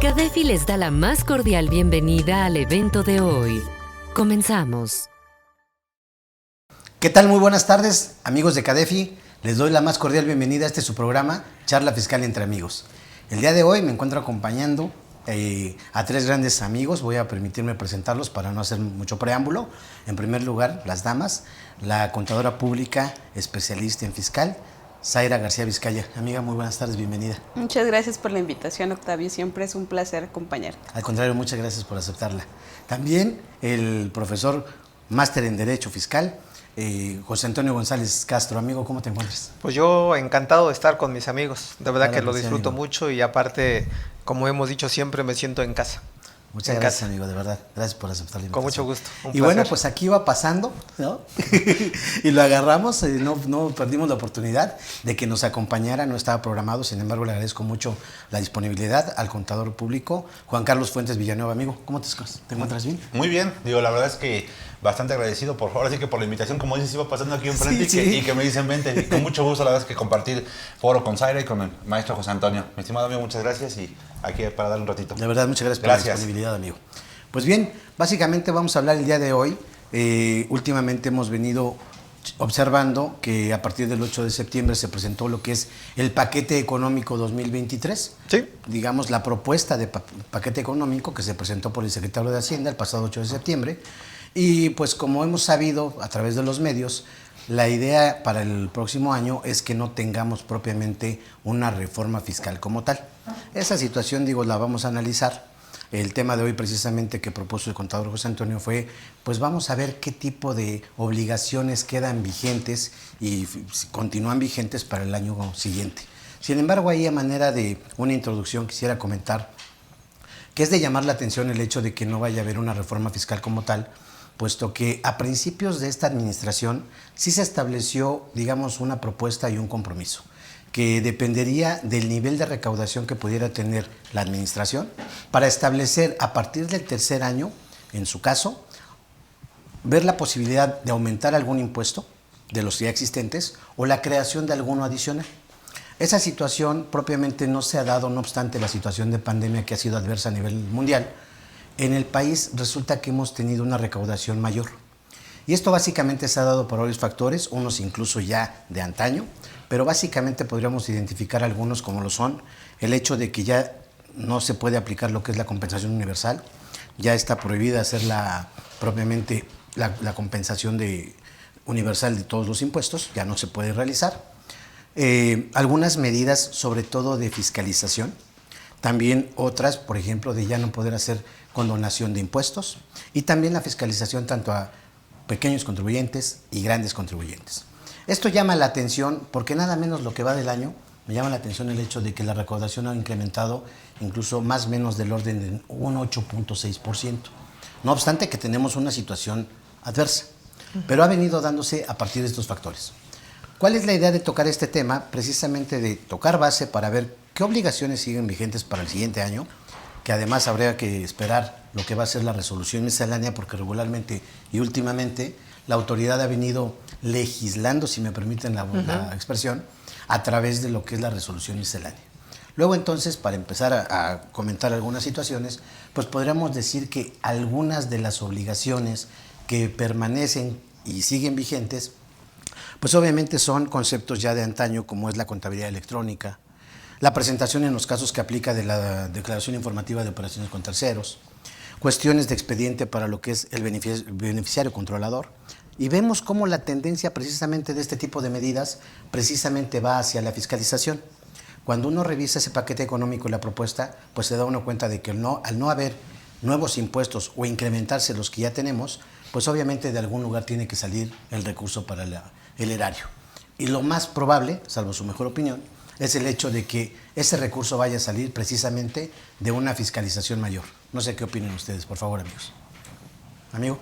CADEFI les da la más cordial bienvenida al evento de hoy. Comenzamos. ¿Qué tal? Muy buenas tardes, amigos de CADEFI. Les doy la más cordial bienvenida a su programa, Charla Fiscal entre Amigos. El día de hoy me encuentro acompañando a tres grandes amigos. Voy a permitirme presentarlos para no hacer mucho preámbulo. En primer lugar, las damas, la contadora pública especialista en fiscal, Zaira García Vizcaya. Amiga, muy buenas tardes, bienvenida. Muchas gracias por la invitación, Octavio. Siempre es un placer acompañarte. Al contrario, muchas gracias por aceptarla. También el profesor máster en Derecho Fiscal, José Antonio González Castro. Amigo, ¿cómo te encuentras? Pues yo encantado de estar con mis amigos. De verdad que lo disfruto amigo. mucho y aparte, como hemos dicho siempre, me siento en casa. Muchas gracias, amigo, de verdad. Gracias por aceptar la invitación. Con mucho gusto. Y bueno, pues aquí iba pasando, ¿no? Y lo agarramos, no perdimos la oportunidad de que nos acompañara, no estaba programado, sin embargo le agradezco mucho la disponibilidad al contador público, Juan Carlos Fuentes Villanueva. Amigo, ¿cómo te encuentras bien? Muy bien, la verdad es que bastante agradecido ahora sí que por la invitación, como dices, iba pasando aquí enfrente Sí, y que me dicen vente, y con mucho gusto la verdad es que compartir foro con Zaira y con el maestro José Antonio. Mi estimado amigo, muchas gracias y aquí para darle un ratito. De verdad, muchas gracias por la disponibilidad, amigo. Pues bien, básicamente vamos a hablar el día de hoy. Últimamente hemos venido observando que a partir del 8 de septiembre se presentó lo que es el paquete económico 2023. Sí. Digamos, la propuesta de paquete económico que se presentó por el secretario de Hacienda el pasado 8 de septiembre. Y pues como hemos sabido a través de los medios, la idea para el próximo año es que no tengamos propiamente una reforma fiscal como tal. Esa situación, la vamos a analizar. El tema de hoy precisamente que propuso el contador José Antonio fue, pues vamos a ver qué tipo de obligaciones quedan vigentes y continúan vigentes para el año siguiente. Sin embargo, ahí a manera de una introducción quisiera comentar que es de llamar la atención el hecho de que no vaya a haber una reforma fiscal como tal, puesto que a principios de esta administración sí se estableció, una propuesta y un compromiso que dependería del nivel de recaudación que pudiera tener la administración para establecer a partir del tercer año, en su caso, ver la posibilidad de aumentar algún impuesto de los ya existentes o la creación de alguno adicional. Esa situación propiamente no se ha dado, no obstante la situación de pandemia que ha sido adversa a nivel mundial. En el país resulta que hemos tenido una recaudación mayor. Y esto básicamente se ha dado por varios factores, unos incluso ya de antaño, pero básicamente podríamos identificar algunos como lo son el hecho de que ya no se puede aplicar lo que es la compensación universal, ya está prohibida hacer propiamente la compensación universal de todos los impuestos, ya no se puede realizar. Algunas medidas, sobre todo de fiscalización, también otras, por ejemplo, de ya no poder hacer condonación de impuestos y también la fiscalización tanto a pequeños contribuyentes y grandes contribuyentes. Esto llama la atención porque nada menos lo que va del año, me llama la atención el hecho de que la recaudación ha incrementado incluso más o menos del orden de un 8.6%. No obstante que tenemos una situación adversa, pero ha venido dándose a partir de estos factores. ¿Cuál es la idea de tocar este tema? Precisamente de tocar base para ver qué obligaciones siguen vigentes para el siguiente año, que además habría que esperar lo que va a ser la resolución miscelánea, porque regularmente y últimamente la autoridad ha venido legislando, si me permiten la expresión, a través de lo que es la resolución miscelánea. Luego entonces, para empezar a comentar algunas situaciones, pues podríamos decir que algunas de las obligaciones que permanecen y siguen vigentes, pues obviamente son conceptos ya de antaño, como es la contabilidad electrónica, la presentación en los casos que aplica de la declaración informativa de operaciones con terceros, cuestiones de expediente para lo que es el beneficiario controlador, y vemos cómo la tendencia precisamente de este tipo de medidas precisamente va hacia la fiscalización. Cuando uno revisa ese paquete económico y la propuesta, pues se da uno cuenta de que al no haber nuevos impuestos o incrementarse los que ya tenemos, pues obviamente de algún lugar tiene que salir el recurso para el erario. Y lo más probable, salvo su mejor opinión, es el hecho de que ese recurso vaya a salir precisamente de una fiscalización mayor. No sé qué opinan ustedes, por favor, amigos. Amigo.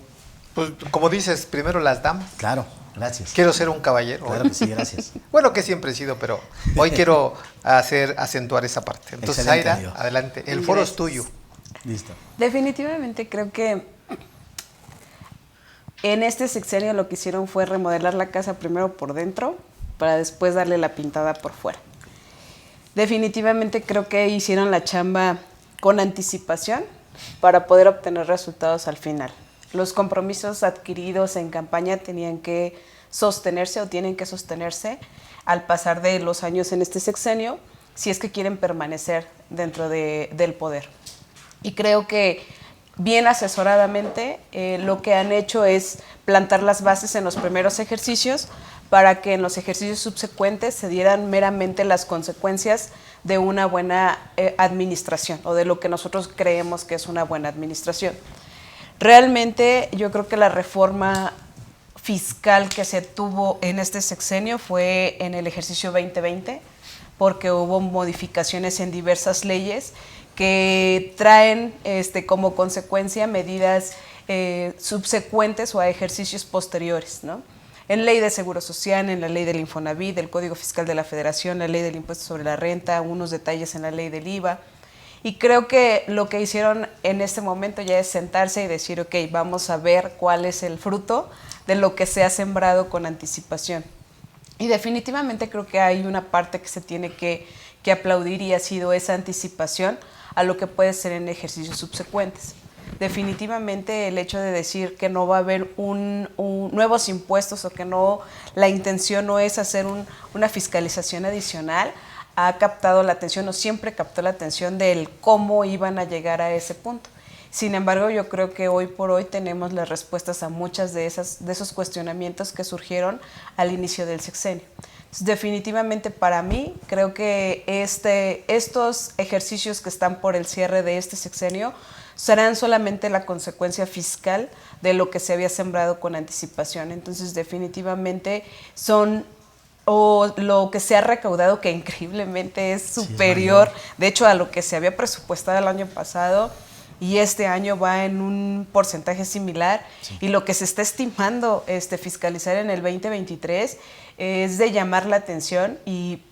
Pues como dices, primero las damas. Claro, gracias. Quiero ser un caballero. Claro que sí, gracias. Bueno, que siempre he sido, pero hoy quiero acentuar esa parte. Entonces, Excelente, Zaira, amigo. adelante. El foro es tuyo. Listo. Definitivamente creo que en este sexenio lo que hicieron fue remodelar la casa primero por dentro para después darle la pintada por fuera. Definitivamente creo que hicieron la chamba con anticipación para poder obtener resultados al final. Los compromisos adquiridos en campaña tenían que sostenerse o tienen que sostenerse al pasar de los años en este sexenio, si es que quieren permanecer dentro del poder. Y creo que bien asesoradamente lo que han hecho es plantar las bases en los primeros ejercicios para que en los ejercicios subsecuentes se dieran meramente las consecuencias de una buena administración o de lo que nosotros creemos que es una buena administración. Realmente yo creo que la reforma fiscal que se tuvo en este sexenio fue en el ejercicio 2020, porque hubo modificaciones en diversas leyes que traen como consecuencia medidas subsecuentes o a ejercicios posteriores, ¿no? En ley de Seguro Social, en la ley del Infonavit, el Código Fiscal de la Federación, la ley del Impuesto sobre la Renta, unos detalles en la ley del IVA. Y creo que lo que hicieron en este momento ya es sentarse y decir, ok, vamos a ver cuál es el fruto de lo que se ha sembrado con anticipación. Y definitivamente creo que hay una parte que se tiene que aplaudir y ha sido esa anticipación a lo que puede ser en ejercicios subsecuentes. Definitivamente el hecho de decir que no va a haber nuevos impuestos o que no, la intención no es hacer una fiscalización adicional, ha captado la atención o siempre captó la atención del cómo iban a llegar a ese punto. Sin embargo, yo creo que hoy por hoy tenemos las respuestas a muchas de esos cuestionamientos que surgieron al inicio del sexenio. Entonces, definitivamente para mí, creo que estos ejercicios que están por el cierre de este sexenio serán solamente la consecuencia fiscal de lo que se había sembrado con anticipación. Entonces, definitivamente son lo que se ha recaudado, que increíblemente es superior, de hecho, a lo que se había presupuestado el año pasado, y este año va en un porcentaje similar, y lo que se está estimando fiscalizar en el 2023 es de llamar la atención y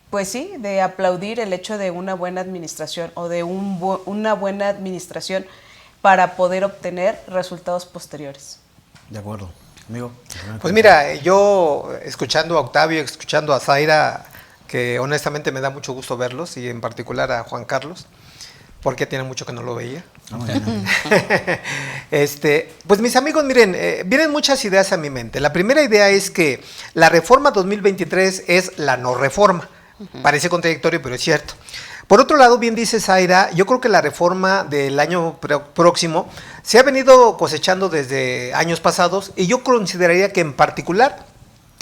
pues sí, de aplaudir el hecho de una buena administración o de una buena administración para poder obtener resultados posteriores. De acuerdo. Amigo. Pues mira, yo escuchando a Octavio, escuchando a Zaira, que honestamente me da mucho gusto verlos, y en particular a Juan Carlos, porque tiene mucho que no lo veía. Pues mis amigos, miren, vienen muchas ideas a mi mente. La primera idea es que la reforma 2023 es la no reforma. Parece contradictorio, pero es cierto. Por otro lado, bien dice Zaira, yo creo que la reforma del año próximo se ha venido cosechando desde años pasados, y yo consideraría que en particular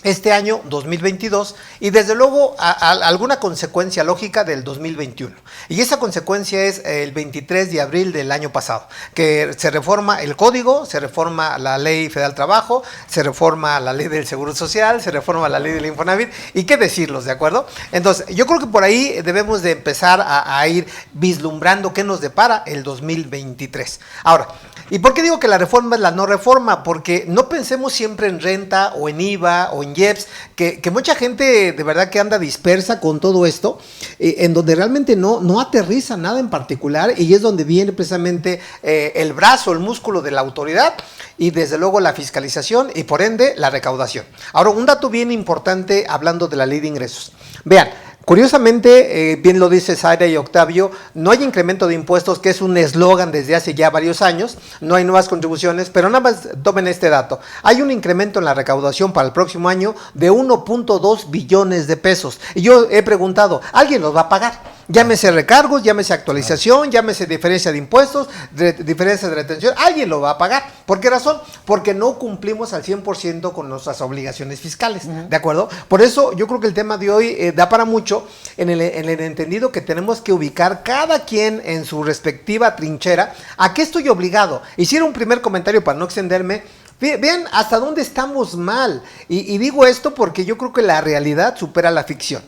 este año 2022 y desde luego alguna consecuencia lógica del 2021. Y esa consecuencia es el 23 de abril del año pasado, que se reforma el código, se reforma la ley federal del trabajo, se reforma la ley del Seguro Social, se reforma la ley del Infonavit, y qué decirlos, ¿de acuerdo? Entonces, yo creo que por ahí debemos de empezar a ir vislumbrando qué nos depara el 2023. Ahora, ¿y por qué digo que la reforma es la no reforma? Porque no pensemos siempre en renta o en IVA o en IEPS, que mucha gente de verdad que anda dispersa con todo esto, en donde realmente no aterriza nada en particular, y es donde viene precisamente el brazo, el músculo de la autoridad, y desde luego la fiscalización y por ende la recaudación. Ahora, un dato bien importante hablando de la ley de ingresos. Vean, curiosamente, bien lo dice Zaira y Octavio, no hay incremento de impuestos, que es un eslogan desde hace ya varios años, no hay nuevas contribuciones, pero nada más tomen este dato. Hay un incremento en la recaudación para el próximo año de 1.2 billones de pesos. Y yo he preguntado, ¿alguien los va a pagar? Llámese recargos, llámese actualización, llámese diferencia de impuestos, diferencia de retención, alguien lo va a pagar. ¿Por qué razón? Porque no cumplimos al 100% con nuestras obligaciones fiscales, ¿de acuerdo? Por eso yo creo que el tema de hoy da para mucho en el entendido que tenemos que ubicar cada quien en su respectiva trinchera. ¿A qué estoy obligado? Hiciera un primer comentario para no extenderme. Vean hasta dónde estamos mal. Y digo esto porque yo creo que la realidad supera la ficción.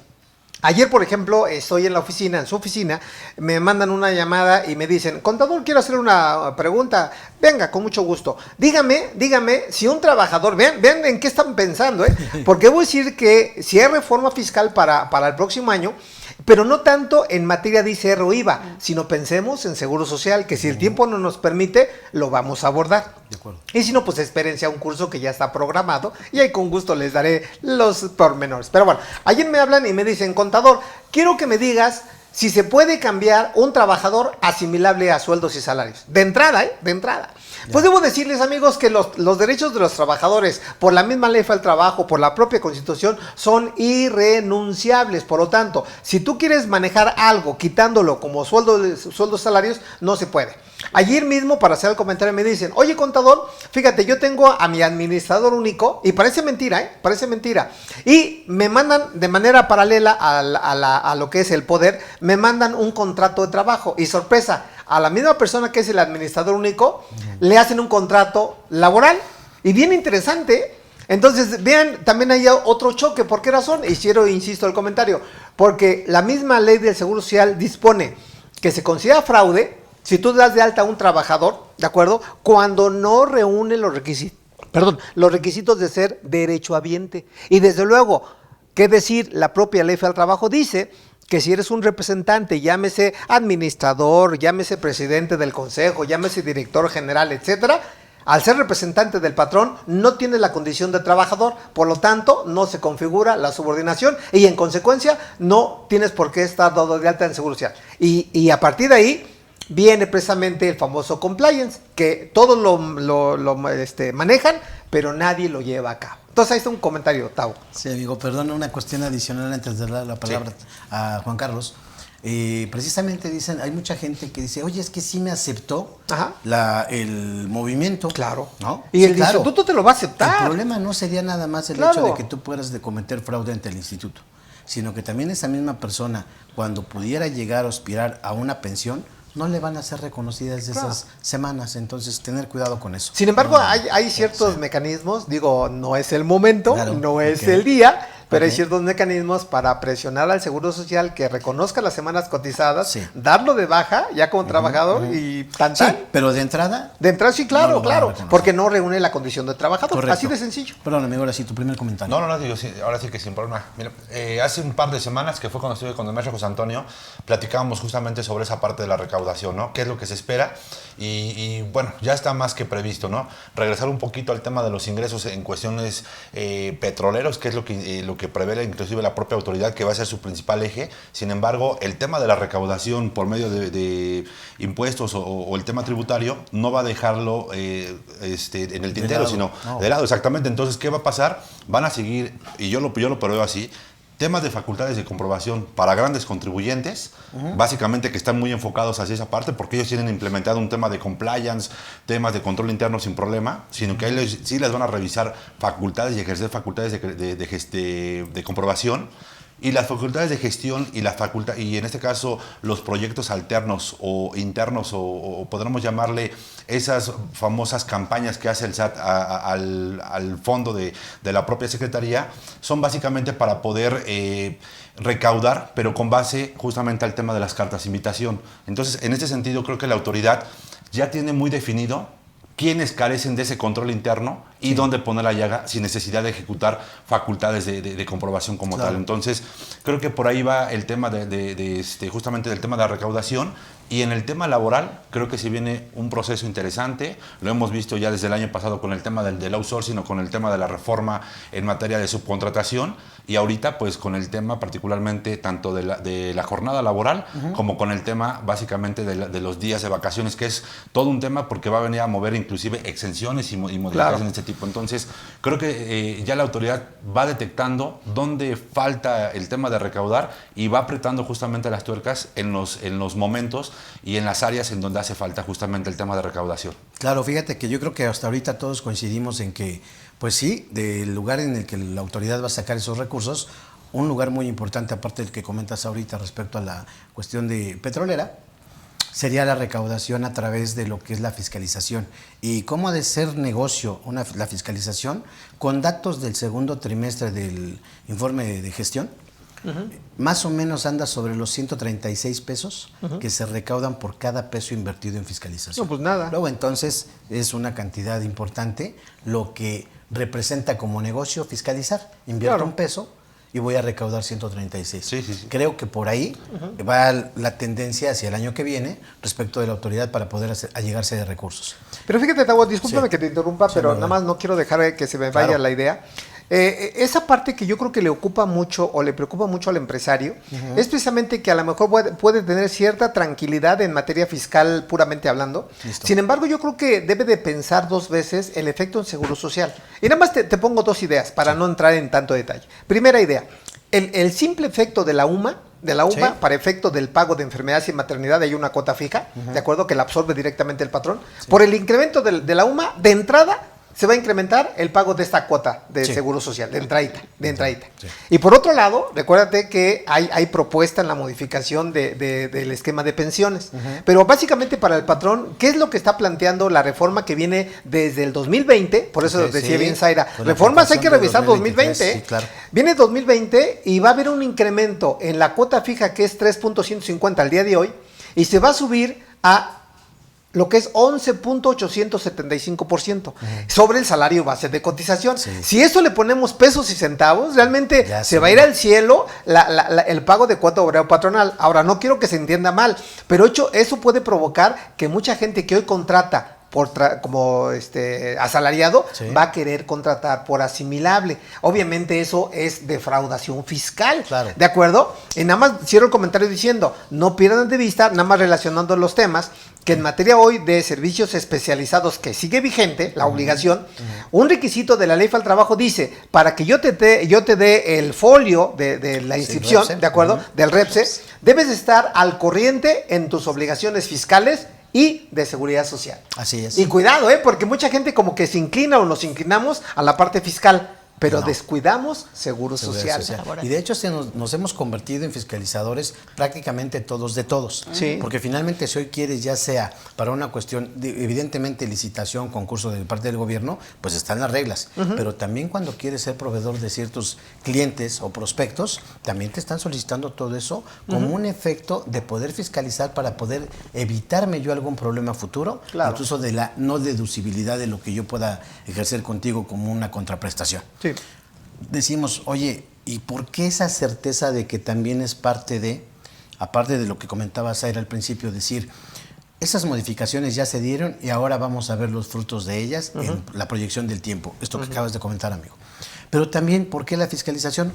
Ayer, por ejemplo, estoy en su oficina, me mandan una llamada y me dicen, contador, quiero hacer una pregunta. Venga, con mucho gusto. Dígame si un trabajador, vean en qué están pensando, porque voy a decir que si hay reforma fiscal para el próximo año, pero no tanto en materia de ISR o IVA, sino pensemos en Seguro Social, que si el tiempo no nos permite, lo vamos a abordar. De acuerdo. Y si no, pues espérense a un curso que ya está programado, y ahí con gusto les daré los pormenores. Pero bueno, ayer me hablan y me dicen, contador, quiero que me digas si se puede cambiar un trabajador asimilable a sueldos y salarios. De entrada, ¿eh? De entrada. Pues debo decirles, amigos, que los derechos de los trabajadores, por la misma ley del trabajo, por la propia Constitución, son irrenunciables. Por lo tanto, si tú quieres manejar algo quitándolo como sueldos salarios, no se puede. Ayer mismo, para hacer el comentario, me dicen, oye, contador, fíjate, yo tengo a mi administrador único, y parece mentira, parece mentira, y me mandan de manera paralela a lo que es el poder, me mandan un contrato de trabajo, y sorpresa, a la misma persona que es el administrador único, le hacen un contrato laboral, y bien interesante. Entonces, vean, también hay otro choque. ¿Por qué razón? Insisto el comentario, porque la misma ley del Seguro Social dispone que se considera fraude si tú das de alta a un trabajador, ¿de acuerdo? Cuando no reúne los requisitos de ser derechohabiente. Y desde luego, ¿qué decir? La propia ley federal del trabajo dice que si eres un representante, llámese administrador, llámese presidente del consejo, llámese director general, etcétera, al ser representante del patrón, no tienes la condición de trabajador, por lo tanto, no se configura la subordinación y en consecuencia, no tienes por qué estar dado de alta en Seguro Social. Y a partir de ahí, viene precisamente el famoso compliance, que todos lo manejan, pero nadie lo lleva a cabo. Entonces ahí está un comentario, Tavo. Sí, amigo, perdón, una cuestión adicional antes de dar la palabra a Juan Carlos. Precisamente dicen, hay mucha gente que dice, oye, es que sí me aceptó el movimiento. Claro. ¿No? Y sí, el instituto te lo va a aceptar. El problema no sería nada más el hecho de que tú puedas cometer fraude ante el instituto, sino que también esa misma persona, cuando pudiera llegar a aspirar a una pensión, no le van a ser reconocidas esas semanas, entonces tener cuidado con eso. Sin embargo, hay ciertos mecanismos, digo, no es el momento, no es el día, pero hay ciertos mecanismos para presionar al Seguro Social que reconozca las semanas cotizadas, darlo de baja ya como trabajador y tan. Sí, pero de entrada. De entrada sí, claro, porque no reúne la condición de trabajador. Correcto. Así de sencillo. Perdón, amigo, ahora sí, tu primer comentario. No, digo, sí, ahora sí que sin problema. Mira, hace un par de semanas que fue cuando estuve con el maestro José Antonio, platicábamos justamente sobre esa parte de la recaudación, ¿no? ¿Qué es lo que se espera? Y bueno, ya está más que previsto, ¿no? Regresar un poquito al tema de los ingresos en cuestiones petroleros, que es lo que prevé inclusive la propia autoridad, que va a ser su principal eje. Sin embargo, el tema de la recaudación por medio de impuestos o el tema tributario no va a dejarlo en el tintero, sino de lado, exactamente. Entonces, ¿qué va a pasar? Van a seguir, y yo lo preveo así, temas de facultades de comprobación para grandes contribuyentes, básicamente que están muy enfocados hacia esa parte, porque ellos tienen implementado un tema de compliance, temas de control interno sin problema, sino que ahí sí les van a revisar facultades y ejercer facultades de comprobación. Y las facultades de gestión y en este caso los proyectos alternos o internos o podremos llamarle esas famosas campañas que hace el SAT al fondo de la propia Secretaría, son básicamente para poder recaudar, pero con base justamente al tema de las cartas de invitación. Entonces, en este sentido, creo que la autoridad ya tiene muy definido quiénes carecen de ese control interno y dónde poner la llaga sin necesidad de ejecutar facultades de comprobación como tal. Entonces, creo que por ahí va el tema justamente del tema de la recaudación. Y en el tema laboral, creo que se viene un proceso interesante. Lo hemos visto ya desde el año pasado con el tema del outsourcing o con el tema de la reforma en materia de subcontratación. Y ahorita, pues, con el tema particularmente tanto de la jornada laboral como con el tema básicamente de los días de vacaciones, que es todo un tema porque va a venir a mover inclusive exenciones y modificaciones de este tipo. Entonces, creo que ya la autoridad va detectando dónde falta el tema de recaudar y va apretando justamente las tuercas en los momentos y en las áreas en donde hace falta justamente el tema de recaudación. Claro, fíjate que yo creo que hasta ahorita todos coincidimos en que, pues sí, del lugar en el que la autoridad va a sacar esos recursos, un lugar muy importante, aparte del que comentas ahorita respecto a la cuestión de petrolera, sería la recaudación a través de lo que es la fiscalización. ¿Y cómo ha de ser negocio la fiscalización? Con datos del segundo trimestre del informe de gestión, más o menos anda sobre los 136 pesos que se recaudan por cada peso invertido en fiscalización. No, pues nada. Luego entonces es una cantidad importante lo que representa como negocio fiscalizar. Invierto un peso y voy a recaudar 136. Sí. Creo que por ahí va la tendencia hacia el año que viene respecto de la autoridad para poder allegarse de recursos. Pero fíjate, Tavo, discúlpame que te interrumpa, pero nada más no quiero dejar que se me vaya la idea. Esa parte que yo creo que le ocupa mucho o le preocupa mucho al empresario es precisamente que a lo mejor puede tener cierta tranquilidad en materia fiscal puramente hablando. Listo. Sin embargo, yo creo que debe de pensar 2 veces el efecto en seguro social. Y nada más te pongo 2 ideas para no entrar en tanto detalle. Primera idea, el simple efecto de la UMA, Sí. para efecto del pago de enfermedades y maternidad hay una cuota fija, ¿de acuerdo? Que la absorbe directamente el patrón. Por el incremento de la UMA, de entrada, se va a incrementar el pago de esta cuota de seguro social, de entradita. Sí. Y por otro lado, recuérdate que hay propuesta en la modificación del esquema de pensiones. Pero básicamente para el patrón, ¿qué es lo que está planteando la reforma que viene desde el 2020? Por eso decía bien Zaira, con la reformas hay que aplicación revisar de 2020. Sí, claro. Viene 2020 y va a haber un incremento en la cuota fija que es 3.150 al día de hoy y se va a subir a lo que es 11.875% sobre el salario base de cotización. Sí. Si eso le ponemos pesos y centavos, realmente Ya se sé. va a ir al cielo el pago de cuota obrero patronal. Ahora, no quiero que se entienda mal, pero eso puede provocar que mucha gente que hoy contrata como asalariado, Sí. va a querer contratar por asimilable. Obviamente eso es defraudación fiscal. Claro. ¿De acuerdo? Y nada más cierro el comentario diciendo, no pierdan de vista, nada más relacionando los temas, que en materia hoy de servicios especializados que sigue vigente, la obligación, un requisito de la Ley del Trabajo dice, para que yo te dé el folio de la inscripción, REPSE. ¿de acuerdo? Del REPSE, debes estar al corriente en tus obligaciones fiscales y de seguridad social. Así es. Y cuidado, porque mucha gente como que se inclina o nos inclinamos a la parte fiscal, pero No. descuidamos seguro Seguridad social. social. Y de hecho nos hemos convertido en fiscalizadores prácticamente todos de todos. Sí. Porque finalmente si hoy quieres ya sea para una cuestión de evidentemente licitación, concurso de parte del gobierno, pues están las reglas. Pero también cuando quieres ser proveedor de ciertos clientes o prospectos, también te están solicitando todo eso como un efecto de poder fiscalizar para poder evitarme yo algún problema futuro, Claro. incluso de la no deducibilidad de lo que yo pueda ejercer contigo como una contraprestación. Sí. Decimos, oye, ¿y por qué esa certeza de que también es parte de, aparte de lo que comentaba Zaira al principio, decir, esas modificaciones ya se dieron y ahora vamos a ver los frutos de ellas en la proyección del tiempo? Esto que acabas de comentar, amigo. Pero también, ¿por qué la fiscalización?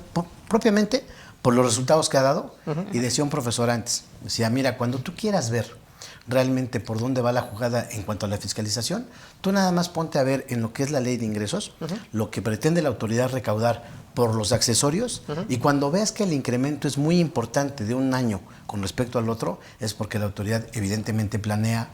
Propiamente por los resultados que ha dado. Y decía un profesor antes, decía, mira, cuando tú quieras ver realmente por dónde va la jugada en cuanto a la fiscalización, tú nada más ponte a ver en lo que es la ley de ingresos, lo que pretende la autoridad recaudar por los accesorios, y cuando veas que el incremento es muy importante de un año con respecto al otro, es porque la autoridad evidentemente planea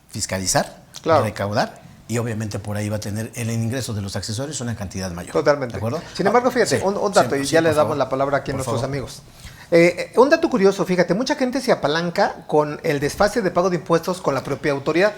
fiscalizar, Claro. recaudar, y obviamente por ahí va a tener el ingreso de los accesorios una cantidad mayor. Totalmente. ¿De acuerdo? Sin embargo, fíjate, Sí, un dato, sí, y sí, ya le por damos favor. la palabra aquí a Por nuestros favor. amigos. Un dato curioso, fíjate, mucha gente se apalanca con el desfase de pago de impuestos con la propia autoridad.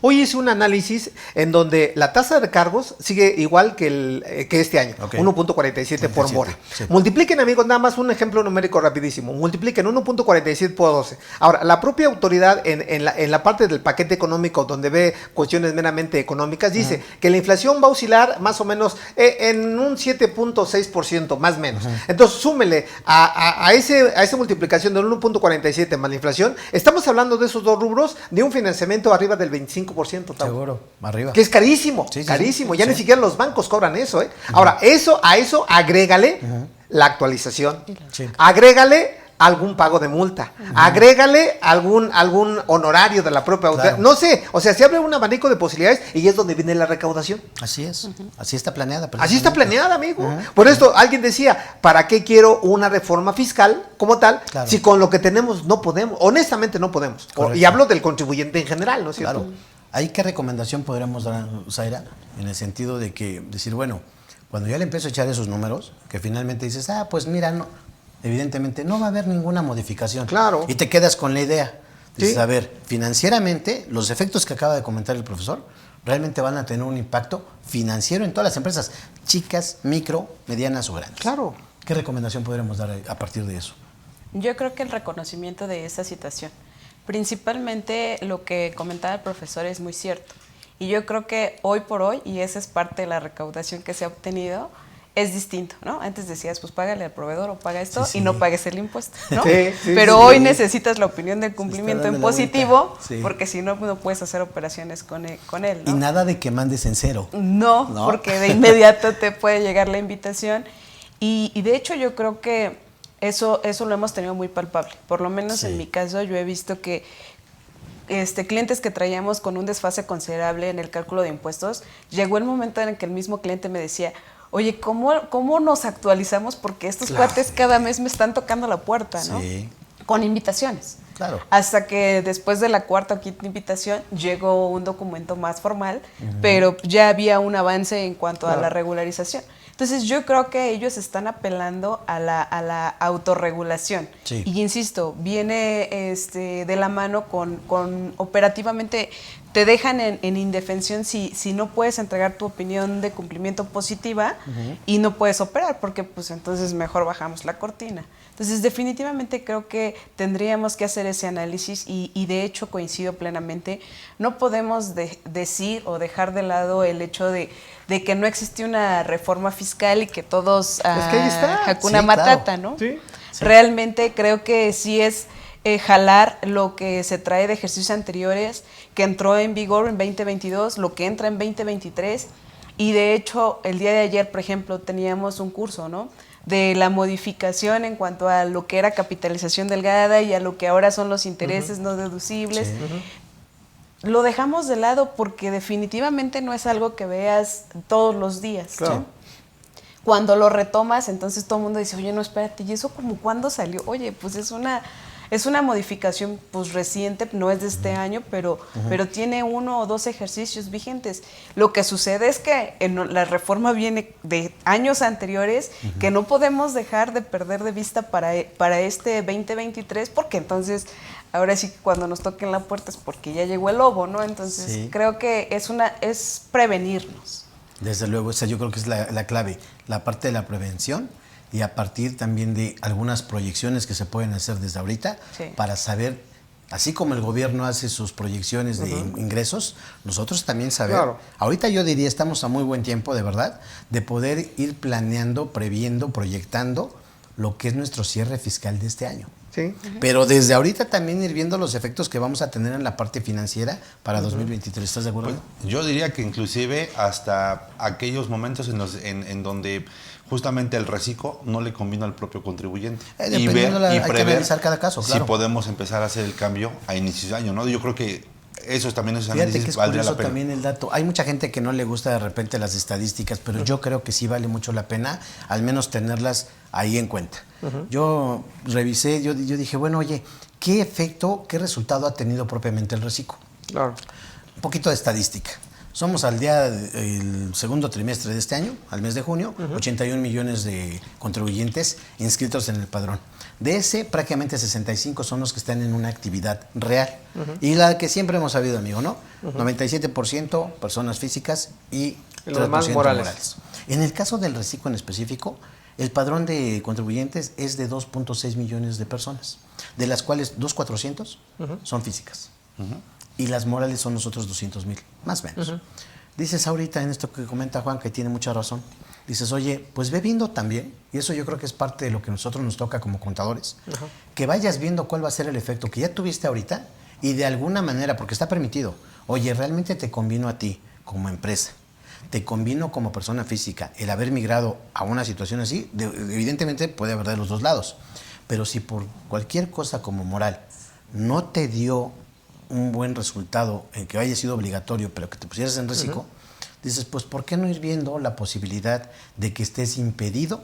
Hoy hice un análisis en donde la tasa de cargos sigue igual que este año, Ok. 1.47 por 47, mora. sí. Multipliquen, amigos, nada más un ejemplo numérico rapidísimo. Multipliquen 1.47 por 12. Ahora, la propia autoridad en la parte del paquete económico donde ve cuestiones meramente económicas dice que la inflación va a oscilar más o menos en un 7.6%, más o menos. Entonces, súmele a esa multiplicación del 1.47 más la inflación, estamos hablando de esos dos rubros de un financiamiento arriba del 25%. Tavo. Seguro, arriba. Que es carísimo, Sí, sí, carísimo. sí. Ya ni Sí. siquiera los bancos cobran eso, Ahora, a eso agrégale la actualización. Sí. Agrégale algún pago de multa. Agrégale algún honorario de la propia autoridad. Claro. No sé, o sea, se abre un abanico de posibilidades y es donde viene la recaudación. Así es, así está planeada. Así está precisamente. planeada, amigo. Por esto, alguien decía, ¿para qué quiero una reforma fiscal como tal Claro. si con lo que tenemos no podemos? Honestamente no podemos. Correcto. Y hablo del contribuyente en general, ¿no es cierto? Claro. ¿Ahí qué recomendación podríamos dar, Zaira? En el sentido de que, decir, bueno, cuando ya le empiezo a echar esos números, que finalmente dices, pues mira, no, evidentemente no va a haber ninguna modificación. Claro. Y te quedas con la idea. Dices, Sí. a ver, financieramente, los efectos que acaba de comentar el profesor, realmente van a tener un impacto financiero en todas las empresas, chicas, micro, medianas o grandes. Claro. ¿Qué recomendación podríamos dar a partir de eso? Yo creo que el reconocimiento de esa situación, principalmente lo que comentaba el profesor es muy cierto. Y yo creo que hoy por hoy, y esa es parte de la recaudación que se ha obtenido, es distinto, ¿no? Antes decías, pues págale al proveedor o paga esto Sí, sí. y no pagues el impuesto, ¿no? Sí, sí, Pero sí. hoy necesitas la opinión de cumplimiento dando en la positivo, vuelta. Sí. porque si no, no puedes hacer operaciones con él, ¿no? Y nada de que mandes en cero. No, ¿No? porque de inmediato te puede llegar la invitación. Y de hecho yo creo que eso lo hemos tenido muy palpable. Por lo menos Sí. en mi caso yo he visto que clientes que traíamos con un desfase considerable en el cálculo de impuestos, llegó el momento en el que el mismo cliente me decía, oye, ¿cómo nos actualizamos? Porque estos cuates cada mes me están tocando la puerta, ¿no? Sí. Con invitaciones. Claro. Hasta que después de la cuarta o quinta invitación llegó un documento más formal, pero ya había un avance en cuanto a la regularización. Entonces yo creo que ellos están apelando a la autorregulación. Sí. Y insisto, viene de la mano con operativamente, te dejan en indefensión si no puedes entregar tu opinión de cumplimiento positiva y no puedes operar, porque pues entonces mejor bajamos la cortina. Entonces definitivamente creo que tendríamos que hacer ese análisis y de hecho coincido plenamente, no podemos decir o dejar de lado el hecho de que no existe una reforma fiscal y que todos que ahí está. Hakuna Sí, Matata, claro. ¿no? Sí. Realmente creo que sí es jalar lo que se trae de ejercicios anteriores, que entró en vigor en 2022, lo que entra en 2023, y de hecho el día de ayer, por ejemplo, teníamos un curso, ¿no?, de la modificación en cuanto a lo que era capitalización delgada y a lo que ahora son los intereses no deducibles. Sí. Lo dejamos de lado porque definitivamente no es algo que veas todos los días. Claro. ¿sí? Cuando lo retomas, entonces todo el mundo dice, oye, no, espérate, ¿y eso como cuándo salió? Oye, pues es una modificación pues reciente, no es de este año, pero tiene 1 o 2 ejercicios vigentes. Lo que sucede es que la reforma viene de años anteriores que no podemos dejar de perder de vista para este 2023, porque entonces ahora sí que cuando nos toquen la puerta es porque ya llegó el lobo, ¿no? Entonces Sí. creo que es prevenirnos. Desde luego, esa yo creo que es la clave, la parte de la prevención y a partir también de algunas proyecciones que se pueden hacer desde ahorita Sí. para saber, así como el gobierno hace sus proyecciones de ingresos, nosotros también saber. Claro. Ahorita yo diría, estamos a muy buen tiempo, de verdad, de poder ir planeando, previendo, proyectando lo que es nuestro cierre fiscal de este año. Sí. Pero desde ahorita también ir viendo los efectos que vamos a tener en la parte financiera para 2023. ¿Estás de acuerdo? Pues, yo diría que inclusive hasta aquellos momentos en donde justamente el reciclo no le convino al propio contribuyente. Dependiendo Y ver hay y que prever analizar cada caso, claro. si podemos empezar a hacer el cambio a inicios de año, ¿no? Yo creo que eso también es Fíjate análisis que es valdría curioso la pena. también el dato. Hay mucha gente que no le gusta de repente las estadísticas, pero yo creo que sí vale mucho la pena al menos tenerlas ahí en cuenta. Yo revisé, yo dije, bueno, oye, ¿qué efecto, qué resultado ha tenido propiamente el reciclo? Claro. Un poquito de estadística. Somos al día el segundo trimestre de este año, al mes de junio, 81 millones de contribuyentes inscritos en el padrón. De ese, prácticamente 65 son los que están en una actividad real. Y la que siempre hemos sabido, amigo, ¿no? 97% personas físicas y los demás 3% morales. En el caso del reciclo en específico, el padrón de contribuyentes es de 2.6 millones de personas, de las cuales 2.400 son físicas. Y las morales son los otros 200,000, más o menos. Dices ahorita en esto que comenta Juan, que tiene mucha razón. Dices, oye, pues ve viendo también, y eso yo creo que es parte de lo que a nosotros nos toca como contadores, que vayas viendo cuál va a ser el efecto que ya tuviste ahorita y de alguna manera, porque está permitido, oye, realmente te convino a ti como empresa, te convino como persona física el haber migrado a una situación así, evidentemente puede haber de los dos lados, pero si por cualquier cosa como moral no te dio un buen resultado en que haya sido obligatorio, pero que te pusieras en reciclo, dices, pues ¿por qué no ir viendo la posibilidad de que estés impedido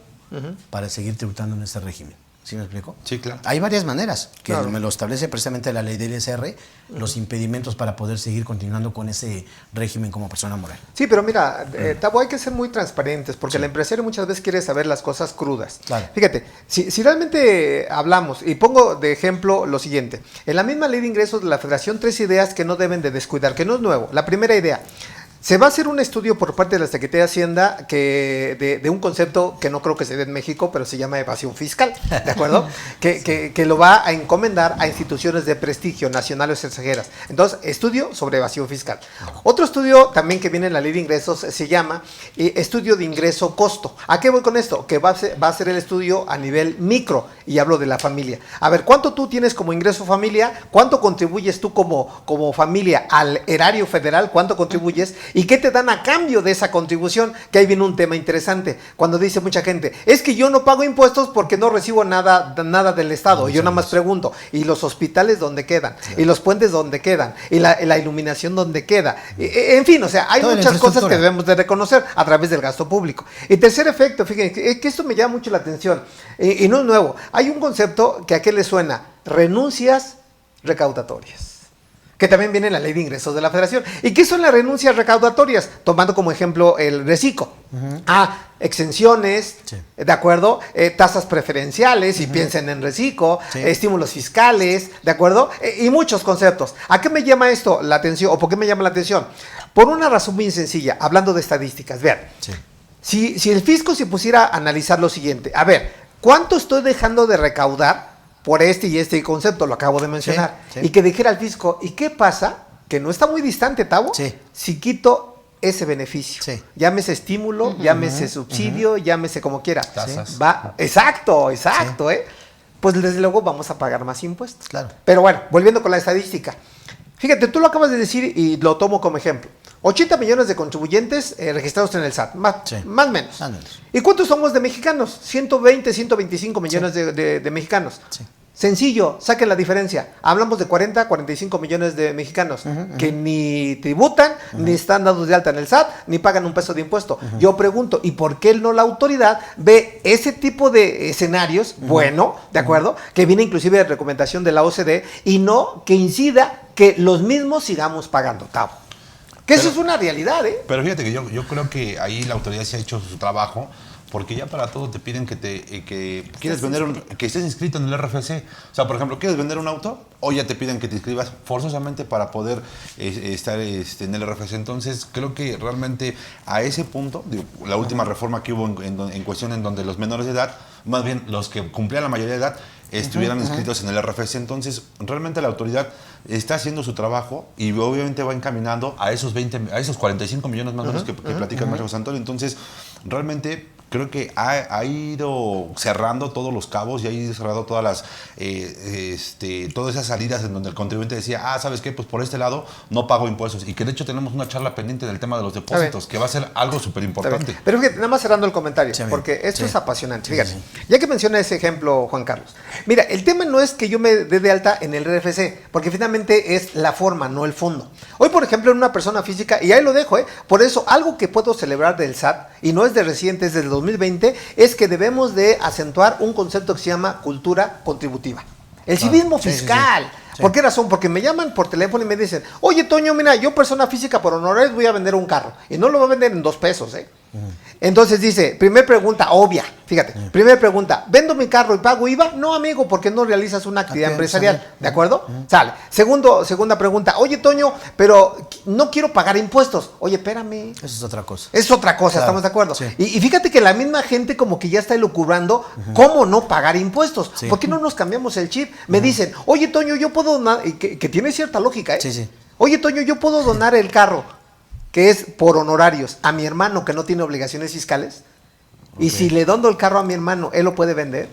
para seguir tributando en ese régimen? ¿Sí me explico? Sí, claro. Hay varias maneras, que Claro. me lo establece precisamente la ley del ISR, los impedimentos para poder seguir continuando con ese régimen como persona moral. Sí, pero mira, Tabo, hay que ser muy transparentes porque el empresario muchas veces quiere saber las cosas crudas. Claro. Fíjate, si realmente hablamos, y pongo de ejemplo lo siguiente, en la misma ley de ingresos de la Federación, 3 ideas que no deben de descuidar, que no es nuevo. La primera idea, Se va a hacer un estudio por parte de la Secretaría de Hacienda de un concepto que no creo que se dé en México, pero se llama evasión fiscal, ¿de acuerdo? que lo va a encomendar a instituciones de prestigio nacionales o extranjeras. Entonces, estudio sobre evasión fiscal. Otro estudio también que viene en la ley de ingresos se llama estudio de ingreso-costo. ¿A qué voy con esto? Que va a ser el estudio a nivel micro, y hablo de la familia. A ver, ¿cuánto tú tienes como ingreso familia? ¿Cuánto contribuyes tú como familia al erario federal? ¿Cuánto contribuyes? ¿Y qué te dan a cambio de esa contribución? Que ahí viene un tema interesante. Cuando dice mucha gente, es que yo no pago impuestos porque no recibo nada del Estado. Yo nada más pregunto, ¿y los hospitales dónde quedan? ¿Y los puentes dónde quedan? ¿Y la iluminación dónde queda? En fin, o sea, hay muchas cosas que debemos de reconocer a través del gasto público. Y tercer efecto, fíjense, que esto me llama mucho la atención, y no es nuevo. Hay un concepto que a qué le suena, renuncias recaudatorias, que también viene en la ley de ingresos de la Federación. ¿Y qué son las renuncias recaudatorias? Tomando como ejemplo el reciclo. Exenciones, sí, ¿de acuerdo? Tasas preferenciales, si piensen en reciclo, sí, estímulos fiscales, ¿de acuerdo? Y muchos conceptos. ¿A qué me llama esto la atención? ¿O por qué me llama la atención? Por una razón muy sencilla, hablando de estadísticas. Vean, sí, si el fisco se pusiera a analizar lo siguiente, a ver, ¿cuánto estoy dejando de recaudar por este y este concepto? Lo acabo de mencionar. Sí, sí. Y que dijera al fisco, ¿y qué pasa? Que no está muy distante, Tavo, sí, si quito ese beneficio. Sí. Llámese estímulo, llámese subsidio, llámese como quiera. Tasas. Exacto, sí, pues desde luego vamos a pagar más impuestos. Claro. Pero bueno, volviendo con la estadística. Fíjate, tú lo acabas de decir y lo tomo como ejemplo. 80 millones de contribuyentes registrados en el SAT, más o menos. ¿Y cuántos somos de mexicanos? 120, 125 millones de mexicanos. Sí. Sencillo, saquen la diferencia. Hablamos de 40, 45 millones de mexicanos que ni tributan, ni están dados de alta en el SAT, ni pagan un peso de impuesto. Yo pregunto, ¿y por qué no la autoridad ve ese tipo de escenarios, bueno, ¿de acuerdo? Que viene inclusive de recomendación de la OCDE, y no que incida que los mismos sigamos pagando, Tavo? Que eso es una realidad, ¿eh? Pero fíjate que yo creo que ahí la autoridad se ha hecho su trabajo, porque ya para todo te piden que quieres vender que estés inscrito en el RFC. O sea, por ejemplo, ¿quieres vender un auto? O ya te piden que te inscribas forzosamente para poder estar en el RFC. Entonces, creo que realmente a ese punto, la última reforma que hubo en cuestión en donde los menores de edad, más bien los que cumplían la mayoría de edad, estuvieran inscritos en el RFC. Entonces, realmente la autoridad está haciendo su trabajo y obviamente va encaminando a esos 45 millones más o menos que platica el maestro José Antonio. Entonces, realmente creo que ha ido cerrando todos los cabos y ha ido cerrando todas esas salidas en donde el contribuyente decía, ¿sabes qué? Pues por este lado no pago impuestos. Y que de hecho tenemos una charla pendiente del tema de los depósitos, que va a ser algo súper importante. Pero fíjate, nada más cerrando el comentario, porque esto es apasionante. Fíjate, ya que menciona ese ejemplo, Juan Carlos. Mira, el tema no es que yo me dé de alta en el RFC, porque finalmente es la forma, no el fondo. Hoy, por ejemplo, en una persona física, y ahí lo dejo, por eso algo que puedo celebrar del SAT, y no es de reciente, es del 2020, es que debemos de acentuar un concepto que se llama cultura contributiva. El civismo fiscal. Sí. ¿Por qué razón? Porque me llaman por teléfono y me dicen, oye, Toño, mira, yo persona física por honorarios voy a vender un carro. Y no lo voy a vender en 2 pesos, Entonces dice, primera pregunta, obvia, fíjate, primera pregunta, ¿vendo mi carro y pago IVA? No, amigo, porque no realizas una actividad empresarial, ¿de acuerdo? Sale. Segunda pregunta, oye, Toño, pero no quiero pagar impuestos. Oye, espérame. Eso es otra cosa. Es otra cosa, claro. ¿Estamos de acuerdo? Sí. Y fíjate que la misma gente como que ya está elucubrando cómo no pagar impuestos. Sí. ¿Por qué no nos cambiamos el chip? Me dicen, oye, Toño, yo puedo donar, y que tiene cierta lógica, Sí. Oye, Toño, yo puedo donar el carro, que es por honorarios, a mi hermano que no tiene obligaciones fiscales. Y si le dono el carro a mi hermano, ¿él lo puede vender?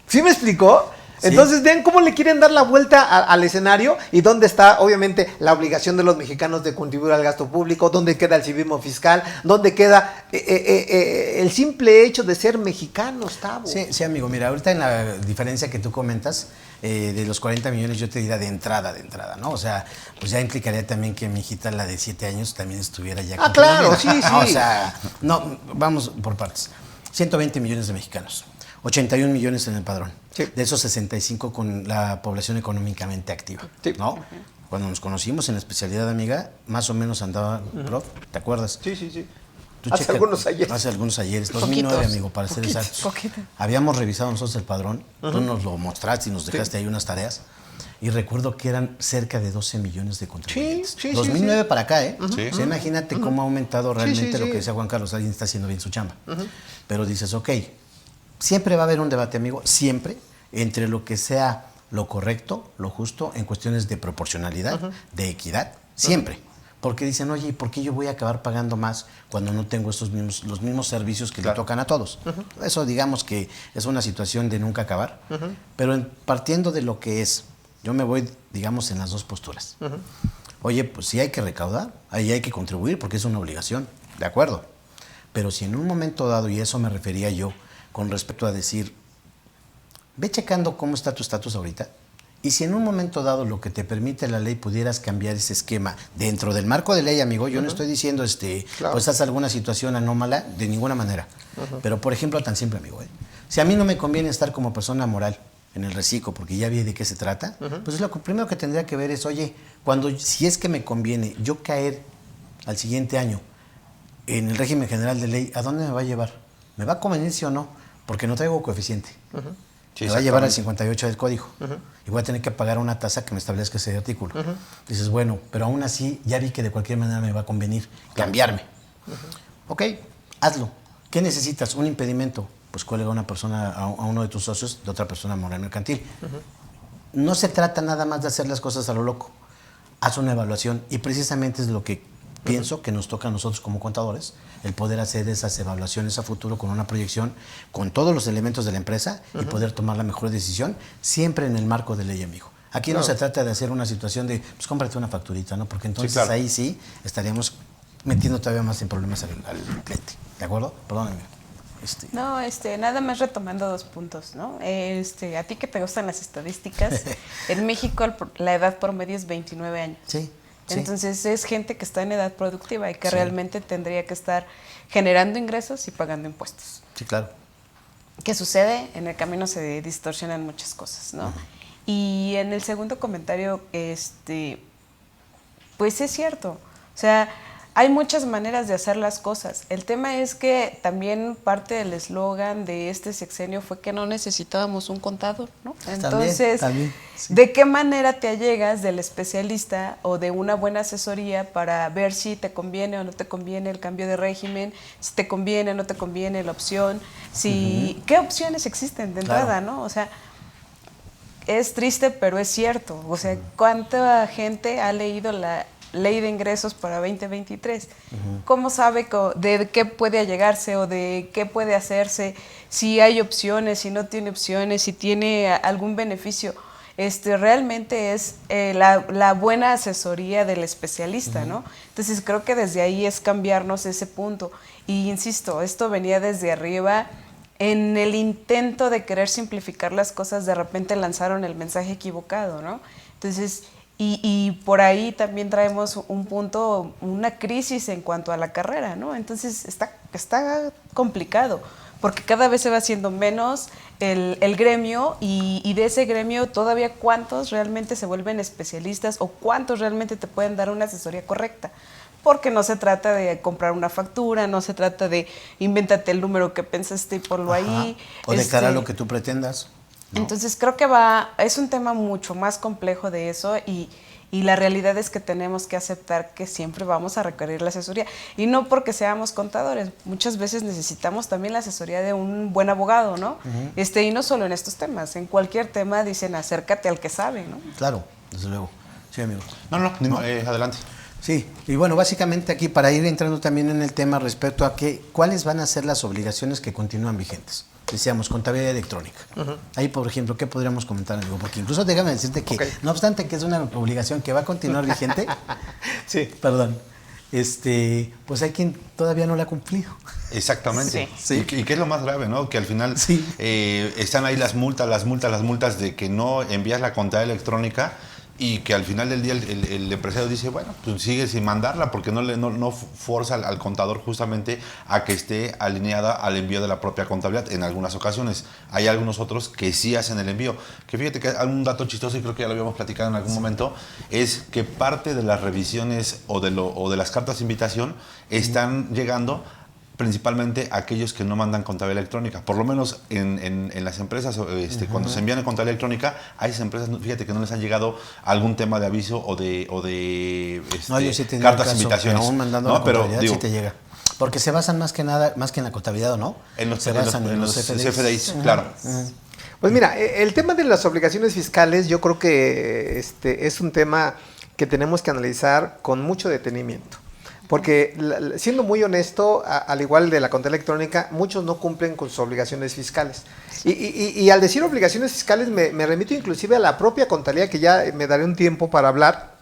¿Sí me explicó? Sí. Entonces, vean cómo le quieren dar la vuelta al escenario y dónde está, obviamente, la obligación de los mexicanos de contribuir al gasto público, dónde queda el civismo fiscal, dónde queda el simple hecho de ser mexicanos, Tavo. Sí, amigo, mira, ahorita en la diferencia que tú comentas, de los 40 millones yo te diría de entrada, ¿no? O sea, pues ya implicaría también que mi hijita, la de 7 años, también estuviera ya claro, sí. O sea, no, vamos por partes. 120 millones de mexicanos, 81 millones en el padrón. Sí. De esos 65 con la población económicamente activa, ¿no? Cuando nos conocimos en la especialidad, amiga, más o menos andaba, prof, ¿te acuerdas? Sí. Hace algunos ayeres. 2009, amigo, para ser exactos. Habíamos revisado nosotros el padrón, tú nos lo mostraste y nos dejaste ahí unas tareas. y recuerdo que eran cerca de 12 millones de contribuyentes. Sí, 2009 para acá, ¿eh? Sí. O sea, imagínate cómo ha aumentado realmente sí. lo que decía Juan Carlos, alguien está haciendo bien su chamba. Pero dices, ok, siempre va a haber un debate, amigo, siempre, entre lo que sea lo correcto, lo justo, en cuestiones de proporcionalidad, de equidad, siempre. Porque dicen, oye, ¿por qué yo voy a acabar pagando más cuando no tengo los mismos servicios que le tocan a todos? Eso digamos que es una situación de nunca acabar. Pero partiendo de lo que es, yo me voy, digamos, en las dos posturas. Oye, pues sí hay que recaudar, ahí hay que contribuir porque es una obligación, de acuerdo. Pero si en un momento dado, y eso me refería yo, con respecto a decir, ve checando cómo está tu estatus ahorita, y si en un momento dado lo que te permite la ley pudieras cambiar ese esquema dentro del marco de ley, amigo, yo no estoy diciendo, pues haz alguna situación anómala, de ninguna manera. Pero, por ejemplo, tan simple, amigo, si a mí no me conviene estar como persona moral en el reciclo, porque ya vi de qué se trata, pues lo primero que tendría que ver es, oye, si es que me conviene yo caer al siguiente año en el régimen general de ley, ¿a dónde me va a llevar? ¿Me va a convenir sí o no? Porque no traigo coeficiente. Sí, me va a llevar al 58 del código. Y voy a tener que pagar una tasa que me establezca ese artículo. Dices, bueno, pero aún así ya vi que de cualquier manera me va a convenir cambiarme. Ok, hazlo. ¿Qué necesitas? Un impedimento. Pues cuelga a una persona, a uno de tus socios de otra persona moral mercantil. No se trata nada más de hacer las cosas a lo loco. Haz una evaluación y precisamente es lo que pienso que nos toca a nosotros como contadores, el poder hacer esas evaluaciones a futuro con una proyección, con todos los elementos de la empresa y poder tomar la mejor decisión, siempre en el marco de ley, amigo. Aquí no se trata de hacer una situación de, pues cómprate una facturita, ¿no? Porque entonces ahí sí estaríamos metiendo todavía más en problemas al cliente. ¿De acuerdo? Perdóname. No, nada más retomando 2 puntos, ¿no? A ti que te gustan las estadísticas, en México la edad promedio es 29 años. Sí. Entonces es gente que está en edad productiva y que realmente tendría que estar generando ingresos y pagando impuestos. Sí, claro. ¿Qué sucede? En el camino se distorsionan muchas cosas, ¿no? Y en el segundo comentario, pues es cierto. O sea, hay muchas maneras de hacer las cosas. El tema es que también parte del eslogan de este sexenio fue que no necesitábamos un contador, ¿no? Entonces, también, sí. ¿De qué manera te allegas del especialista o de una buena asesoría para ver si te conviene o no te conviene el cambio de régimen, si te conviene o no te conviene la opción, qué opciones existen de entrada, ¿no? O sea, es triste, pero es cierto. O sea, ¿cuánta gente ha leído la Ley de Ingresos para 2023? ¿Cómo sabe de qué puede allegarse o de qué puede hacerse? Si hay opciones, si no tiene opciones, si tiene algún beneficio. Realmente es la buena asesoría del especialista, ¿no? Entonces creo que desde ahí es cambiarnos ese punto. Y insisto, esto venía desde arriba. En el intento de querer simplificar las cosas, de repente lanzaron el mensaje equivocado, ¿no? Entonces, y por ahí también traemos un punto, una crisis en cuanto a la carrera, ¿no? Entonces está complicado, porque cada vez se va haciendo menos el gremio y de ese gremio todavía cuántos realmente se vuelven especialistas o cuántos realmente te pueden dar una asesoría correcta. Porque no se trata de comprar una factura, no se trata de invéntate el número que pensaste y ponlo ahí. O declarar lo que tú pretendas. ¿No? Entonces creo que es un tema mucho más complejo de eso y la realidad es que tenemos que aceptar que siempre vamos a requerir la asesoría. Y no porque seamos contadores, muchas veces necesitamos también la asesoría de un buen abogado, ¿no? Y no solo en estos temas, en cualquier tema dicen acércate al que sabe, ¿no? Claro, desde luego. Sí, amigo. No, adelante. Sí, y bueno, básicamente aquí para ir entrando también en el tema respecto a cuáles van a ser las obligaciones que continúan vigentes. Decíamos, contabilidad electrónica. Ahí, por ejemplo, ¿qué podríamos comentar, amigo? Porque incluso déjame decirte que, no obstante que es una obligación que va a continuar vigente, perdón, pues hay quien todavía no la ha cumplido. Exactamente. Sí. ¿Y qué es lo más grave, no? Que al final están ahí las multas de que no envías la contabilidad electrónica y que al final del día el empresario dice, bueno, pues sigue sin mandarla porque no forza al contador justamente a que esté alineada al envío de la propia contabilidad. En algunas ocasiones hay algunos otros que sí hacen el envío. Que fíjate que un dato chistoso, y creo que ya lo habíamos platicado en algún momento, es que parte de las revisiones o de las cartas de invitación están llegando principalmente aquellos que no mandan contabilidad electrónica. Por lo menos en las empresas, cuando se envían en contabilidad electrónica, a esas empresas, fíjate que no les han llegado algún tema de aviso o de No, yo sí tenía cartas, caso, invitaciones. aún mandando ¿no? la contabilidad Pero, sí te llega. Porque se basan más que en la contabilidad, ¿o no? Se basan en los CFDIs, claro. Pues mira, el tema de las obligaciones fiscales yo creo que es un tema que tenemos que analizar con mucho detenimiento. Porque siendo muy honesto, al igual de la contabilidad electrónica, muchos no cumplen con sus obligaciones fiscales. Y al decir obligaciones fiscales me remito inclusive a la propia contabilidad, que ya me daré un tiempo para hablar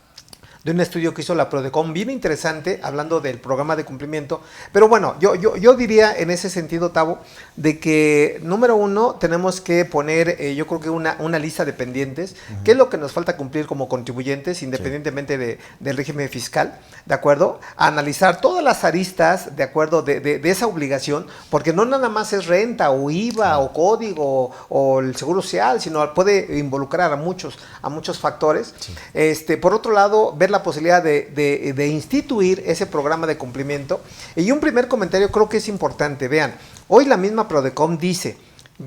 de un estudio que hizo la Prodecon, bien interesante, hablando del programa de cumplimiento. Pero bueno, yo diría en ese sentido, Tavo, de que, número uno, tenemos que poner, yo creo que una lista de pendientes, qué es lo que nos falta cumplir como contribuyentes, independientemente del régimen fiscal, ¿de acuerdo? A analizar todas las aristas, ¿de acuerdo?, de esa obligación, porque no nada más es renta, o IVA, o código, o el seguro social, sino puede involucrar a muchos factores. Sí. Por otro lado, ver la posibilidad de instituir ese programa de cumplimiento. Y un primer comentario creo que es importante. Vean, hoy la misma Prodecon dice,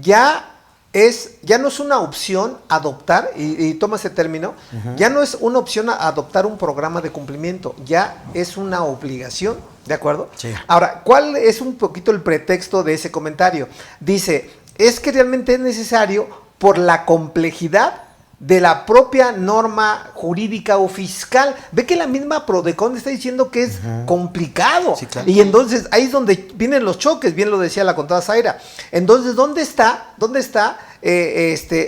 ya no es una opción adoptar, y toma ese término, ya no es una opción adoptar un programa de cumplimiento, ya es una obligación, ¿de acuerdo? Sí. Ahora, ¿cuál es un poquito el pretexto de ese comentario? Dice, es que realmente es necesario por la complejidad de la propia norma jurídica o fiscal. Ve que la misma Prodecon está diciendo que es complicado. Sí, claro. Y entonces ahí es donde vienen los choques, bien lo decía la contadora Zaira. Entonces, ¿dónde está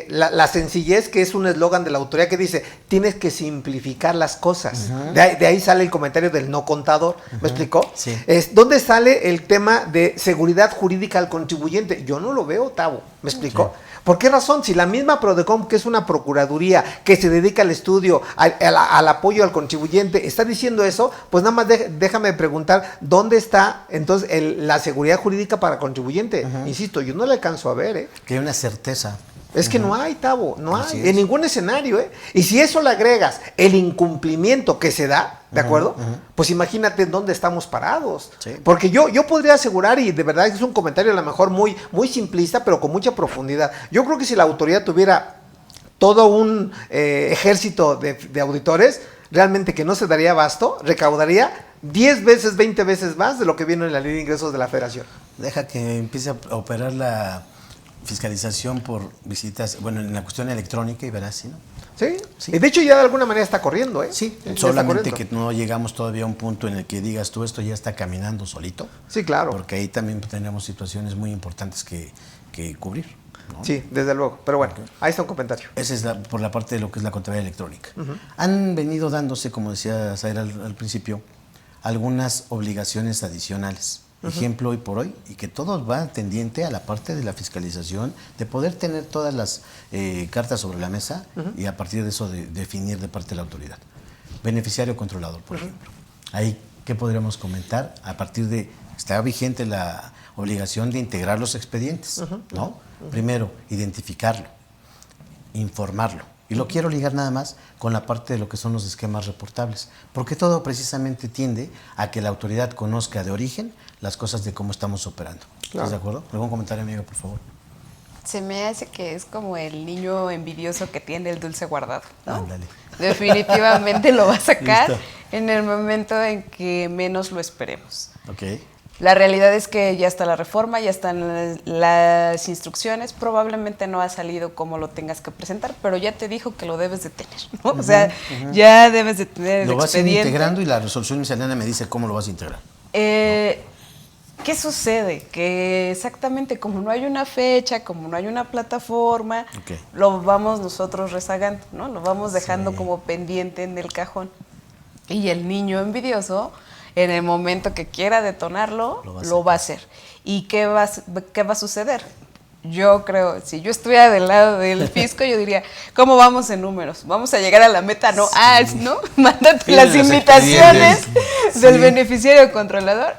la sencillez, que es un eslogan de la autoridad que dice, tienes que simplificar las cosas? De ahí sale el comentario del no contador. ¿Me explicó? Sí. ¿Dónde sale el tema de seguridad jurídica al contribuyente? Yo no lo veo, Tavo. ¿Me explicó? Sí. ¿Por qué razón? Si la misma Prodecon, que es una procuraduría que se dedica al estudio, al apoyo al contribuyente, está diciendo eso, pues nada más déjame preguntar, ¿dónde está entonces la seguridad jurídica para el contribuyente? Insisto, yo no le alcanzo a ver. Que hay una certeza. Es que no hay, Tavo, no hay, en ningún escenario. Y si eso le agregas el incumplimiento que se da, ¿de acuerdo? Pues imagínate en dónde estamos parados. Sí. Porque yo podría asegurar, y de verdad es un comentario a lo mejor muy, muy simplista, pero con mucha profundidad. Yo creo que si la autoridad tuviera todo un ejército de auditores, realmente que no se daría abasto, recaudaría 10 veces, 20 veces más de lo que viene en la ley de ingresos de la Federación. Deja que empiece a operar la fiscalización por visitas, bueno, en la cuestión electrónica, y verás, ¿sí, no? Sí, sí. Y de hecho ya de alguna manera está corriendo, ¿eh? Sí, solamente que no llegamos todavía a un punto en el que digas tú, esto ya está caminando solito. Sí, claro. Porque ahí también tenemos situaciones muy importantes que cubrir, ¿no? Sí, desde luego. Pero bueno, ahí está un comentario. Esa es por la parte de lo que es la contabilidad electrónica. Han venido dándose, como decía Zaira al principio, algunas obligaciones adicionales. Ejemplo hoy por hoy, y que todo va tendiente a la parte de la fiscalización, de poder tener todas las cartas sobre la mesa y a partir de eso definir de parte de la autoridad. Beneficiario controlador, por ejemplo. Ahí, ¿qué podríamos comentar? A partir de, está vigente la obligación de integrar los expedientes, ¿no? Primero, identificarlo, informarlo. Y lo quiero ligar nada más con la parte de lo que son los esquemas reportables, porque todo precisamente tiende a que la autoridad conozca de origen las cosas de cómo estamos operando. Claro. ¿Estás de acuerdo? ¿Algún comentario, amigo, por favor? Se me hace que es como el niño envidioso que tiene el dulce guardado, ¿no? Ándale. Definitivamente lo va a sacar en el momento en que menos lo esperemos. Ok. La realidad es que ya está la reforma, ya están las instrucciones, probablemente no ha salido como lo tengas que presentar, pero ya te dijo que lo debes de tener, ¿no? O sea, ya debes de tener el expediente. Lo vas a ir integrando y la resolución miscelánea me dice cómo lo vas a integrar. ¿Qué sucede? Que exactamente como no hay una fecha, como no hay una plataforma, lo vamos nosotros rezagando, ¿no? Lo vamos dejando como pendiente en el cajón. Y el niño envidioso, en el momento que quiera detonarlo, lo va a hacer. ¿Y qué va a suceder? Yo creo, si yo estuviera del lado del fisco, yo diría, ¿cómo vamos en números? ¿Vamos a llegar a la meta? No, ¿no? Mándate las invitaciones del beneficiario controlador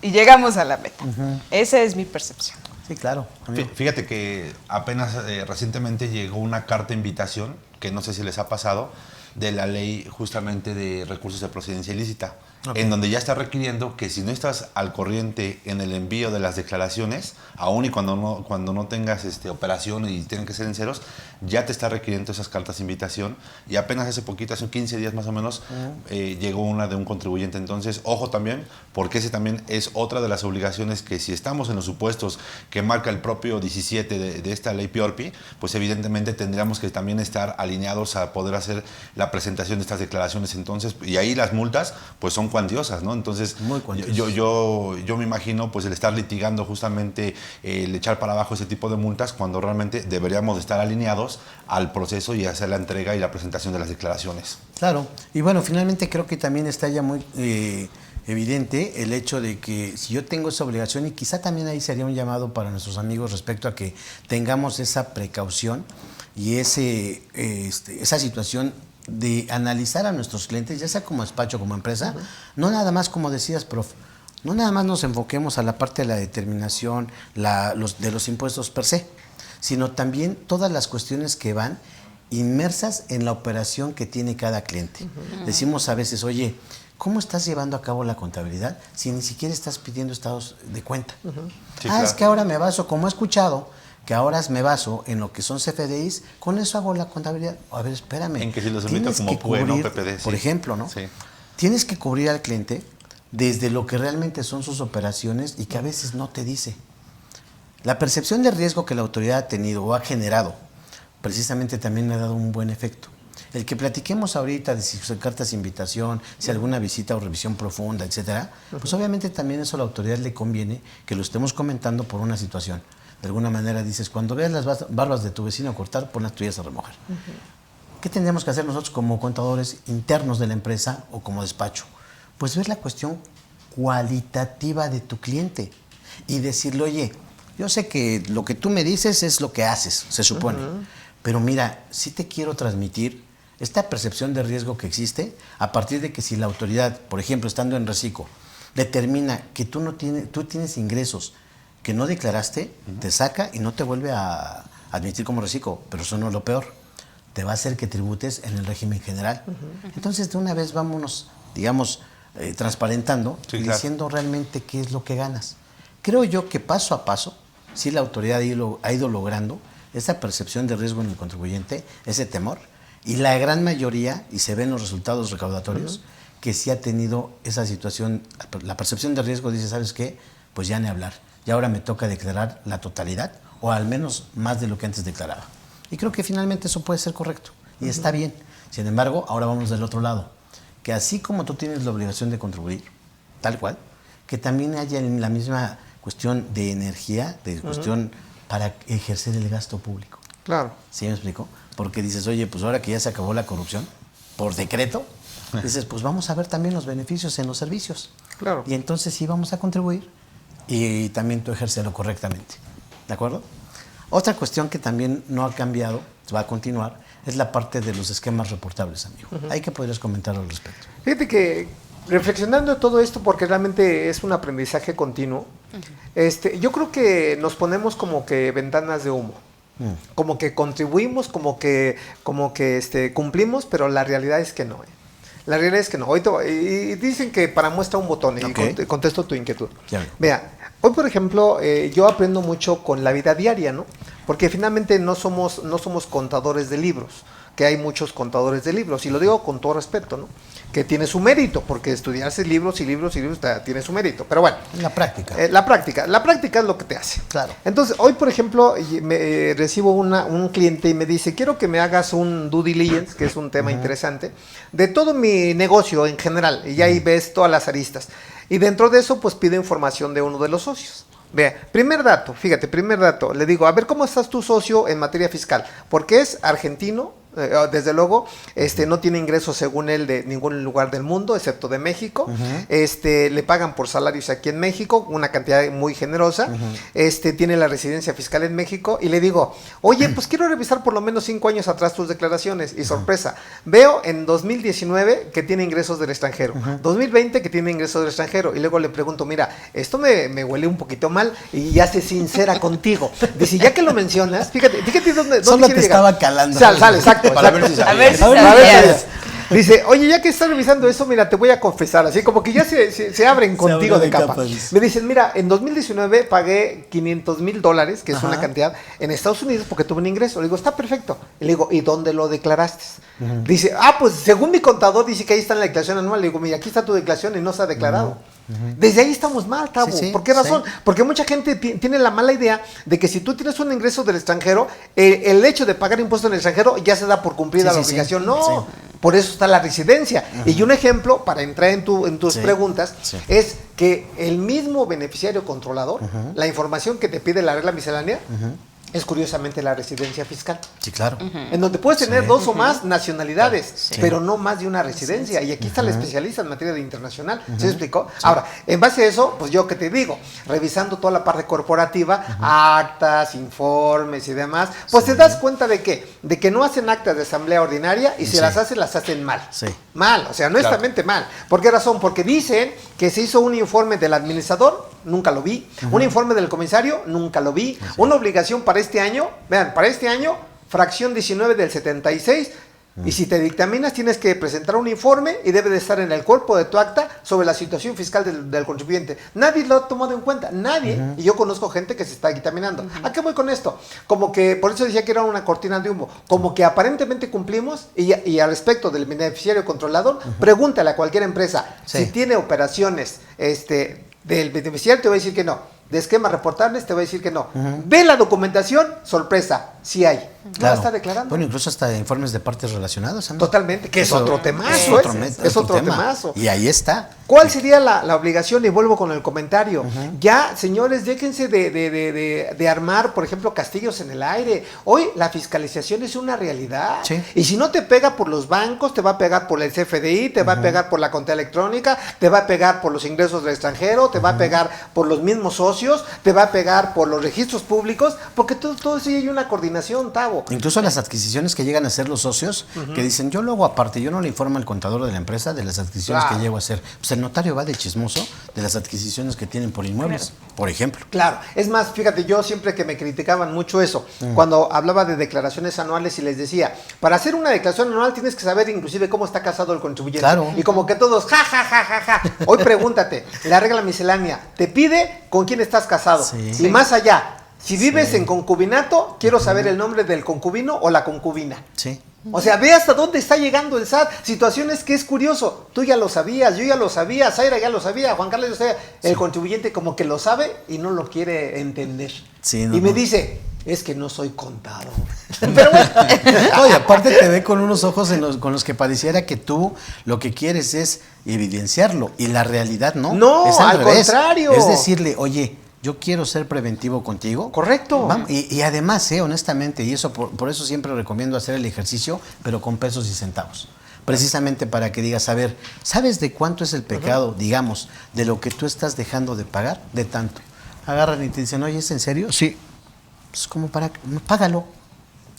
y llegamos a la meta. Esa es mi percepción. Sí, claro. Fíjate que apenas recientemente llegó una carta de invitación, que no sé si les ha pasado, de la ley justamente de recursos de procedencia ilícita, en donde ya está requiriendo que si no estás al corriente en el envío de las declaraciones, aún y cuando no tengas operación y tienen que ser en ceros, ya te está requiriendo esas cartas de invitación, y apenas hace poquito, hace 15 días más o menos, llegó una de un contribuyente. Entonces, ojo también, porque ese también es otra de las obligaciones que, si estamos en los supuestos que marca el propio 17 de esta ley PIORPI, pues evidentemente tendríamos que también estar alineados a poder hacer la presentación de estas declaraciones. Entonces, y ahí las multas pues son cuantiosas, ¿no? Entonces, yo me imagino pues el estar litigando justamente, el echar para abajo ese tipo de multas, cuando realmente deberíamos de estar alineados al proceso y hacer la entrega y la presentación de las declaraciones. Claro, y bueno, finalmente creo que también está ya muy evidente el hecho de que si yo tengo esa obligación, y quizá también ahí sería un llamado para nuestros amigos respecto a que tengamos esa precaución y esa situación de analizar a nuestros clientes, ya sea como despacho, como empresa, no nada más, como decías, prof, no nada más nos enfoquemos a la parte de la determinación de los impuestos per se, sino también todas las cuestiones que van inmersas en la operación que tiene cada cliente. Decimos a veces, oye, ¿cómo estás llevando a cabo la contabilidad si ni siquiera estás pidiendo estados de cuenta? Sí, claro. Es que ahora me baso, como he escuchado, que ahora me baso en lo que son CFDIs, con eso hago la contabilidad. A ver, espérame. En que si los invito como PUE, ¿no? PPD. Por ejemplo, ¿no? Sí. Tienes que cubrir al cliente desde lo que realmente son sus operaciones y que a veces no te dice. La percepción de riesgo que la autoridad ha tenido o ha generado, precisamente también le ha dado un buen efecto. El que platiquemos ahorita de si son cartas de invitación, si alguna visita o revisión profunda, etcétera, pues obviamente también eso a la autoridad le conviene que lo estemos comentando por una situación. De alguna manera dices, cuando veas las barbas de tu vecino cortar, pon las tuyas a remojar. ¿Qué tendríamos que hacer nosotros como contadores internos de la empresa o como despacho? Pues ver la cuestión cualitativa de tu cliente y decirle, oye, yo sé que lo que tú me dices es lo que haces, se supone, pero mira, sí te quiero transmitir esta percepción de riesgo que existe a partir de que si la autoridad, por ejemplo, estando en reciclo, determina que tú tienes ingresos que no declaraste, te saca y no te vuelve a admitir como reciclo, pero eso no es lo peor, te va a hacer que tributes en el régimen general. Entonces, de una vez vámonos, digamos, transparentando y diciendo realmente qué es lo que ganas. Creo yo que paso a paso, sí la autoridad ha ido logrando esa percepción de riesgo en el contribuyente, ese temor, y la gran mayoría, y se ven los resultados recaudatorios, que sí ha tenido esa situación, la percepción de riesgo, dice, ¿sabes qué? Pues ya ni hablar. Y ahora me toca declarar la totalidad, o al menos más de lo que antes declaraba. Y creo que finalmente eso puede ser correcto, y está bien. Sin embargo, ahora vamos del otro lado, que así como tú tienes la obligación de contribuir, tal cual, que también haya la misma cuestión de energía, de cuestión para ejercer el gasto público. Claro. ¿Sí me explico? Porque dices, oye, pues ahora que ya se acabó la corrupción, por decreto, dices, pues vamos a ver también los beneficios en los servicios. Claro. Y entonces sí vamos a contribuir y también tú ejercerlo correctamente. ¿De acuerdo? Otra cuestión que también no ha cambiado, va a continuar, es la parte de los esquemas reportables, amigo. ¿Hay que podrías comentar al respecto? Fíjate que reflexionando todo esto, porque realmente es un aprendizaje continuo, yo creo que nos ponemos como que ventanas de humo. Como que contribuimos, como que cumplimos, pero la realidad es que no. La realidad es que no. Y dicen que para muestra un botón, y contesto tu inquietud. Mira, hoy por ejemplo, yo aprendo mucho con la vida diaria, ¿no? Porque finalmente no somos contadores de libros, que hay muchos contadores de libros, y lo digo con todo respeto, ¿no? Que tiene su mérito, porque estudiarse libros y libros y libros tiene su mérito, pero bueno. La práctica. La práctica es lo que te hace. Claro. Entonces, hoy, por ejemplo, recibo un cliente y me dice, quiero que me hagas un due diligence, que es un tema interesante, de todo mi negocio en general, y ahí ves todas las aristas. Y dentro de eso, pues pide información de uno de los socios. Vea, primer dato, le digo, a ver, ¿cómo estás tu socio en materia fiscal? Porque es argentino, desde luego, no tiene ingresos según él de ningún lugar del mundo, excepto de México, le pagan por salarios aquí en México, una cantidad muy generosa, tiene la residencia fiscal en México, y le digo, oye, pues quiero revisar por lo menos 5 años atrás tus declaraciones, y sorpresa, veo en 2019 que tiene ingresos del extranjero, 2020 que tiene ingresos del extranjero, y luego le pregunto, mira, esto me huele un poquito mal, y ya sé sincera contigo, dice, ya que lo mencionas, fíjate dónde Solo quiere te llegar. estaba calando. Sale, exacto. Para ver si sabías. A ver si sabías. Dice, oye, ya que estás revisando eso, mira, te voy a confesar, así como que ya se abren contigo abre de de capa. capa, dice. Me dicen, mira, en 2019 pagué $500,000, que es una cantidad, en Estados Unidos porque tuve un ingreso. Le digo, está perfecto. Y le digo, ¿y dónde lo declaraste? Dice, pues según mi contador dice que ahí está en la declaración anual. Le digo, mira, aquí está tu declaración y no se ha declarado. Desde ahí estamos mal, Tabo. Sí, sí, ¿Por qué razón? sí. Porque mucha gente tiene la mala idea de que si tú tienes un ingreso del extranjero, el hecho de pagar impuestos en el extranjero ya se da por cumplida Sí, la sí, obligación. sí. No, Sí. por eso está la residencia. Y un ejemplo, para entrar en tus Sí, preguntas, sí. es que el mismo beneficiario controlador, la información que te pide la regla miscelánea, es curiosamente la residencia fiscal. Sí, claro. En donde puedes tener Sí. 2 o más nacionalidades, Sí. pero no más de una residencia. Y aquí está la especialista en materia de internacional. ¿Se explicó? Ahora, en base a eso, pues yo que te digo, revisando toda la parte corporativa, actas, informes y demás, pues te das cuenta de que no hacen actas de asamblea ordinaria y si Sí. las hacen mal. Sí. Mal, o sea, honestamente mal. ¿Por qué razón? Porque dicen que se hizo un informe del administrador, nunca lo vi. Un informe del comisario, nunca lo vi. Una obligación para este año, vean, para este año, fracción 19 del 76. Y si te dictaminas, tienes que presentar un informe y debe de estar en el cuerpo de tu acta sobre la situación fiscal del contribuyente. Nadie lo ha tomado en cuenta, nadie. Y yo conozco gente que se está dictaminando. ¿A qué voy con esto? Como que, por eso decía que era una cortina de humo, como que aparentemente cumplimos y al respecto del beneficiario controlador, pregúntale a cualquier empresa Sí. si tiene operaciones del beneficiario, te va a decir que no. De esquemas reportables te va a decir que no. Ve la documentación, sorpresa, sí hay. No la Claro. está declarando. Bueno, incluso hasta informes de partes relacionadas. ¿no? Totalmente, que es Eso otro temazo, es otro tema. temazo. Y ahí está. ¿Cuál sería la obligación? Y vuelvo con el comentario. Ya, señores, déjense de armar, por ejemplo, castillos en el aire. Hoy la fiscalización es una realidad. Sí. Y si no te pega por los bancos, te va a pegar por el CFDI, te va a pegar por la contabilidad electrónica, te va a pegar por los ingresos del extranjero, te va a pegar por los mismos socios, te va a pegar por los registros públicos, porque todo eso hay una coordinación, Tavo. Incluso las adquisiciones que llegan a hacer los socios, que dicen, yo lo hago aparte, yo no le informo al contador de la empresa de las adquisiciones Claro. que llego a hacer. Pues el notario va de chismoso de las adquisiciones que tienen por inmuebles, por ejemplo. Claro, es más, fíjate, yo siempre que me criticaban mucho eso, cuando hablaba de declaraciones anuales y les decía, para hacer una declaración anual tienes que saber inclusive cómo está casado el contribuyente. Claro. Y como que todos, ja, ja, ja, ja, ja. Hoy pregúntate, la regla miscelánea te pide con quién estás casado. Sí. Y más allá, si vives en concubinato, quiero saber el nombre del concubino o la concubina. Sí. O sea, ve hasta dónde está llegando el SAT. Situaciones que es curioso. Tú ya lo sabías, yo ya lo sabía, Zaira ya lo sabía, Juan Carlos ya lo sabía. El contribuyente como que lo sabe y no lo quiere entender. Sí, no, y me no. dice, es que no soy contado. Pero bueno. No, y aparte te ve con unos ojos con los que pareciera que tú lo que quieres es evidenciarlo. Y la realidad no. No, es al revés. contrario. Es decirle, oye, yo quiero ser preventivo contigo. Correcto. Vamos, y además, honestamente, y eso por eso siempre recomiendo hacer el ejercicio, pero con pesos y centavos. Precisamente para que digas, a ver, ¿sabes de cuánto es el pecado, digamos, de lo que tú estás dejando de pagar? De tanto. Agarran y te dicen, oye, ¿es en serio? Sí. Pues como para, págalo.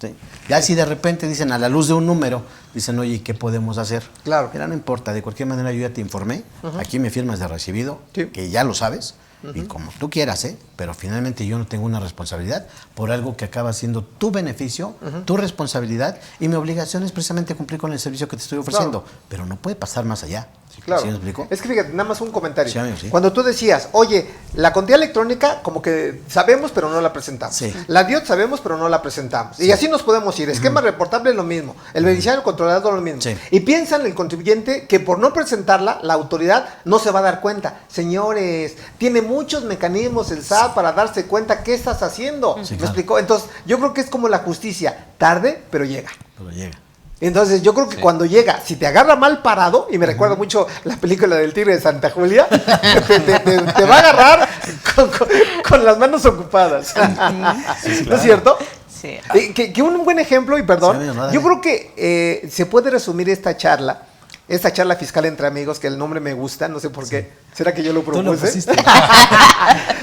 Sí. Ya si de repente dicen, a la luz de un número, dicen, oye, ¿qué podemos hacer? Claro. Mira, no importa, de cualquier manera yo ya te informé, aquí me firmas de recibido, Sí. que ya lo sabes, y como tú quieras, pero finalmente yo no tengo una responsabilidad por algo que acaba siendo tu beneficio, tu responsabilidad, y mi obligación es precisamente cumplir con el servicio que te estoy ofreciendo, pero no puede pasar más allá. Claro. ¿Sí me explico? Es que fíjate, nada más un comentario. Sí, amigo, sí. Cuando tú decías, oye, la contabilidad electrónica como que sabemos pero no la presentamos. Sí. La DIOT sabemos pero no la presentamos. Y así nos podemos ir. Esquema reportable lo mismo. El beneficiario controlador lo mismo. Sí. Y piensan el contribuyente que por no presentarla, la autoridad no se va a dar cuenta. Señores, tiene muchos mecanismos el SAT para darse cuenta qué estás haciendo. Sí, ¿Me claro. explicó? Entonces, yo creo que es como la justicia. Tarde, pero llega. Pero llega. Entonces yo creo que cuando llega, si te agarra mal parado, y me recuerda mucho la película del Tigre de Santa Julia, te va a agarrar con las manos ocupadas. ¿No es cierto? Sí. Que un buen ejemplo, y perdón, Sí, no, dale. yo creo que se puede resumir esta charla fiscal entre amigos, que el nombre me gusta, no sé por qué, ¿será que yo lo Tú lo propuse? pusiste.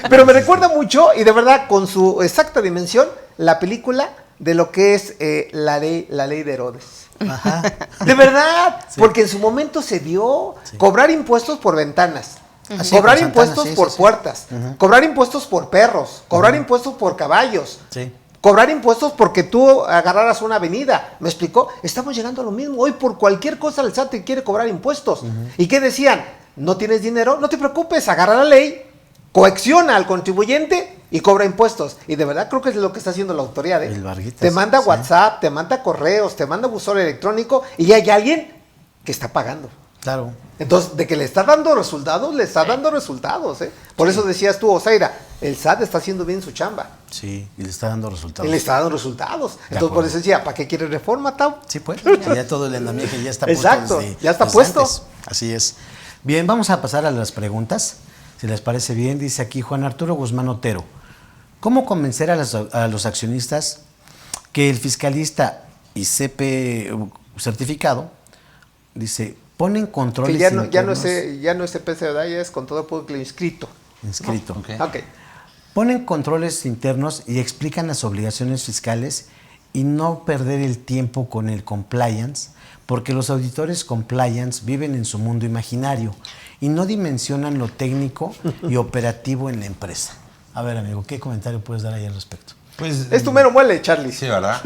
Pero me recuerda mucho, y de verdad, con su exacta dimensión, la película de lo que es la ley de Herodes. Ajá. De verdad, Sí. porque en su momento se dio cobrar impuestos por ventanas, Así, cobrar por impuestos ventanas, sí, por sí, sí. puertas, cobrar impuestos por perros, cobrar impuestos por caballos. Sí. cobrar impuestos porque tú agarraras una avenida. ¿Me explicó? Estamos llegando a lo mismo. Hoy por cualquier cosa el SAT te quiere cobrar impuestos. ¿Y qué decían? ¿No tienes dinero? No te preocupes, agarra la ley, coacciona al contribuyente y cobra impuestos. Y de verdad creo que es lo que está haciendo la autoridad. El Varguitas, te manda sí. WhatsApp, te manda correos, te manda buzón electrónico y hay alguien que está pagando. Claro. Entonces, de que le está dando resultados, le está dando resultados. Por eso decías tú, Oseira, el SAT está haciendo bien su chamba. Sí, y le está dando resultados. Y le está dando resultados. Entonces, por acuerdo. eso decía, ¿para qué quiere reforma, Tau? Sí, pues, que ya todo el andamiaje ya está puesto. Exacto, ya está puesto. Antes. Así es. Bien, vamos a pasar a las preguntas. Si les parece bien, dice aquí Juan Arturo Guzmán Otero. ¿Cómo convencer a los accionistas que el fiscalista y CP certificado, dice, ponen controles Que ya no internos? ya no es CPCA, ya es con todo público inscrito. Inscrito. Ok. Ponen controles internos y explican las obligaciones fiscales y no perder el tiempo con el compliance, porque los auditores compliance viven en su mundo imaginario y no dimensionan lo técnico y operativo en la empresa. A ver, amigo, ¿qué comentario puedes dar ahí al respecto? Pues, Es tu mero muele, Charlie. Sí, ¿verdad?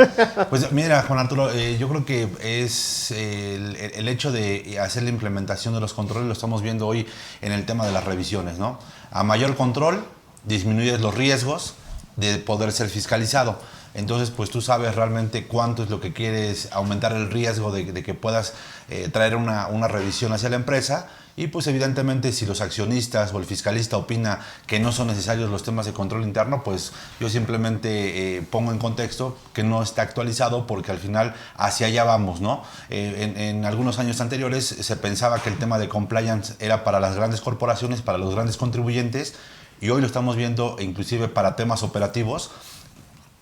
Pues mira, Juan Arturo, yo creo que es el hecho de hacer la implementación de los controles, lo estamos viendo hoy en el tema de las revisiones, ¿no? A mayor control, disminuyes los riesgos de poder ser fiscalizado. Entonces, pues tú sabes realmente cuánto es lo que quieres, aumentar el riesgo de que puedas traer una revisión hacia la empresa. Y pues evidentemente si los accionistas o el fiscalista opina que no son necesarios los temas de control interno, pues yo simplemente pongo en contexto que no está actualizado porque al final hacia allá vamos, ¿no? En algunos años anteriores se pensaba que el tema de compliance era para las grandes corporaciones, para los grandes contribuyentes, y hoy lo estamos viendo inclusive para temas operativos.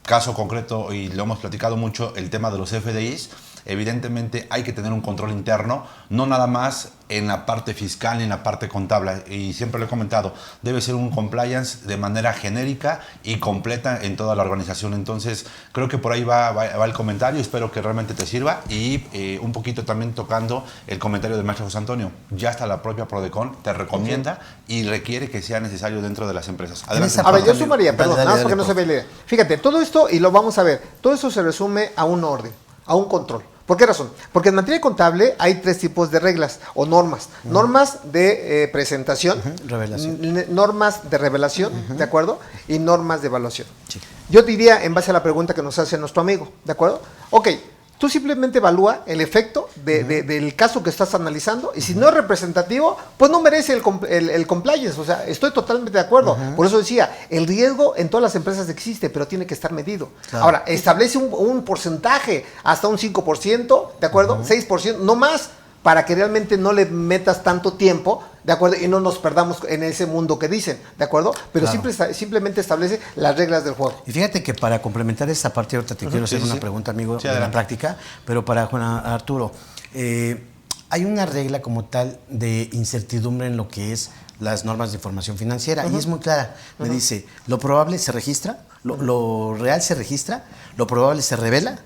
Caso concreto, y lo hemos platicado mucho, el tema de los FDIs. Evidentemente hay que tener un control interno, no nada más en la parte fiscal ni en la parte contable, y siempre lo he comentado, debe ser un compliance de manera genérica y completa en toda la organización. Entonces creo que por ahí va el comentario, espero que realmente te sirva, y un poquito también tocando el comentario del maestro José Antonio, ya hasta la propia Prodecon te recomienda y requiere que sea necesario dentro de las empresas. Adelante. A ver, yo sumaría, perdón, Dale, nada más dale, porque no se ve la idea. Fíjate, todo esto, y lo vamos a ver, todo esto se resume a un orden, a un control. ¿Por qué razón? Porque en materia contable hay tres tipos de reglas o normas. Normas de presentación, Revelación. normas de revelación, ¿de acuerdo? Y normas de evaluación. Sí. Yo diría, en base a la pregunta que nos hace nuestro amigo, ¿de acuerdo? Ok, tú simplemente evalúa el efecto del caso que estás analizando, y si no es representativo, pues no merece el compliance. O sea, estoy totalmente de acuerdo. Por eso decía, el riesgo en todas las empresas existe, pero tiene que estar medido. Claro. Ahora, establece un porcentaje, hasta un 5%, ¿de acuerdo? 6%, no más, para que realmente no le metas tanto tiempo, ¿de acuerdo? Y no nos perdamos en ese mundo que dicen, ¿de acuerdo? Pero Claro. simplemente establece las reglas del juego. Y fíjate que para complementar esta parte, ahorita te quiero hacer Sí, una sí. pregunta, amigo, Sí, de la adelante. práctica, pero para Juan Arturo, hay una regla como tal de incertidumbre en lo que es las normas de información financiera, y es muy clara. Me dice, lo probable se registra, lo real se registra, lo probable se revela,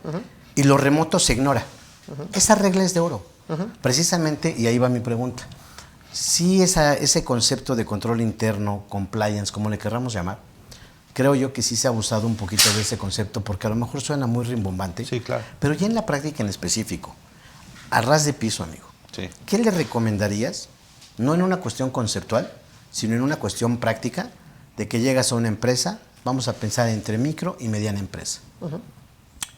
y lo remoto se ignora. Esa regla es de oro. Precisamente, y ahí va mi pregunta. Si ese concepto de control interno, compliance, como le querramos llamar, creo yo que sí se ha abusado un poquito de ese concepto, porque a lo mejor suena muy rimbombante. Sí, claro. Pero ya en la práctica en específico, a ras de piso, amigo, Sí. ¿qué le recomendarías? No en una cuestión conceptual, sino en una cuestión práctica, de que llegas a una empresa, vamos a pensar entre micro y mediana empresa.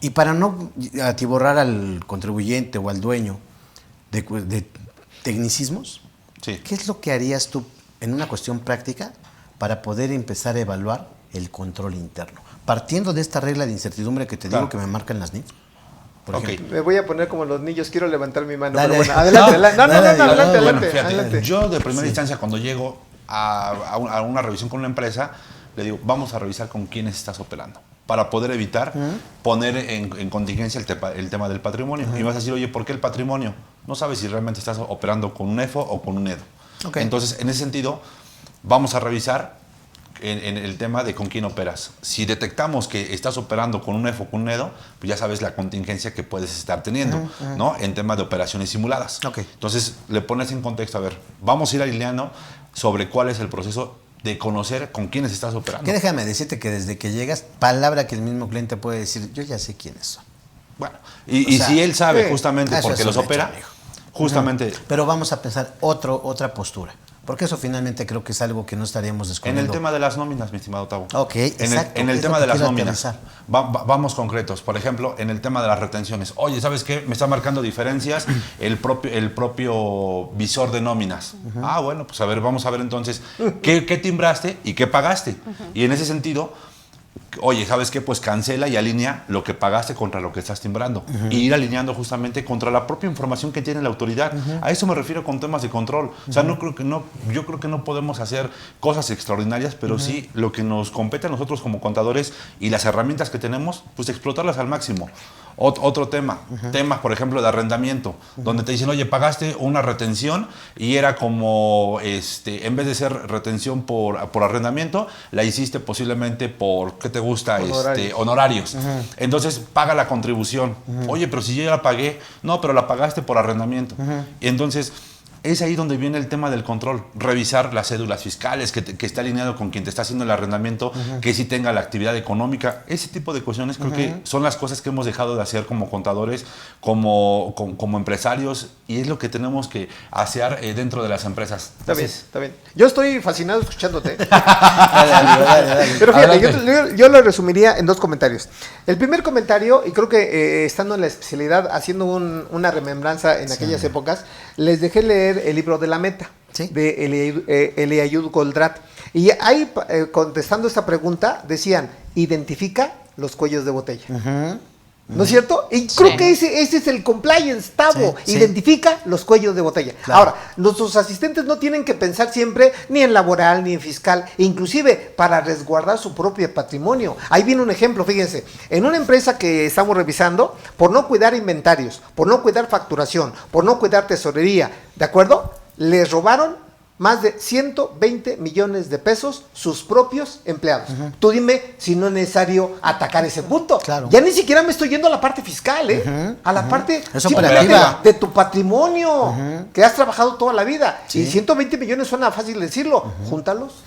Y para no atiborrar al contribuyente o al dueño de tecnicismos, Sí. ¿qué es lo que harías tú en una cuestión práctica para poder empezar a evaluar el control interno? Partiendo de esta regla de incertidumbre que te Claro. digo que me marcan las NIF. Por Ok. ejemplo. Me voy a poner como los niños, quiero levantar mi mano. Dale. Pero bueno, adelante, adelante. No, Dale, adelante, Bueno, fíjate, adelante. yo de primera instancia cuando llego a una revisión con una empresa, le digo, vamos a revisar con quiénes estás operando, para poder evitar poner en contingencia el tema del patrimonio. Y vas a decir, oye, ¿por qué el patrimonio? No sabes si realmente estás operando con un EFO o con un EDO. Ok. Entonces, en ese sentido, vamos a revisar en el tema de con quién operas. Si detectamos que estás operando con un EFO o con un EDO, pues ya sabes la contingencia que puedes estar teniendo, ¿no? En tema de operaciones simuladas. Ok. Entonces, le pones en contexto, a ver, vamos a ir alineando sobre cuál es el proceso de conocer con quiénes estás operando. Que déjame decirte que desde que llegas, palabra que el mismo cliente puede decir, yo ya sé quiénes son. Bueno, y si él sabe justamente eso porque es los un hecho, opera, amigo. justamente Pero vamos a pensar otra postura. Porque eso finalmente creo que es algo que no estaríamos en descubriendo. el tema de las nóminas, mi estimado Tavo. Ok, exacto. En el es tema lo de que las quiero nóminas, aterrizar. vamos concretos. Por ejemplo, en el tema de las retenciones. Oye, ¿sabes qué? Me está marcando diferencias el propio visor de nóminas. Ah, bueno, pues a ver, vamos a ver entonces qué timbraste y qué pagaste. Y en ese sentido, oye, ¿sabes qué? Pues cancela y alinea lo que pagaste contra lo que estás timbrando. Y ir alineando justamente contra la propia información que tiene la autoridad. A eso me refiero con temas de control. O sea, yo creo que no podemos hacer cosas extraordinarias, pero sí lo que nos compete a nosotros como contadores y las herramientas que tenemos, pues explotarlas al máximo. Otro tema, temas, por ejemplo, de arrendamiento, donde te dicen, oye, pagaste una retención y era como, en vez de ser retención por arrendamiento, la hiciste posiblemente por, ¿qué te gusta? Honorarios. Entonces, paga la contribución. Oye, pero si yo ya la pagué, no, pero la pagaste por arrendamiento. Y entonces, es ahí donde viene el tema del control, revisar las cédulas fiscales, que esté alineado con quien te está haciendo el arrendamiento, que sí tenga la actividad económica. Ese tipo de cuestiones creo que son las cosas que hemos dejado de hacer como contadores, como empresarios, y es lo que tenemos que hacer dentro de las empresas. Está bien, está bien. Yo estoy fascinado escuchándote. Dale. Pero fíjate, yo lo resumiría en 2 comentarios. El primer comentario, y creo que estando en la especialidad, haciendo una remembranza en aquellas épocas, les dejé leer el libro de la meta, de Eliayud Goldratt. Y ahí, contestando esta pregunta, decían, identifica los cuellos de botella. ¿No es cierto? Y creo que ese es el compliance, Tavo. Identifica los cuellos de botella. Claro. Ahora, nuestros asistentes no tienen que pensar siempre ni en laboral ni en fiscal, inclusive para resguardar su propio patrimonio. Ahí viene un ejemplo, fíjense. En una empresa que estamos revisando, por no cuidar inventarios, por no cuidar facturación, por no cuidar tesorería, ¿de acuerdo? Les robaron más de 120 millones de pesos sus propios empleados. Tú dime si no es necesario atacar ese punto. Claro. Ya ni siquiera me estoy yendo a la parte fiscal, a la parte operativa de tu patrimonio, que has trabajado toda la vida. Y 120 millones suena fácil decirlo. Júntalos.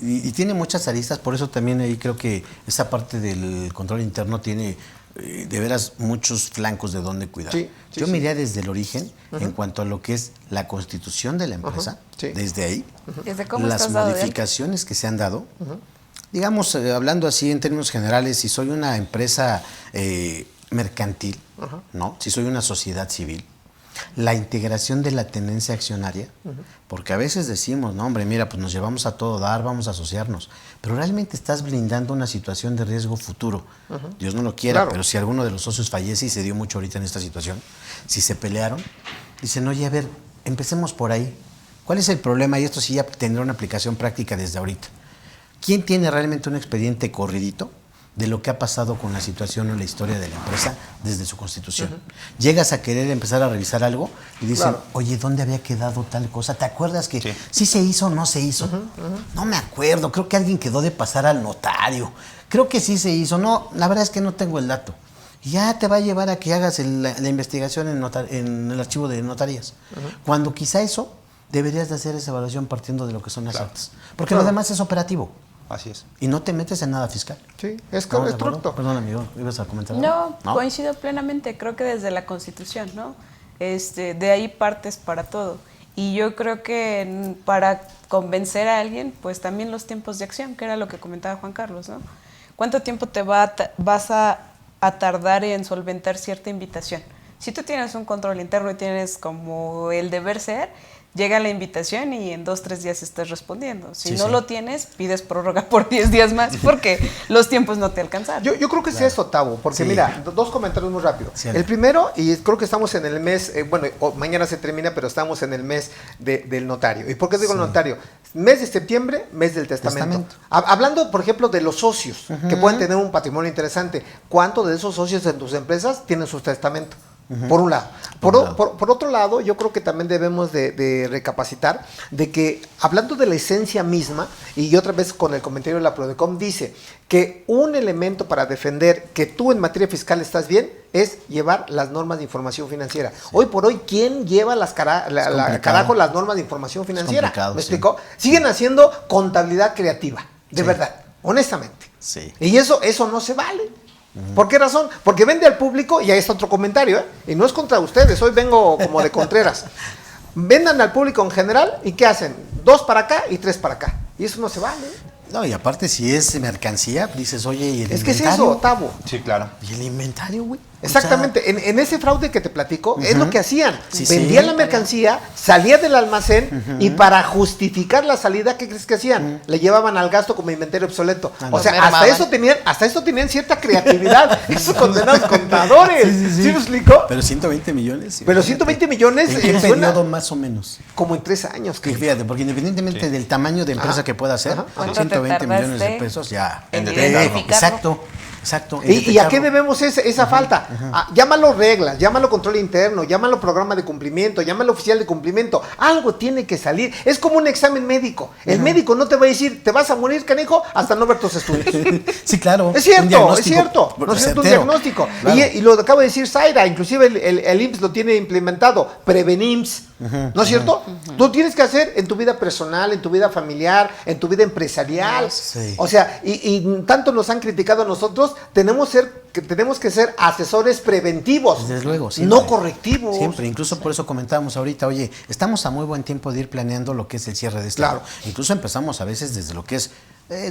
Y tiene muchas aristas, por eso también ahí creo que esa parte del control interno tiene de veras muchos flancos de donde cuidar. Yo me iría desde el origen en cuanto a lo que es la constitución de la empresa, desde ahí, ¿Desde cómo las modificaciones que se han dado. Digamos, hablando así en términos generales, si soy una empresa mercantil, ¿no? Si soy una sociedad civil, la integración de la tenencia accionaria, porque a veces decimos, no hombre, mira, pues nos llevamos a todo dar, vamos a asociarnos, pero realmente estás blindando una situación de riesgo futuro. Dios no lo quiera, pero si alguno de los socios fallece, y se dio mucho ahorita en esta situación, si se pelearon, dicen, oye, a ver, empecemos por ahí. ¿Cuál es el problema? Y esto sí ya tendrá una aplicación práctica desde ahorita. ¿Quién tiene realmente un expediente corridito de lo que ha pasado con la situación o la historia de la empresa desde su constitución? Llegas a querer empezar a revisar algo y dicen, oye, ¿dónde había quedado tal cosa? ¿Te acuerdas que sí se hizo o no se hizo? No me acuerdo, creo que alguien quedó de pasar al notario. Creo que sí se hizo. No, la verdad es que no tengo el dato. Y ya te va a llevar a que hagas la investigación en el archivo de notarías. Cuando quizá eso deberías de hacer esa evaluación partiendo de lo que son las actas. Porque lo demás es operativo. Así es. Y no te metes en nada fiscal. Sí, es correcto. Perdón, amigo, ¿ibas a comentar algo? No, coincido plenamente. Creo que desde la Constitución, ¿no? De ahí partes para todo. Y yo creo que para convencer a alguien, pues también los tiempos de acción, que era lo que comentaba Juan Carlos, ¿no? ¿Cuánto tiempo te vas a tardar en solventar cierta invitación? Si tú tienes un control interno y tienes como el deber ser, llega la invitación y en 2-3 días estás respondiendo. Si no lo tienes, pides prórroga por 10 días más porque los tiempos no te alcanzaron. Yo creo que es eso, Tavo, porque mira, 2 comentarios muy rápido. El primero, y creo que estamos en el mes, mañana se termina, pero estamos en el mes del notario. ¿Y por qué digo el notario? Mes de septiembre, mes del testamento. Hablando, por ejemplo, de los socios, que pueden tener un patrimonio interesante, ¿cuántos de esos socios en tus empresas tienen su testamento? Por un lado. Por otro lado, yo creo que también debemos de recapacitar de que, hablando de la esencia misma, y otra vez con el comentario de la Prodecom, dice que un elemento para defender que tú en materia fiscal estás bien es llevar las normas de información financiera. Sí. Hoy por hoy, ¿quién lleva carajo las normas de información financiera? ¿Me explico? Siguen haciendo contabilidad creativa, de verdad, honestamente. Sí. Y eso no se vale. ¿Por qué razón? Porque vende al público, y ahí está otro comentario, y no es contra ustedes, hoy vengo como de Contreras. Vendan al público en general, ¿y qué hacen? 2 para acá y 3 para acá. Y eso no se vale. No, y aparte si es mercancía, dices, oye, ¿y el inventario? Es que es eso, Tavo. Sí, claro. ¿Y el inventario, güey? Exactamente, o sea, en ese fraude que te platico, es lo que hacían. Sí, vendían la mercancía, salía del almacén y para justificar la salida, ¿qué crees que hacían? Le llevaban al gasto como inventario obsoleto. O sea, hasta eso tenían cierta creatividad. Esos condenados contadores. ¿Sí me explico? Pero 120 millones. Pero 120 millones ¿en qué periodo más o menos? Como en 3 años. Que fíjate, porque independientemente del tamaño de empresa que pueda ser, 120 millones de pesos ya. Exacto. ¿Y a qué debemos esa falta? Llámalo reglas, llámalo control interno, llámalo programa de cumplimiento, llámalo oficial de cumplimiento. Algo tiene que salir. Es como un examen médico. El médico no te va a decir, te vas a morir, canijo, hasta no ver tus estudios. Sí, claro. Es cierto. No es cierto un diagnóstico. Claro. Y lo acaba de decir Zaira, inclusive el IMSS lo tiene implementado. Prevenims. ¿No es cierto? Tú tienes que hacer en tu vida personal, en tu vida familiar, en tu vida empresarial. Sí. O sea, y tanto nos han criticado a nosotros, tenemos que ser asesores preventivos. Desde luego, siempre. No correctivos. Siempre, incluso por eso comentábamos ahorita, oye, estamos a muy buen tiempo de ir planeando lo que es el cierre de este año. Incluso empezamos a veces desde lo que es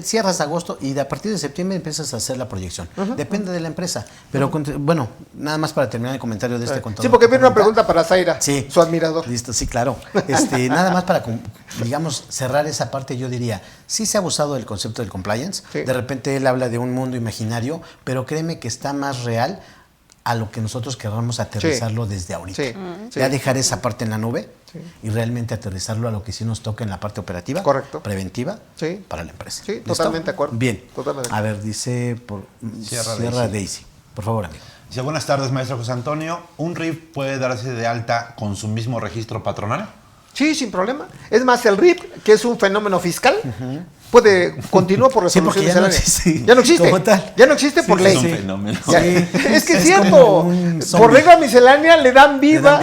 cierras agosto y a partir de septiembre empiezas a hacer la proyección. Depende de la empresa. Pero bueno, nada más para terminar el comentario de este contador. Sí, porque viene una pregunta para Zaira, su admirador. Listo, sí, claro. Nada más para, digamos, cerrar esa parte, yo diría, sí se ha abusado del concepto del compliance. Sí. De repente él habla de un mundo imaginario, pero créeme que está más real a lo que nosotros queramos aterrizarlo desde ahorita. Ya dejar esa parte en la nube y realmente aterrizarlo a lo que sí nos toca en la parte operativa, preventiva, para la empresa. Sí, ¿listo? Totalmente de acuerdo. Bien. Totalmente. A ver, dice Sierra Daisy. Por favor, amigo. Dice, buenas tardes, maestro José Antonio. ¿Un RIF puede darse de alta con su mismo registro patronal? Sí, sin problema. Es más, el RIF, que es un fenómeno fiscal, continúa por resolución miscelánea. Ya no existe. Ya no existe por ley. Es un fenómeno. Es que es cierto. Por regla miscelánea le dan vida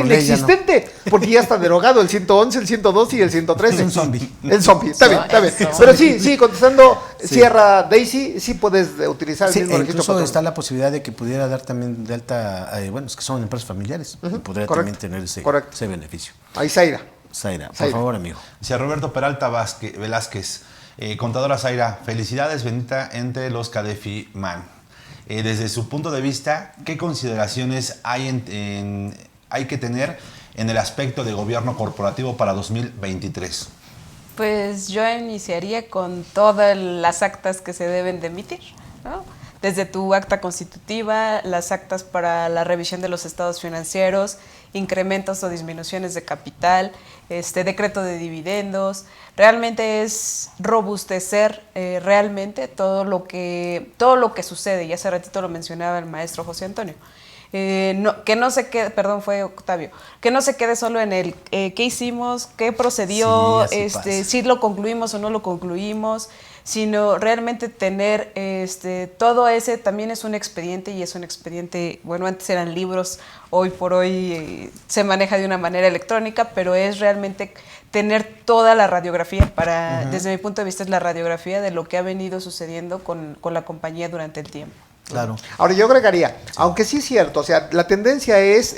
inexistente. Porque ya está derogado el 111, el 112 y el 113. Es un zombie. El zombie, está bien. Pero sí, contestando, Sierra Daisy, sí puedes utilizar el mismo registro incluso patronal. Está la posibilidad de que pudiera dar también de alta, es que son empresas familiares, y podría también tener ese beneficio. Ahí Zaira, por favor, amigo. Dice Roberto Peralta Velázquez, contadora Zaira, felicidades, bendita entre los Cadefi Man. Desde su punto de vista, ¿qué consideraciones hay que tener en el aspecto de gobierno corporativo para 2023? Pues yo iniciaría con todas las actas que se deben de emitir, ¿no? Desde tu acta constitutiva, las actas para la revisión de los estados financieros, incrementos o disminuciones de capital, decreto de dividendos. Realmente es robustecer realmente todo lo que sucede, y hace ratito lo mencionaba el maestro José Antonio. Que no se quede, perdón, fue Octavio, que no se quede solo en el qué hicimos, qué procedió, si lo concluimos o no lo concluimos, sino realmente tener todo ese también es un expediente, y es un expediente, bueno, antes eran libros, hoy por hoy se maneja de una manera electrónica, pero es realmente tener toda la radiografía desde mi punto de vista es la radiografía de lo que ha venido sucediendo con la compañía durante el tiempo. Claro. Ahora yo agregaría, aunque sí es cierto, o sea, la tendencia es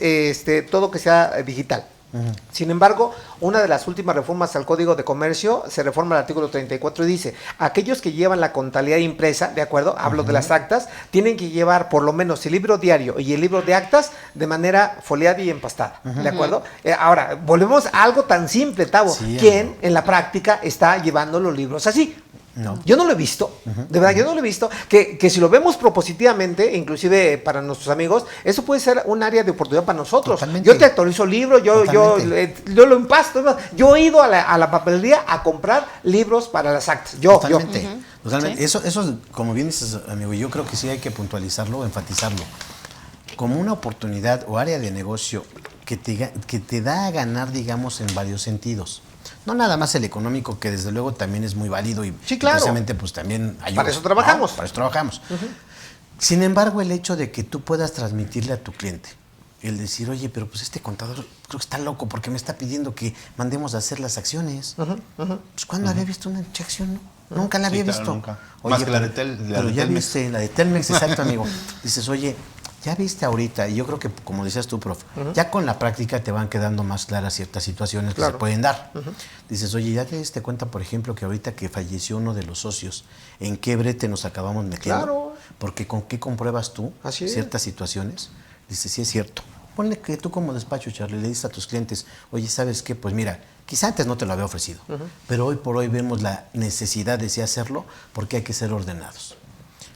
todo que sea digital. Sin embargo, una de las últimas reformas al Código de Comercio se reforma el artículo 34 y dice, aquellos que llevan la contabilidad impresa, ¿de acuerdo? Hablo de las actas, tienen que llevar por lo menos el libro diario y el libro de actas de manera foliada y empastada, ¿de acuerdo? Ahora, volvemos a algo tan simple, Tavo. Sí, ¿quién en la práctica está llevando los libros así? No. Yo no lo he visto, de verdad, yo no lo he visto, que si lo vemos propositivamente, inclusive para nuestros amigos, eso puede ser un área de oportunidad para nosotros. Totalmente. Yo te actualizo libros, yo lo empasto, yo he ido a la papelería a comprar libros para las actas, Totalmente. Totalmente. ¿Sí? Eso, como bien dices, amigo, yo creo que sí hay que puntualizarlo, enfatizarlo. como una oportunidad o área de negocio que te da a ganar, digamos, en varios sentidos. No nada más el económico, que desde luego también es muy válido y Sí, claro. precisamente pues también ayuda. Para eso trabajamos. ¿No? Para eso trabajamos. Sin embargo, el hecho de que tú puedas transmitirle a tu cliente, el decir, oye, pero pues este contador creo que está loco porque me está pidiendo que mandemos a hacer las acciones. Pues ¿cuándo había visto una acción? No? Nunca la había Sí, claro, visto. nunca. Oye, Más que la de pero ya Telmex. viste la de Telmex, exacto, amigo. Dices, oye, ya viste ahorita, y yo creo que, como decías tú, profe, ya con la práctica te van quedando más claras ciertas situaciones que se pueden dar. Dices, oye, ¿ya te diste cuenta, por ejemplo, que ahorita que falleció uno de los socios, en qué brete nos acabamos metiendo? Claro. Porque ¿con qué compruebas tú Así es. ciertas situaciones? Dices, sí es cierto. Ponle que tú como despacho, Charlie, le dices a tus clientes, oye, ¿sabes qué? Pues mira, quizá antes no te lo había ofrecido, pero hoy por hoy vemos la necesidad de sí hacerlo porque hay que ser ordenados.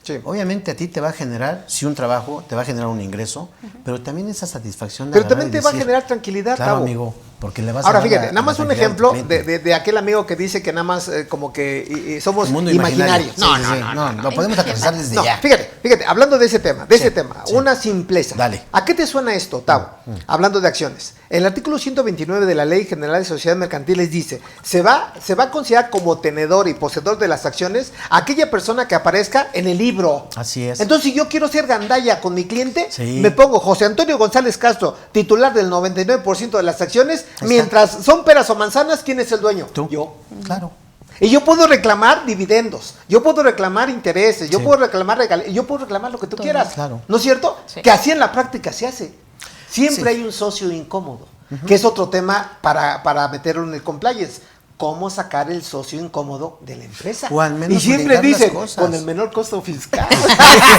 Sí. Obviamente a ti te va a generar, sí, un trabajo, te va a generar un ingreso, pero también esa satisfacción de Pero agarrar también y te va a decir, generar tranquilidad, claro, Tavo. amigo, porque le vas Ahora a dar fíjate, la- nada la más un tranquilidad a tu ejemplo cliente. de aquel amigo que dice que nada más como que somos El mundo imaginarios. imaginario. Sí, sí, sí. No, lo podemos aterrizar desde No, ya. fíjate, hablando de ese tema, Sí, sí. una simpleza. Dale. ¿A qué te suena esto, Tavo? Hablando de acciones. El artículo 129 de la Ley General de Sociedades Mercantiles dice, se va a considerar como tenedor y poseedor de las acciones aquella persona que aparezca en el libro. Así es. Entonces, si yo quiero ser gandalla con mi cliente, Sí. me pongo José Antonio González Castro, titular del 99% de las acciones, está. mientras son peras o manzanas, ¿quién es el dueño? Tú. Yo. Claro. Y yo puedo reclamar dividendos, yo puedo reclamar intereses, yo Sí. puedo reclamar regalías, yo puedo reclamar lo que tú quieras. Claro. ¿No es cierto? Sí. Que así en la práctica se hace. Siempre Sí. hay un socio incómodo, que es otro tema para meterlo en el compliance. ¿Cómo sacar el socio incómodo de la empresa? O al menos y siempre obligar las dicen, cosas. con el menor costo fiscal.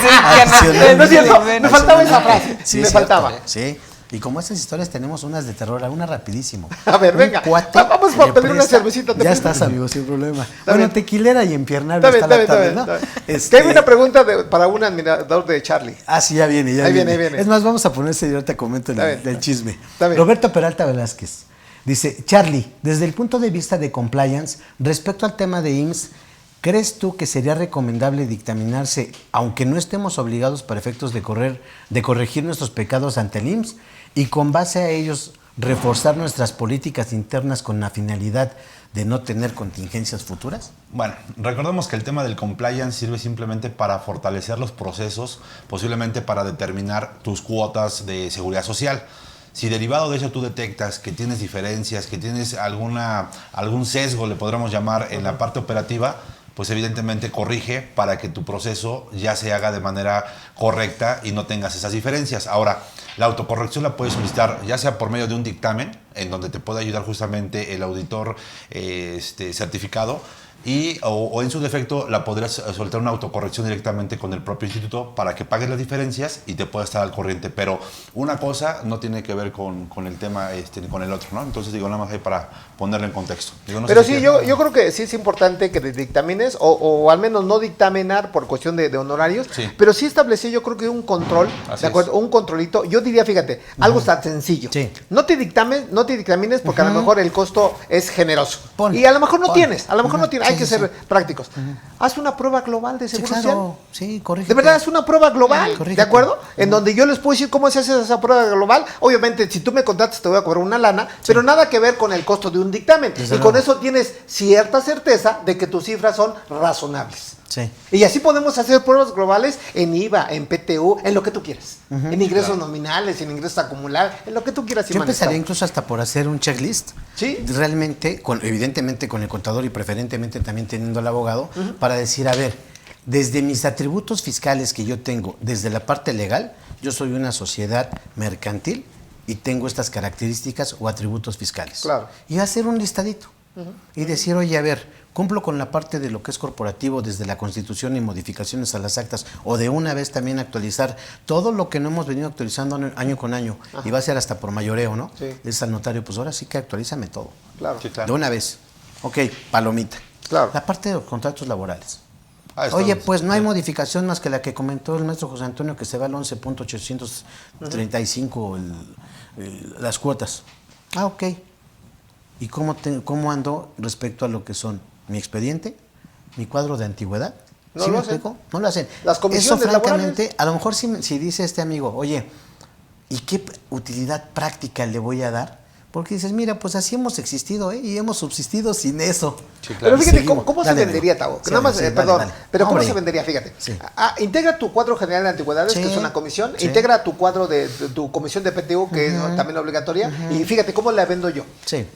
Accionalmente. ¿No es cierto? Me faltaba esa frase. Sí, me es cierto, faltaba. Sí. Y como estas historias tenemos unas de terror, una rapidísimo. A ver, Un venga. cuate Vamos a le pedir una presta- cervecita. Ya estás, amigo, sin problema. bien. Bueno, tequilera y empiernable Está bien, está está la bien, tarde, está bien, ¿no? está bien. Tengo una pregunta para un admirador de Charlie. Ah, sí, ya viene, ya Ahí viene, viene. ahí viene. Es más, vamos a ponerse y ahorita comento Está bien, el chisme. está bien. Roberto Peralta Velázquez dice, Charlie, desde el punto de vista de compliance, respecto al tema de IMSS, ¿crees tú que sería recomendable dictaminarse, aunque no estemos obligados para efectos de corregir nuestros pecados ante el IMSS y con base a ellos reforzar nuestras políticas internas con la finalidad de no tener contingencias futuras? Bueno, recordemos que el tema del compliance sirve simplemente para fortalecer los procesos, posiblemente para determinar tus cuotas de seguridad social. Si derivado de eso tú detectas que tienes diferencias, que tienes algún sesgo, le podríamos llamar, en la parte operativa, pues evidentemente corrige para que tu proceso ya se haga de manera correcta y no tengas esas diferencias. Ahora, la autocorrección la puedes solicitar ya sea por medio de un dictamen, en donde te puede ayudar justamente el auditor certificado, o en su defecto la podrás soltar una autocorrección directamente con el propio instituto para que pagues las diferencias y te pueda estar al corriente. Pero una cosa no tiene que ver con el tema ni con el otro, ¿no? Entonces digo, nada más ahí para ponerlo en contexto. Digo, no sé Pero si sí, quieres- yo creo que sí es importante que dictamines o al menos no dictaminar por cuestión de honorarios, Sí. pero sí establecer yo creo que un control, Así ¿de acuerdo? es. Un controlito. Yo diría, fíjate, algo tan sencillo. Sí. No te dictamines porque a lo mejor el costo es generoso. Pon, y a lo mejor no pon. tienes, a lo mejor no tienes, Sí, hay que sí, ser sí. prácticos. Haz una prueba global de Sí, seguro claro. social. Sí, correcto. De verdad, es una prueba global, Corrígete. ¿de acuerdo? En donde yo les puedo decir cómo se hace esa prueba global. Obviamente, si tú me contratas, te voy a cobrar una lana, pero nada que ver con el costo de un dictamen. Desde y con luego. eso tienes cierta certeza de que tus cifras son razonables. Sí. Y así podemos hacer pruebas globales en IVA, en PTU, en lo que tú quieras. En ingresos nominales, en ingresos acumulados, en lo que tú quieras. Yo empezaría incluso hasta por hacer un checklist. Sí. Realmente, evidentemente con el contador y preferentemente también teniendo al abogado, para decir, a ver, desde mis atributos fiscales que yo tengo, desde la parte legal, yo soy una sociedad mercantil y tengo estas características o atributos fiscales. Claro. Y hacer un listadito. Y decir, oye, a ver, cumplo con la parte de lo que es corporativo desde la Constitución y modificaciones a las actas, o de una vez también actualizar todo lo que no hemos venido actualizando año con año, y va a ser hasta por mayoreo, ¿no? Sí. Es al notario, pues ahora sí que actualízame todo. Claro. Sí, claro. De una vez. Ok, palomita. Claro. La parte de los contratos laborales. Ah, está Oye, bien. pues no hay Sí. modificación más que la que comentó el maestro José Antonio, que se va al 11.835 las cuotas. Ah, ok. ¿Y cómo ando respecto a lo que son mi expediente, mi cuadro de antigüedad? No ¿Sí lo me hacen. explico? No lo hacen. Las comisiones Eso, francamente, laborales. a lo mejor si dice este amigo, oye, ¿Y qué utilidad práctica le voy a dar? Porque dices, mira, pues así hemos existido, y hemos subsistido sin eso. Sí, claro. Pero fíjate, Seguimos. ¿cómo se Dale, vendería, amigo. Tavo? Sí, Nada más, sí, dale, perdón, dale. pero ¿cómo Hombre. se vendería? Fíjate. Sí. Integra tu cuadro general de antigüedades, Sí. que es una comisión, Sí. integra tu cuadro de tu comisión de PTU, que es también obligatoria, y fíjate cómo la vendo yo. Sí.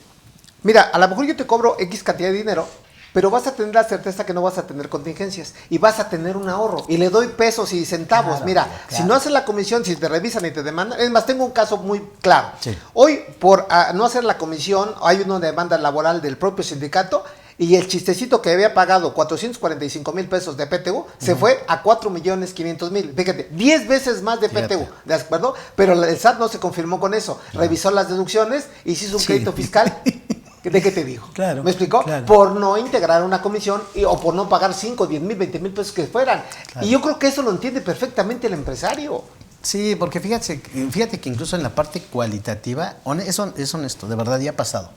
Mira, a lo mejor yo te cobro X cantidad de dinero, pero vas a tener la certeza que no vas a tener contingencias y vas a tener un ahorro. Y le doy pesos y centavos. Claro, Mira, claro. si no haces la comisión, si te revisan y te demandan, es más, tengo un caso muy claro. Sí. Hoy, por no hacer la comisión, hay una demanda laboral del propio sindicato y el chistecito que había pagado 445 mil pesos de PTU se fue a 4,500,000. Fíjate, 10 veces más de Fíjate. PTU, ¿de acuerdo? Pero el SAT no se confirmó con eso. Revisó las deducciones y se hizo un Sí. crédito fiscal. ¿De qué te digo? Claro, ¿Me explicó? claro. Por no integrar una comisión o por no pagar 5, 10 mil, 20 mil pesos que fueran. Claro. Y yo creo que eso lo entiende perfectamente el empresario. Sí, porque fíjate que incluso en la parte cualitativa, es honesto, de verdad ya ha pasado.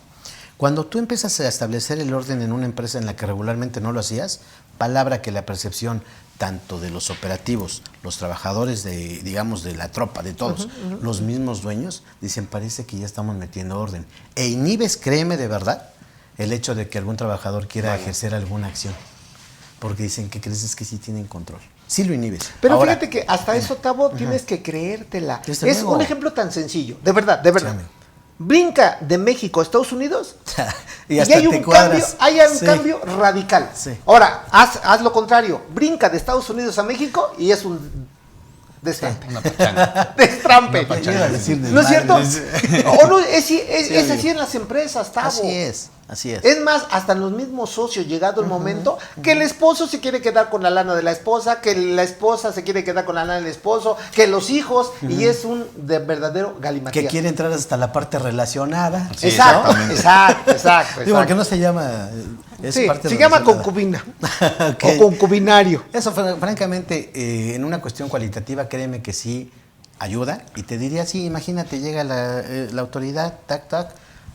Cuando tú empiezas a establecer el orden en una empresa en la que regularmente no lo hacías, palabra que la percepción tanto de los operativos, los trabajadores de, digamos, de la tropa, de todos, los mismos dueños, dicen, parece que ya estamos metiendo orden. E inhibes, créeme de verdad, el hecho de que algún trabajador quiera ejercer alguna acción. Porque dicen que crees es que sí tienen control. Sí lo inhibes. Pero Ahora, fíjate que hasta eso, Tavo, tienes que creértela. Desde Es luego. un ejemplo tan sencillo, de verdad, de verdad. Sí, amigo. Brinca de México a Estados Unidos y y hasta hay te un cuadras. un cambio radical. Sí. Ahora, haz lo contrario. Brinca de Estados Unidos a México y es un destrampe. Una pachanga. Destrampe. Una pachanga. Iba a decir ¿No es cierto? desmadre. O no, es amigo. así en las empresas, Tavo. Así es, así es. Es más, hasta en los mismos socios, llegado el momento, que el esposo se quiere quedar con la lana de la esposa, que la esposa se quiere quedar con la lana del esposo, que los hijos, y es un verdadero galimatías. Que quiere entrar hasta la parte relacionada. Sí, Exacto, exactamente. exacto. Digo, que no se llama. Es Sí, parte se llama relacionada. concubina Ok. o concubinario. Eso, francamente, en una cuestión cualitativa, créeme que sí ayuda. Y te diría, sí, imagínate, llega la autoridad, tac, tac.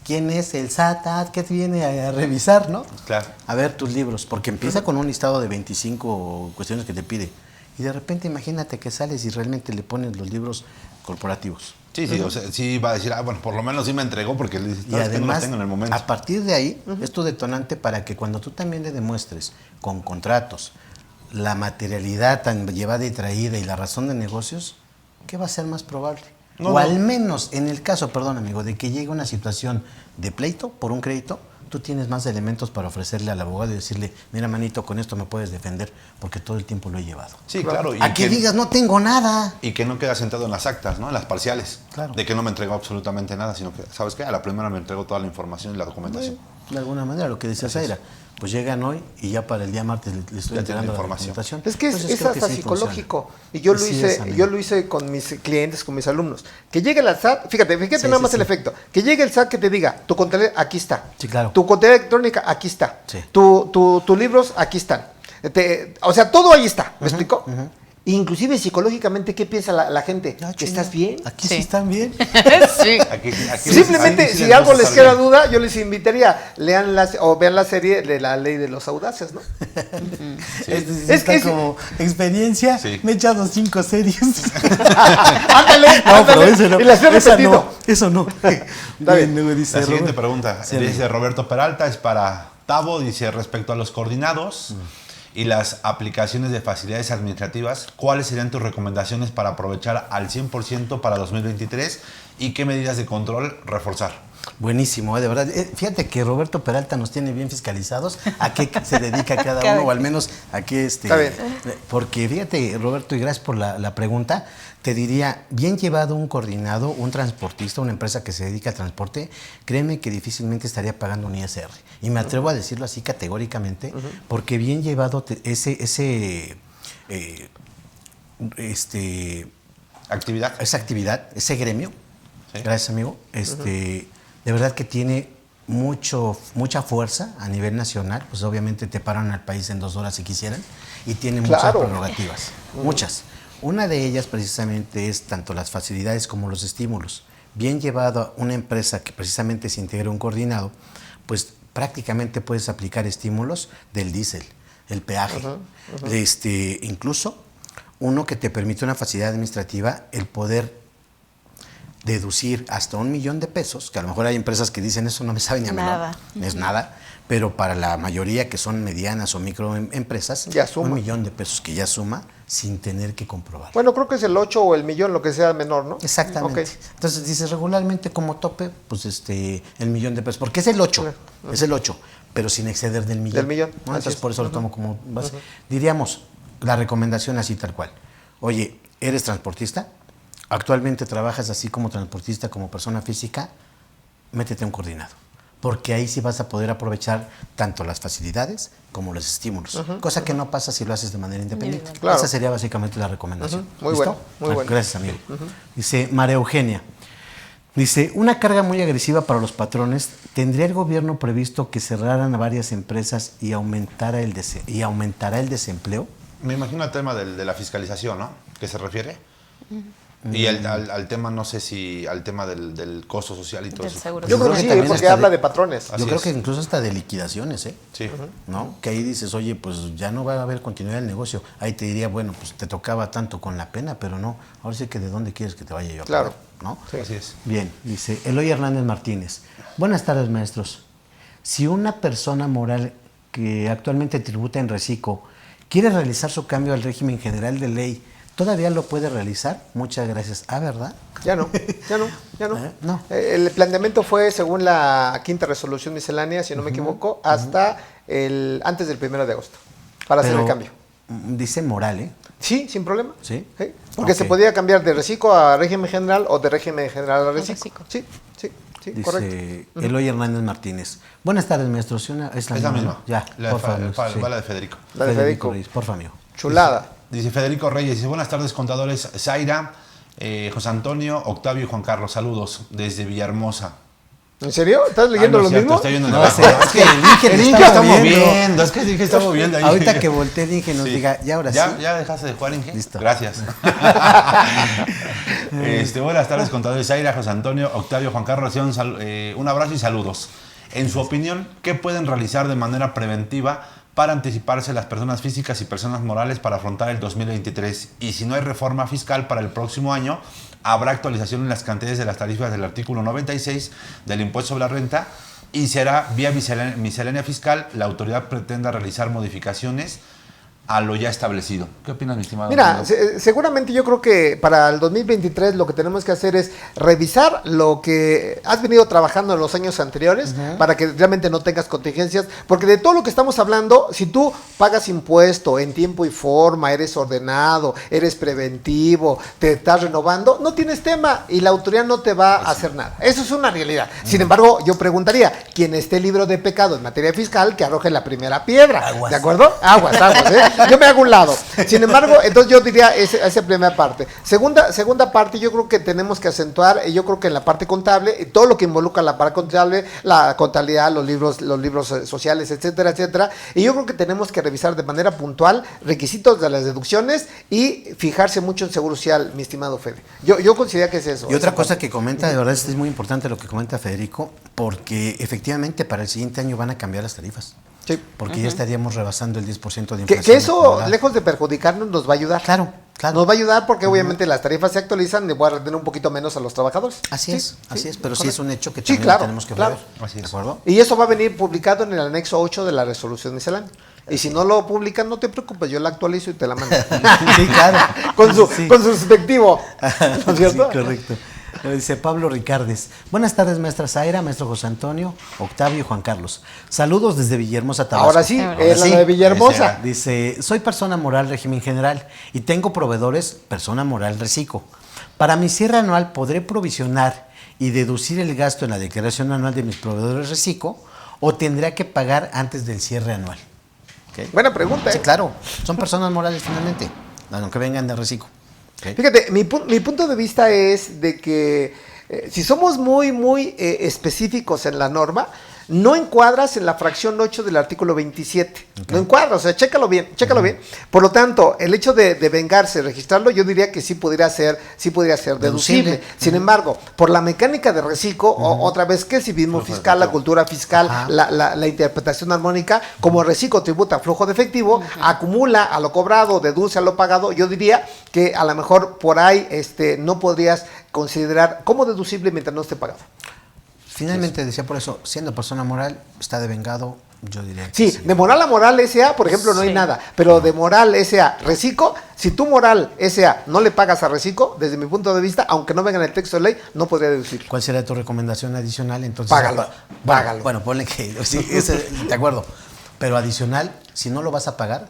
¿Quién es el SAT? ¿Qué te viene a revisar, no? Claro. A ver tus libros, porque empieza con un listado de 25 cuestiones que te pide. Y de repente imagínate que sales y realmente le pones los libros corporativos. Sí, sí, o sea, sí va a decir, bueno, por lo menos sí me entregó porque le dices, Y "Sabes que no los además, tengo en el momento". a partir de ahí, es tu detonante para que cuando tú también le demuestres con contratos la materialidad tan llevada y traída y la razón de negocios, ¿qué va a ser más probable? No, o no. al menos en el caso, perdón amigo, de que llegue una situación de pleito por un crédito, tú tienes más elementos para ofrecerle al abogado y decirle, mira manito, con esto me puedes defender porque todo el tiempo lo he llevado. Sí, claro. A que digas, no tengo nada. Y que no queda sentado en las actas, ¿no? En las parciales. Claro. De que no me entregó absolutamente nada, sino que, ¿sabes qué? A la primera me entregó toda la información y la documentación. De alguna manera, lo que decía Así es. Zaira, pues llegan hoy y ya para el día martes le estoy Ya tienen entregando la información. documentación. Es que Entonces, es creo que hasta sí psicológico. funciona. Y yo lo Sí hice, es, amigo. yo lo hice con mis clientes, con mis alumnos. Que llegue el SAT, fíjate Sí, nada sí, más sí. el efecto. Que llegue el SAT que te diga, tu contabilidad aquí está. Sí, claro. Tu contabilidad electrónica aquí está. Sí. Tus libros aquí están. O sea, todo ahí está. ¿Me explico? Inclusive psicológicamente, ¿qué piensa la gente? Ah, ¿Que chinga, estás bien? Aquí Sí. sí están bien. Sí. Aquí Simplemente, ahí sí si algo gusta les estar queda bien. duda, yo les invitaría, lean o vean la serie de la ley de los audaces, ¿no? Es Es que que como experiencia, Sí. me he echado 5 series. Ándale, No, pero ándale. ese no. Y las he Esa repetido. no, eso no. bien. Luego dice La siguiente Robert. pregunta, Sí, dice amigo. Roberto Peralta, es para Tavo, dice, respecto a los coordinados y las aplicaciones de facilidades administrativas, ¿cuáles serían tus recomendaciones para aprovechar al 100% para 2023 y qué medidas de control reforzar? Buenísimo, de verdad. Fíjate que Roberto Peralta nos tiene bien fiscalizados a qué se dedica cada uno, o al menos a qué Está bien. porque fíjate, Roberto, y gracias por la pregunta, te diría, bien llevado un coordinado, un transportista, una empresa que se dedica al transporte, créeme que difícilmente estaría pagando un ISR. Y me atrevo a decirlo así categóricamente, porque bien llevado ¿Actividad? esa actividad, ese gremio, Sí. gracias amigo, de verdad que tiene mucha fuerza a nivel nacional, pues obviamente te paran al país en 2 horas si quisieran, y tiene muchas Claro. prerrogativas, muchas. Una de ellas precisamente es tanto las facilidades como los estímulos. Bien llevado a una empresa que precisamente se integra un coordinado, pues prácticamente puedes aplicar estímulos del diésel, el peaje, incluso uno que te permite una facilidad administrativa, el poder deducir hasta 1 millón de pesos, que a lo mejor hay empresas que dicen eso no me sabe ni a Nada. menor, es nada, pero para la mayoría que son medianas o microempresas, Ya suma. 1 millón de pesos que ya suma sin tener que comprobar. Bueno, creo que es el 8 o el millón, lo que sea menor, ¿no? Exactamente. Ok. Entonces dices regularmente como tope, pues el millón de pesos, porque es el 8, es el 8, pero sin exceder del millón. Del millón, ¿no? así Entonces es. por eso lo tomo como base. Diríamos, la recomendación así tal cual. Oye, ¿eres transportista? ¿Actualmente trabajas así como transportista, como persona física? Métete a un coordinado. Porque ahí sí vas a poder aprovechar tanto las facilidades como los estímulos. Cosa que no pasa si lo haces de manera independiente. Claro. Esa sería básicamente la recomendación. Muy ¿Listo? bueno, muy bueno. Gracias, amigo. Dice María Eugenia. Dice, una carga muy agresiva para los patrones. ¿Tendría el gobierno previsto que cerraran a varias empresas y aumentará el desempleo? Me imagino el tema de la fiscalización, ¿no? ¿Qué se refiere? Y al tema, no sé si al tema del costo social y todo Del eso. seguro Yo creo que sí, también porque hasta habla de patrones. Así Yo creo es. que incluso hasta de liquidaciones, ¿eh? Sí. ¿No? Que ahí dices, oye, pues ya no va a haber continuidad del negocio. Ahí te diría, bueno, pues te tocaba tanto con la pena, pero no. Ahora sí que de dónde quieres que te vaya yo a Claro. pagar, ¿no? Sí. Así es. Bien, dice Eloy Hernández Martínez. Buenas tardes, maestros. Si una persona moral que actualmente tributa en reciclo quiere realizar su cambio al régimen general de ley, ¿todavía lo puede realizar? Muchas gracias. Ah, ¿verdad? Ya no. No. El planteamiento fue según la 5ª resolución miscelánea, si no me equivoco, hasta antes del 1 de agosto, para hacer Pero, el cambio. Dice moral, ¿eh? Sí, sin problema. ¿Sí? Porque Ok. se podía cambiar de reciclo a régimen general o de régimen general a reciclo. reciclo. Sí, Dice correcto. Eloy Hernández Martínez. Buenas tardes, maestros. Es Es la misma. Ya, La, por favor. sí. va la de Federico. La de Federico. Reyes, por favor, amigo. Chulada. Dice Federico Reyes, dice, buenas tardes contadores, Zaira, José Antonio, Octavio y Juan Carlos, saludos desde Villahermosa. ¿En serio? ¿Estás leyendo Ah, no lo es cierto, mismo? estoy viendo en No, el- es que el Inge El le Inge está está moviendo. moviendo, es que el Inge está moviendo ahí. Ahorita que voltee el Inge nos Sí. diga, ya ahora ¿Ya, sí. ¿Ya dejaste de jugar, Inge? Listo. Gracias. Buenas tardes, contadores Zaira, José Antonio, Octavio, Juan Carlos, un abrazo y saludos. En su opinión, ¿qué pueden realizar de manera preventiva para anticiparse las personas físicas y personas morales para afrontar el 2023? Y si no hay reforma fiscal para el próximo año, ¿habrá actualización en las cantidades de las tarifas del artículo 96 del impuesto sobre la renta? Y será vía miscelánea fiscal, la autoridad pretenda realizar modificaciones a lo ya establecido. ¿Qué opinas, mi estimado? Mira, seguramente yo creo que para el 2023 lo que tenemos que hacer es revisar lo que has venido trabajando en los años anteriores para que realmente no tengas contingencias, porque de todo lo que estamos hablando, si tú pagas impuesto en tiempo y forma, eres ordenado, eres preventivo, te estás renovando, no tienes tema y la autoridad no te va a hacer nada. Eso es una realidad. Sin embargo, yo preguntaría, quien esté libre de pecado en materia fiscal, que arroje la primera piedra. Aguas. ¿De acuerdo? Aguas, ¿eh? Yo me hago un lado. Sin embargo, entonces yo diría esa primera parte. Segunda parte, yo creo que tenemos que acentuar, yo creo que en la parte contable, y todo lo que involucra la parte contable, la contabilidad, los libros sociales, etcétera, etcétera. Y yo creo que tenemos que revisar de manera puntual requisitos de las deducciones y fijarse mucho en seguro social, mi estimado Fede. Yo considero que es eso. Y otra esa cosa parte. que comenta, de verdad es muy importante lo que comenta Federico, porque efectivamente para el siguiente año van a cambiar las tarifas. Sí. Porque ya estaríamos rebasando el 10% de Que inflación. eso, acumulada. lejos de perjudicarnos, nos va a ayudar. Claro. Nos va a ayudar porque obviamente las tarifas se actualizan y voy a retener un poquito menos a los trabajadores. Así es, pero sí es un hecho que Sí, también claro, tenemos que claro. ver. Así es. ¿De acuerdo? Y eso va a venir publicado en el anexo 8 de la resolución miscelánea. Y si no lo publican, no te preocupes, yo la actualizo y te la mando. Sí, claro. con su Sí. respectivo. ¿No es cierto? Sí, correcto. Dice Pablo Ricardes. Buenas tardes, maestra Zaira, maestro José Antonio, Octavio y Juan Carlos. Saludos desde Villahermosa, Tabasco. Ahora sí, Ahora es sí. la de Villahermosa. Dice, soy persona moral régimen general y tengo proveedores persona moral reciclo. Para mi cierre anual podré provisionar y deducir el gasto en la declaración anual de mis proveedores reciclo o tendría que pagar antes del cierre anual. ¿Ok? Buena pregunta. Sí, claro, son personas morales finalmente, aunque vengan de reciclo. ¿Ok? Fíjate, mi punto de vista es de que si somos muy específicos en la norma, no encuadras en la fracción 8 del artículo 27. No encuadras, o sea, chécalo bien. Por lo tanto, el hecho de vengarse, registrarlo, yo diría que sí podría ser deducible. Sin embargo, por la mecánica de reciclo, otra vez que el civismo fiscal, la cultura fiscal, la interpretación armónica, como reciclo tributa flujo de efectivo, acumula a lo cobrado, deduce a lo pagado, yo diría que a lo mejor por ahí no podrías considerar como deducible mientras no esté pagado. Finalmente decía por eso, siendo persona moral, está devengado, yo diría que sí. De moral a moral S.A., por ejemplo, no hay nada, pero de moral S.A., reciclo, si tú moral S.A. no le pagas a reciclo, desde mi punto de vista, aunque no venga en el texto de ley, no podría deducir. ¿Cuál sería tu recomendación adicional? Entonces, Págalo. Bueno, ponle que, sí, de acuerdo. Pero adicional, si no lo vas a pagar,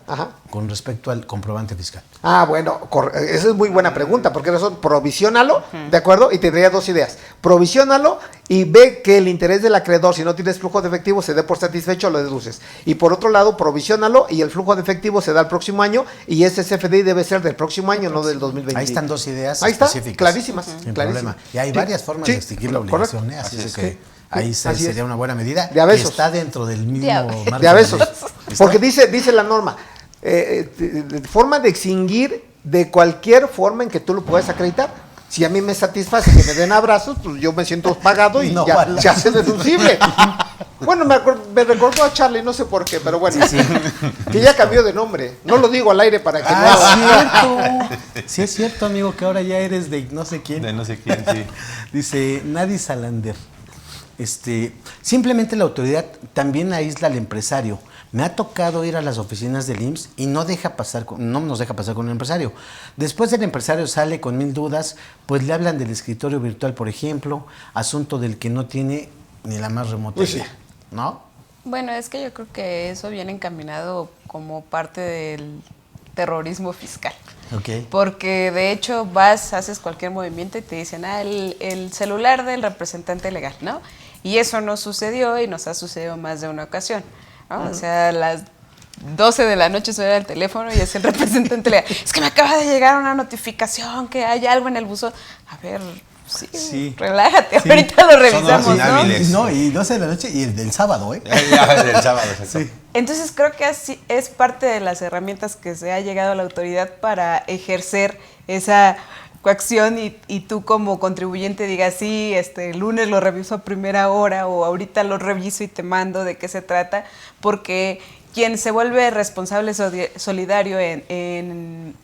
con respecto al comprobante fiscal. Bueno, esa es muy buena pregunta, porque razón, provisionalo, ¿de acuerdo? Y tendría dos ideas. Provisionalo y ve que el interés del acreedor, si no tienes flujo de efectivo, se dé por satisfecho, lo deduces. Y por otro lado, provisionalo y el flujo de efectivo se da el próximo año y ese CFDI debe ser del próximo año, no del 2020. Ahí están dos ideas específicas. Ahí está, clarísimas. Sin problema. Y hay varias formas de extinguir la obligación, así es que... Ahí sería una buena medida. De abesos. Que está dentro del mismo marco. De abesos. Porque dice la norma, forma de extinguir de cualquier forma en que tú lo puedas acreditar. Si a mí me satisface que me den abrazos, pues yo me siento pagado y ya se hace deducible. Bueno, me recordó a Charlie, no sé por qué, pero bueno. Sí. Que ya cambió de nombre. No lo digo al aire para que no... Cierto. Sí es cierto, amigo, que ahora ya eres de no sé quién. De no sé quién, sí. Dice Nadie Salander. Simplemente la autoridad también aísla al empresario. Me ha tocado ir a las oficinas del IMSS y no nos deja pasar con el empresario. Después el empresario sale con 1000 dudas, pues le hablan del escritorio virtual, por ejemplo, asunto del que no tiene ni la más remota idea, ¿no? Bueno, es que yo creo que eso viene encaminado como parte del terrorismo fiscal. Okay. Porque de hecho haces cualquier movimiento y te dicen, el celular del representante legal, ¿no? Y eso no sucedió y nos ha sucedido más de una ocasión, ¿no? O sea, a las 12 de la noche suena el teléfono y es el representante legal. Es que me acaba de llegar una notificación que hay algo en el buzón. A ver, sí. Relájate, ahorita lo revisamos, ¿no? No, y 12 de la noche y el del sábado, ¿eh? El sábado, exacto. Sí. Entonces creo que así es parte de las herramientas que se ha llegado a la autoridad para ejercer esa coacción y tú como contribuyente digas, sí, el lunes lo reviso a primera hora o ahorita lo reviso y te mando de qué se trata, porque quien se vuelve responsable solidario en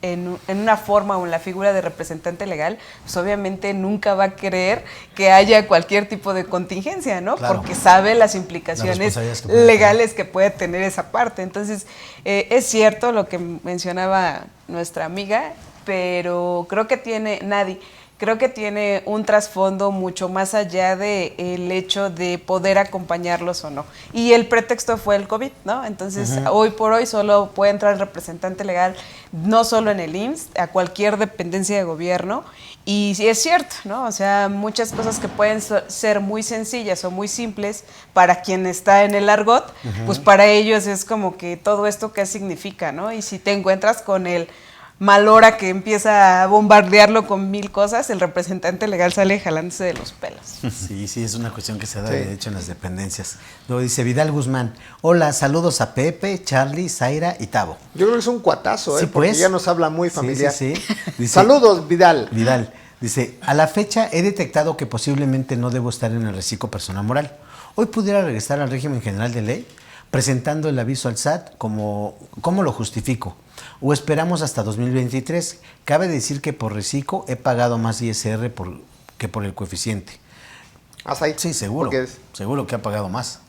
una forma o en la figura de representante legal, pues obviamente nunca va a querer que haya cualquier tipo de contingencia, ¿no? Claro. Porque sabe las implicaciones legales que puede tener esa parte. Entonces, es cierto lo que mencionaba nuestra amiga, pero creo que tiene un trasfondo mucho más allá de el hecho de poder acompañarlos o no. Y el pretexto fue el COVID, ¿no? Entonces, hoy por hoy solo puede entrar el representante legal, no solo en el IMSS, a cualquier dependencia de gobierno. Y sí es cierto, ¿no? O sea, muchas cosas que pueden ser muy sencillas o muy simples para quien está en el argot, pues para ellos es como que todo esto qué significa, ¿no? Y si te encuentras con el mal hora que empieza a bombardearlo con 1000 cosas, el representante legal sale jalándose de los pelos. Sí, es una cuestión que se da de hecho en las dependencias. Luego dice Vidal Guzmán, hola, saludos a Pepe, Charlie, Zaira y Tavo. Yo creo que es un cuatazo, sí, porque ya nos habla muy familiar. Sí. Dice, saludos, Vidal. Dice, a la fecha he detectado que posiblemente no debo estar en el reciclo persona moral. Hoy pudiera regresar al régimen general de ley, presentando el aviso al SAT, ¿cómo lo justifico? ¿O esperamos hasta 2023? Cabe decir que por reciclo he pagado más ISR que por el coeficiente. ¿Hasta ahí? Sí, seguro. Seguro que ha pagado más.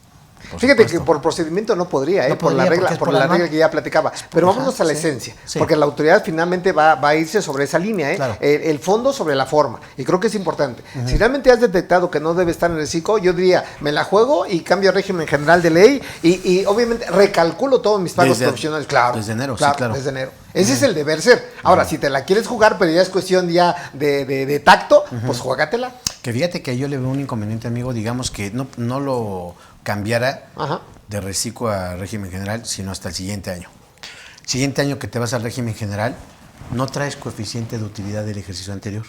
Fíjate que por procedimiento no podría, no por la regla que ya platicaba. Pero vámonos a la esencia, porque la autoridad finalmente va a irse sobre esa línea, claro. El fondo sobre la forma. Y creo que es importante. Si realmente has detectado que no debe estar en el reciclo, yo diría, me la juego y cambio el régimen general de ley y obviamente recalculo todos mis pagos profesionales. Claro. Desde enero, claro. Desde enero. Ese es el deber ser. Ahora, si te la quieres jugar, pero ya es cuestión ya de tacto, pues juégatela. Que fíjate que yo le veo un inconveniente, amigo, digamos que no lo cambiara de reciclo a régimen general, sino hasta el siguiente año. Siguiente año que te vas al régimen general, no traes coeficiente de utilidad del ejercicio anterior.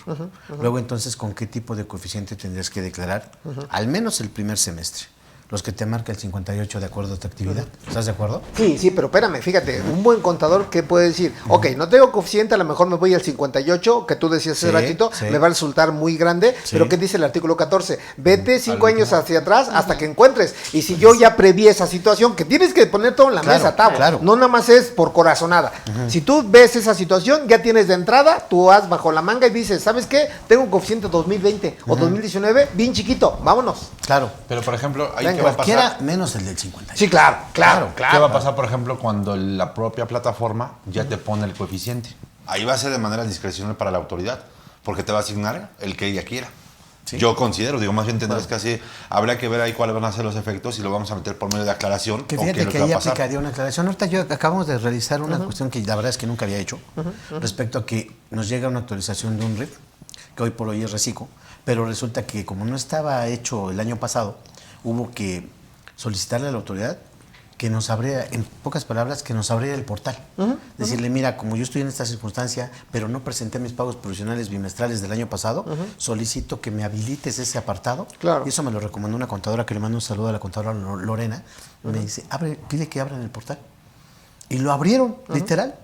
Luego, entonces, ¿con qué tipo de coeficiente tendrías que declarar? Al menos el primer semestre. los que te marca el 58 de acuerdo a tu actividad. ¿Estás de acuerdo? Sí, pero espérame, fíjate, un buen contador, ¿qué puede decir? Ok, no tengo coeficiente, a lo mejor me voy al 58, que tú decías hace ratito, me va a resultar muy grande, pero ¿qué dice el artículo 14? Vete 5 años hacia atrás hasta que encuentres. Y si yo ya preví esa situación, que tienes que poner todo en la mesa, Tavo, no nada más es por corazonada. Si tú ves esa situación, ya tienes de entrada, tú vas bajo la manga y dices, ¿sabes qué? Tengo un coeficiente 2020 o 2019 bien chiquito, vámonos. Claro. Pero, por ejemplo, ahí Venga, ¿qué va a cualquiera pasar? menos el del 58. Sí, claro. ¿Qué va a pasar, por ejemplo, cuando la propia plataforma ya te pone el coeficiente? Ahí va a ser de manera discrecional para la autoridad, porque te va a asignar el que ella quiera. Sí. Yo considero, digo, más bien tendrás que así, habría que ver ahí cuáles van a ser los efectos y lo vamos a meter por medio de aclaración. Que fíjate que ahí aplicaría una aclaración. Ahorita acabamos de realizar una cuestión que la verdad es que nunca había hecho, respecto a que nos llega una actualización de un RIF, que hoy por hoy es reciclo, pero resulta que como no estaba hecho el año pasado, hubo que solicitarle a la autoridad que nos abriera, en pocas palabras, que nos abriera el portal. Decirle, mira, como yo estoy en esta circunstancia, pero no presenté mis pagos provisionales bimestrales del año pasado, solicito que me habilites ese apartado. Claro. Y eso me lo recomendó una contadora, que le mando un saludo a la contadora Lorena. Me dice, pide que abran el portal. Y lo abrieron, literal.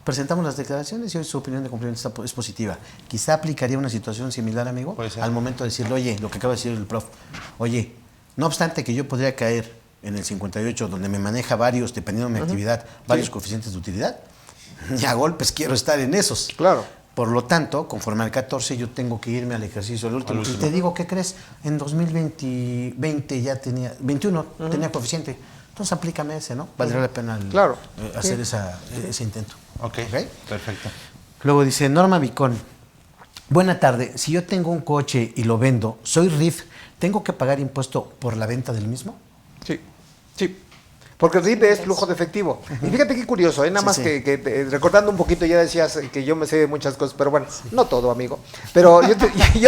Presentamos las declaraciones y hoy su opinión de cumplimiento es positiva. Quizá aplicaría una situación similar, amigo, al momento de decirle, oye, lo que acaba de decir el prof, oye, no obstante que yo podría caer en el 58, donde me maneja varios, dependiendo de mi actividad, varios coeficientes de utilidad, y a golpes quiero estar en esos. Claro. Por lo tanto, conforme al 14, yo tengo que irme al ejercicio del último. Y te digo, ¿qué crees? En 2020 ya tenía, 21 tenía coeficiente. Entonces aplícame ese, ¿no? Valdría la pena hacer ese intento. Ok, perfecto. Luego dice Norma Vicón, buena tarde, si yo tengo un coche y lo vendo, soy RIF, ¿tengo que pagar impuesto por la venta del mismo? Sí. Porque el RIF es flujo de efectivo. Y fíjate qué curioso, nada más que recordando un poquito, ya decías que yo me sé de muchas cosas, pero bueno, no todo, amigo. Pero yo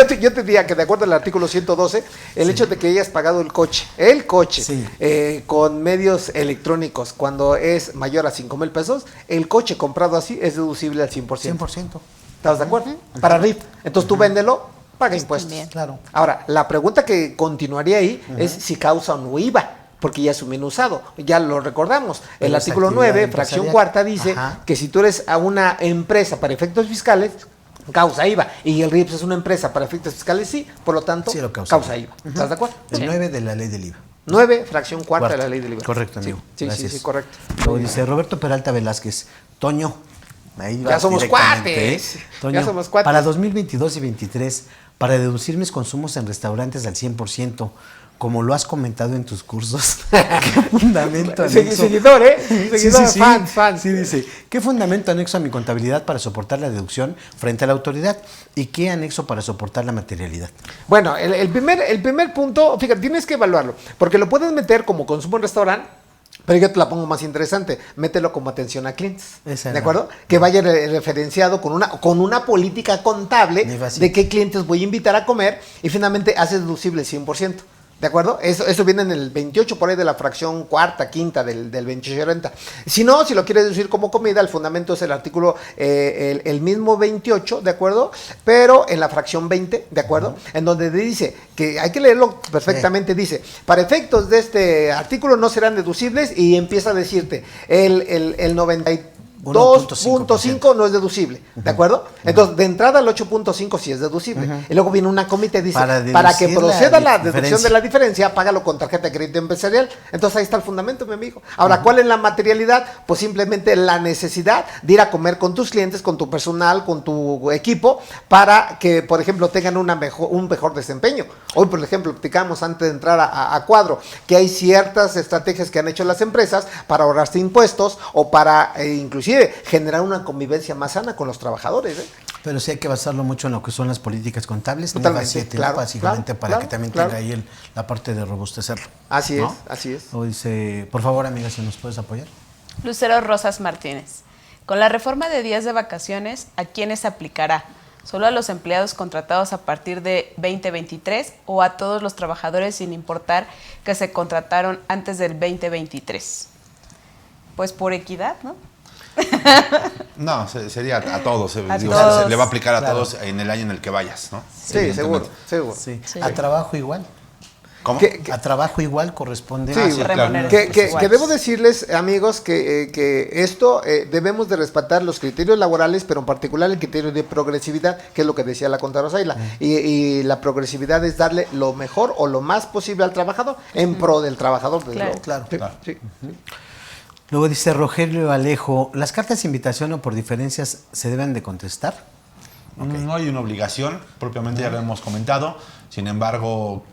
te diría que de acuerdo al artículo 112, el hecho de que hayas pagado el coche con medios electrónicos, cuando es mayor a 5,000 pesos, el coche comprado así es deducible al 100%. 100%. ¿Estás de acuerdo? Para RIF. Entonces tú véndelo, paga impuestos. También. Claro. Ahora, la pregunta que continuaría ahí es si causa o no IVA. Porque ya es un minusado, ya lo recordamos. El artículo 9, fracción cuarta, dice que si tú eres a una empresa para efectos fiscales, causa IVA. Y el RIF es una empresa para efectos fiscales, sí, por lo tanto, causa IVA. ¿Estás de acuerdo? El 9 de la ley del IVA. 9, fracción cuarta de la ley del IVA. Correcto, amigo. Sí, correcto. Luego dice Roberto Peralta Velázquez, Toño, ahí ya somos cuates. Toño, Ya somos cuates. para 2022 y 23, para deducir mis consumos en restaurantes al 100%, como lo has comentado en tus cursos, ¿qué fundamento anexo? Seguidor, fan. Sí, dice, ¿qué fundamento anexo a mi contabilidad para soportar la deducción frente a la autoridad? ¿Y qué anexo para soportar la materialidad? Bueno, el primer punto, fíjate, tienes que evaluarlo, porque lo puedes meter como consumo en restaurante, pero yo te la pongo más interesante, mételo como atención a clientes, ¿de acuerdo? Que vaya referenciado con una política contable de qué clientes voy a invitar a comer y finalmente hace deducible el 100%. ¿De acuerdo? Eso viene en el 28 por ahí de la fracción cuarta, quinta del 28 de renta. Si no, si lo quieres deducir como comida, el fundamento es el artículo, el mismo 28, ¿de acuerdo? Pero en la fracción 20, ¿de acuerdo? En donde dice, que hay que leerlo perfectamente, dice, para efectos de este artículo no serán deducibles y empieza a decirte, el 2.5 no es deducible, ¿de acuerdo? Entonces, de entrada el 8.5 sí es deducible. Y luego viene una comita y dice, para que proceda la deducción de la diferencia, págalo con tarjeta de crédito empresarial. Entonces, ahí está el fundamento, mi amigo. Ahora, ¿cuál es la materialidad? Pues simplemente la necesidad de ir a comer con tus clientes, con tu personal, con tu equipo, para que, por ejemplo, tengan un mejor desempeño. Hoy, por ejemplo, platicamos antes de entrar a cuadro, que hay ciertas estrategias que han hecho las empresas para ahorrarse impuestos o para inclusive generar una convivencia más sana con los trabajadores. Pero sí hay que basarlo mucho en lo que son las políticas contables, totalmente, básicamente para que también tenga ahí la parte de robustecerlo. Así ¿no? es. O dice, por favor, amiga, si nos puedes apoyar. Lucero Rosas Martínez. Con la reforma de días de vacaciones, ¿a quiénes se aplicará? ¿Solo a los empleados contratados a partir de 2023 o a todos los trabajadores sin importar que se contrataron antes del 2023? Pues por equidad, ¿no? No, sería a todos. Se le va a aplicar a todos en el año en el que vayas, ¿no? Sí, seguro. Sí. A trabajo igual. ¿Cómo? A trabajo igual corresponde Sí, a... sí, claro. remuneraciones Que iguales. debo decirles, amigos, que esto debemos de respetar los criterios laborales, pero en particular el criterio de progresividad, que es lo que decía la contadora Zaila. Y la progresividad es darle lo mejor o lo más posible al trabajador en pro del trabajador. Desde Claro. luego. Claro. Sí, Claro. sí. Luego dice Rogelio Alejo, ¿las cartas de invitación o por diferencias se deben de contestar? No hay una obligación, propiamente ya lo hemos comentado. Sin embargo,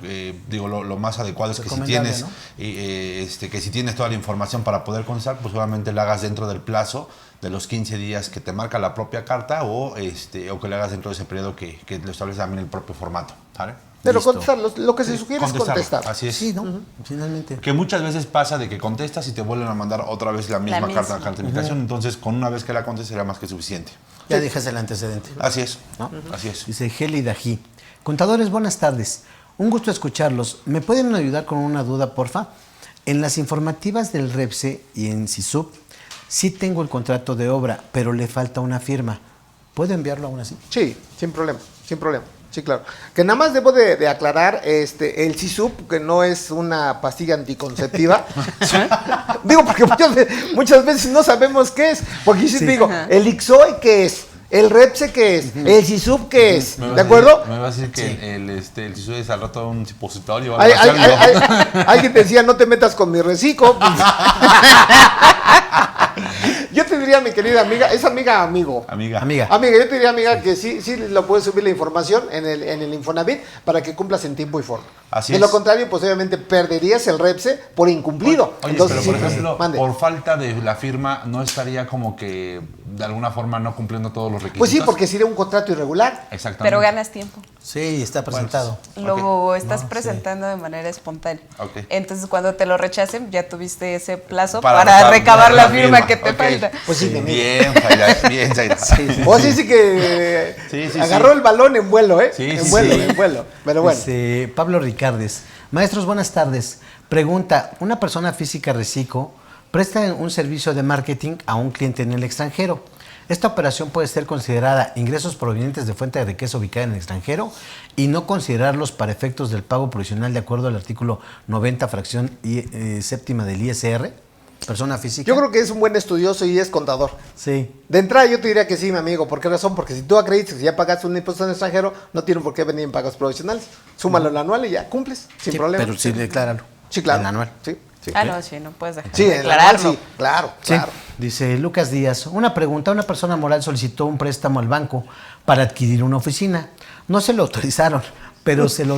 digo, lo más adecuado es que si Recomendable, tienes, ¿no? que si tienes toda la información para poder contestar, pues obviamente la hagas dentro del plazo de los 15 días que te marca la propia carta o que le hagas dentro de ese periodo que lo establece también el propio formato. ¿Vale? Pero Listo. contestar, lo que se sugiere es Contestarlo, contestar. Así es. Sí, ¿no? Finalmente. Que muchas veces pasa de que contestas y te vuelven a mandar otra vez la misma misma. carta de invitación. Entonces, con una vez que la contestes será más que suficiente. Ya dejas el antecedente. Así es. ¿No? Así es. Dice Heli Dají. Contadores, buenas tardes. Un gusto escucharlos. ¿Me pueden ayudar con una duda, porfa? En las informativas del REPSE y en CISUB, sí tengo el contrato de obra, pero le falta una firma. ¿Puedo enviarlo aún así? Sí, sin problema, sin problema. Sí, claro. Que nada más debo de aclarar, el CISUP, que no es una pastilla anticonceptiva. Digo, porque muchas veces no sabemos qué es. Porque yo Sí. digo, Ajá. el ICSOE, ¿qué es? El REPSE, ¿qué es? El CISUP, ¿qué es? ¿De acuerdo? Me va a decir que el SISU es al rato un supositorio. o Ay, algo así, ay, ¿no? ay, alguien decía, no te metas con mi reciclo. Yo te diría, mi querida amiga, ¿es amiga o amigo? Amiga. Amiga. Amiga, yo te diría, amiga, que sí lo puedes subir la información en el Infonavit para que cumplas en tiempo y forma. Así de es. lo contrario, pues obviamente perderías el REPSE por incumplido. Oye, Entonces, pero por sí, ejemplo, mande. por falta de la firma, ¿no estaría como que de alguna forma no cumpliendo todos los requisitos? Pues sí, porque sería un contrato irregular. Exactamente. Pero ganas tiempo. Sí, está presentado. Lo estás presentando de manera espontánea. Ok. Entonces, cuando te lo rechacen, ya tuviste ese plazo Para para recabar la firma que te Ok. falta. Pues sí, mi amigo. Bien, Zaira, bien, Zaira. O sí que Sí, sí, agarró sí. el balón en vuelo, ¿eh? Sí, en sí, vuelo, sí. en vuelo. Pero bueno. Dice Pablo Ricardes. Maestros, buenas tardes. Pregunta, ¿una persona física reciclo presta un servicio de marketing a un cliente en el extranjero? Esta operación puede ser considerada ingresos provenientes de fuente de riqueza ubicada en el extranjero y no considerarlos para efectos del pago provisional de acuerdo al artículo 90, fracción séptima del ISR. Persona física. Yo creo que es un buen estudioso y es contador. Sí. De entrada yo te diría que sí, mi amigo. ¿Por qué razón? Porque si tú acreditas que ya pagaste un impuesto en el extranjero, no tienen por qué venir en pagos provisionales. Súmalo al anual y ya cumples, sin Sí, problema. pero sí, decláralo. Sí, claro. El anual. Sí, sí. No, sí, no puedes dejar Sí, de el anual declararlo. sí, claro, Sí. claro. Dice Lucas Díaz, una pregunta, una persona moral solicitó un préstamo al banco para adquirir una oficina. No se lo autorizaron, pero se lo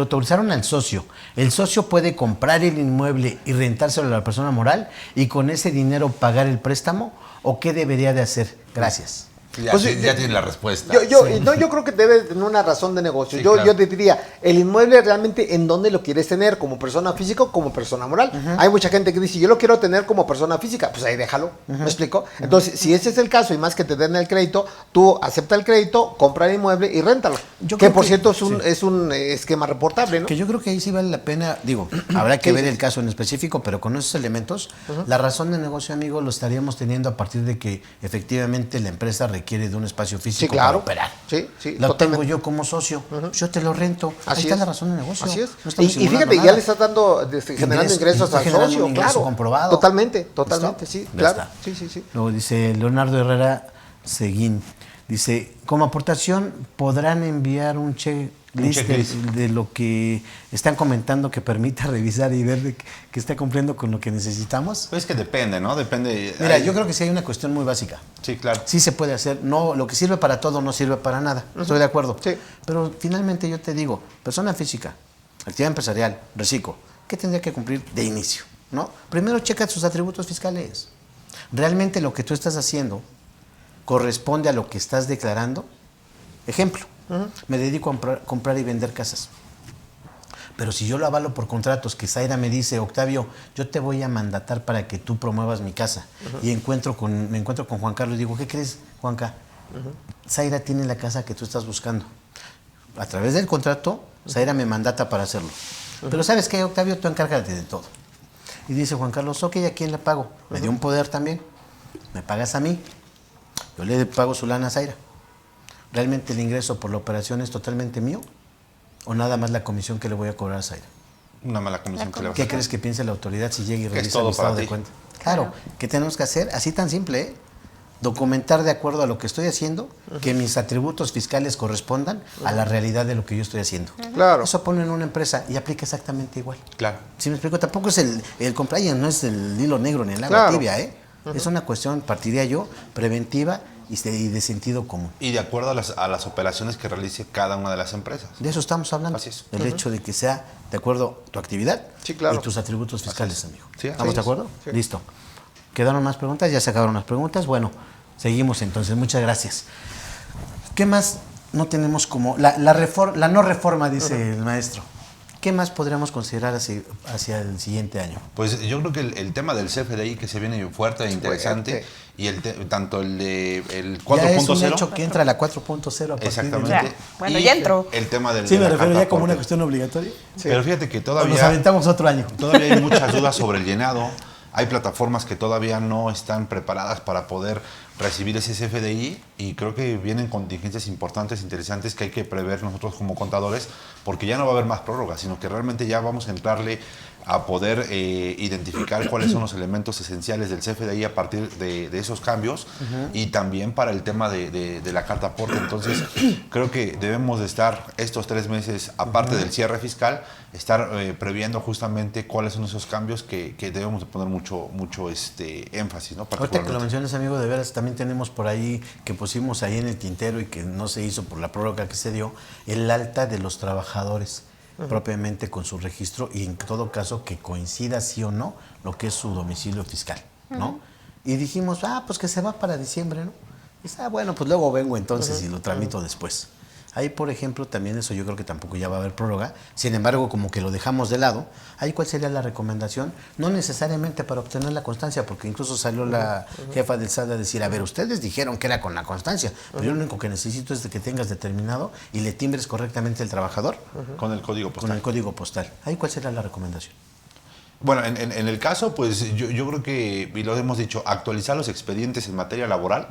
autorizaron al socio. El socio puede comprar el inmueble y rentárselo a la persona moral y con ese dinero pagar el préstamo, ¿o qué debería de hacer? Gracias. Ya, Pues, ya tienes la respuesta. Yo creo que debe tener una razón de negocio. Sí, yo claro. te diría, el inmueble realmente en dónde lo quieres tener, como persona física o como persona moral. Hay mucha gente que dice, yo lo quiero tener como persona física, pues ahí déjalo, ¿me explico? Entonces, si ese es el caso y más que te den el crédito, tú acepta el crédito, compra el inmueble y réntalo. Yo Que creo por que- cierto sí. es un esquema reportable, ¿no? Que yo creo que ahí sí vale la pena, digo, habrá que Sí. ver el caso en específico, pero con esos elementos, la razón de negocio, amigo, lo estaríamos teniendo a partir de que efectivamente la empresa requiere de un espacio físico Sí, claro. para operar. Sí, sí, Lo totalmente. tengo yo como socio, yo te lo rento. Así ahí está es. la razón de negocio. Así es. No estamos Y simulando fíjate, ya nada. le estás dando, generando ingresos está al generando socio, un ingreso claro. comprobado. Totalmente, totalmente, ¿Listo? sí, Ya claro. está. Sí, sí, sí. Luego dice Leonardo Herrera Seguín, dice, como aportación podrán enviar un checklist checklist. de lo que están comentando que permita revisar y ver que está cumpliendo con lo que necesitamos. Pues es que depende, ¿no? Depende. Mira, Hay- yo creo que sí hay una cuestión muy básica. Sí, claro. Sí se puede hacer, no, lo que sirve para todo no sirve para nada, estoy de acuerdo. Sí. Pero finalmente yo te digo, persona física, actividad empresarial, reciclo, ¿qué tendría que cumplir de inicio? ¿No? Primero checa sus atributos fiscales. ¿Realmente lo que tú estás haciendo corresponde a lo que estás declarando? Ejemplo, me dedico a comprar y vender casas. Pero si yo lo avalo por contratos, que Zaira me dice, Octavio, yo te voy a mandatar para que tú promuevas mi casa. Y me encuentro con Juan Carlos y digo, ¿qué crees, Juanca? Zaira tiene la casa que tú estás buscando. A través del contrato, Zaira me mandata para hacerlo. Pero ¿sabes qué, Octavio? Tú encárgate de todo. Y dice Juan Carlos, ok, ¿a quién le pago? Me dio un poder también. Me pagas a mí. Yo le pago su lana a Zaira. ¿Realmente el ingreso por la operación es totalmente mío? o nada más la comisión que le voy a cobrar a Zaira? Una mala comisión que le vas a ¿Qué hacer. crees que piense la autoridad si llega y Que es revisa todo mi estado para de ti. cuenta? Claro, ¿qué tenemos que hacer? Así tan simple, ¿eh? Documentar de acuerdo a lo que estoy haciendo, que mis atributos fiscales correspondan a la realidad de lo que yo estoy haciendo. Claro. Eso pone en una empresa y aplica exactamente igual. Claro. Si me explico, tampoco es el compliance, no es el hilo negro ni el agua Claro. tibia, ¿eh? Es una cuestión, partiría yo, preventiva y de sentido común. Y de acuerdo a las operaciones que realice cada una de las empresas. De eso estamos hablando. Así es. El hecho de que sea de acuerdo a tu actividad Sí, claro. y tus atributos fiscales, amigo. Sí, así ¿Estamos es. de acuerdo? Sí. Listo. ¿Quedaron más preguntas? Ya se acabaron las preguntas. Bueno, seguimos entonces. Muchas gracias. ¿Qué más no tenemos como... La no reforma, dice el maestro. ¿Qué más podríamos considerar hacia el siguiente año? Pues yo creo que el tema del CFDI que se viene fuerte e interesante, y tanto el de el Ya es un 4.0. hecho que entra la 4.0 a partir Exactamente. de... Bueno, Y ya entró. El tema del Sí, de me la refiero carta ya como una aporte. cuestión obligatoria. Pero fíjate que O todavía... nos aventamos otro año. Todavía hay muchas dudas sobre el llenado. Hay plataformas que todavía no están preparadas para poder recibir ese CFDI y creo que vienen contingencias importantes, interesantes que hay que prever nosotros como contadores, porque ya no va a haber más prórroga, sino que realmente ya vamos a entrarle a poder identificar cuáles son los elementos esenciales del CFDI a partir de esos cambios y también para el tema de la carta aporte. Entonces, creo que debemos de estar estos 3 meses, aparte del cierre fiscal, estar previendo justamente cuáles son esos cambios que debemos de poner mucho énfasis, ¿no? Ahorita que lo Particularmente. mencionas, amigo, de veras, también tenemos por ahí, que pusimos ahí en el tintero y que no se hizo por la prórroga que se dio, el alta de los trabajadores propiamente con su registro y en todo caso que coincida sí o no lo que es su domicilio fiscal, ¿no? Y dijimos, pues que se va para diciembre, ¿no? Y dice, bueno, pues luego vengo entonces y lo tramito después. Ahí, por ejemplo, también eso yo creo que tampoco ya va a haber prórroga. Sin embargo, como que lo dejamos de lado. Ahí, ¿cuál sería la recomendación? No necesariamente para obtener la constancia, porque incluso salió la jefa del SAT a decir, a ver, ustedes dijeron que era con la constancia, pero yo lo único que necesito es de que tengas determinado y le timbres correctamente el trabajador Con el código postal. con el código postal. Ahí, ¿cuál sería la recomendación? Bueno, en el caso, pues yo creo que, y lo hemos dicho, actualizar los expedientes en materia laboral,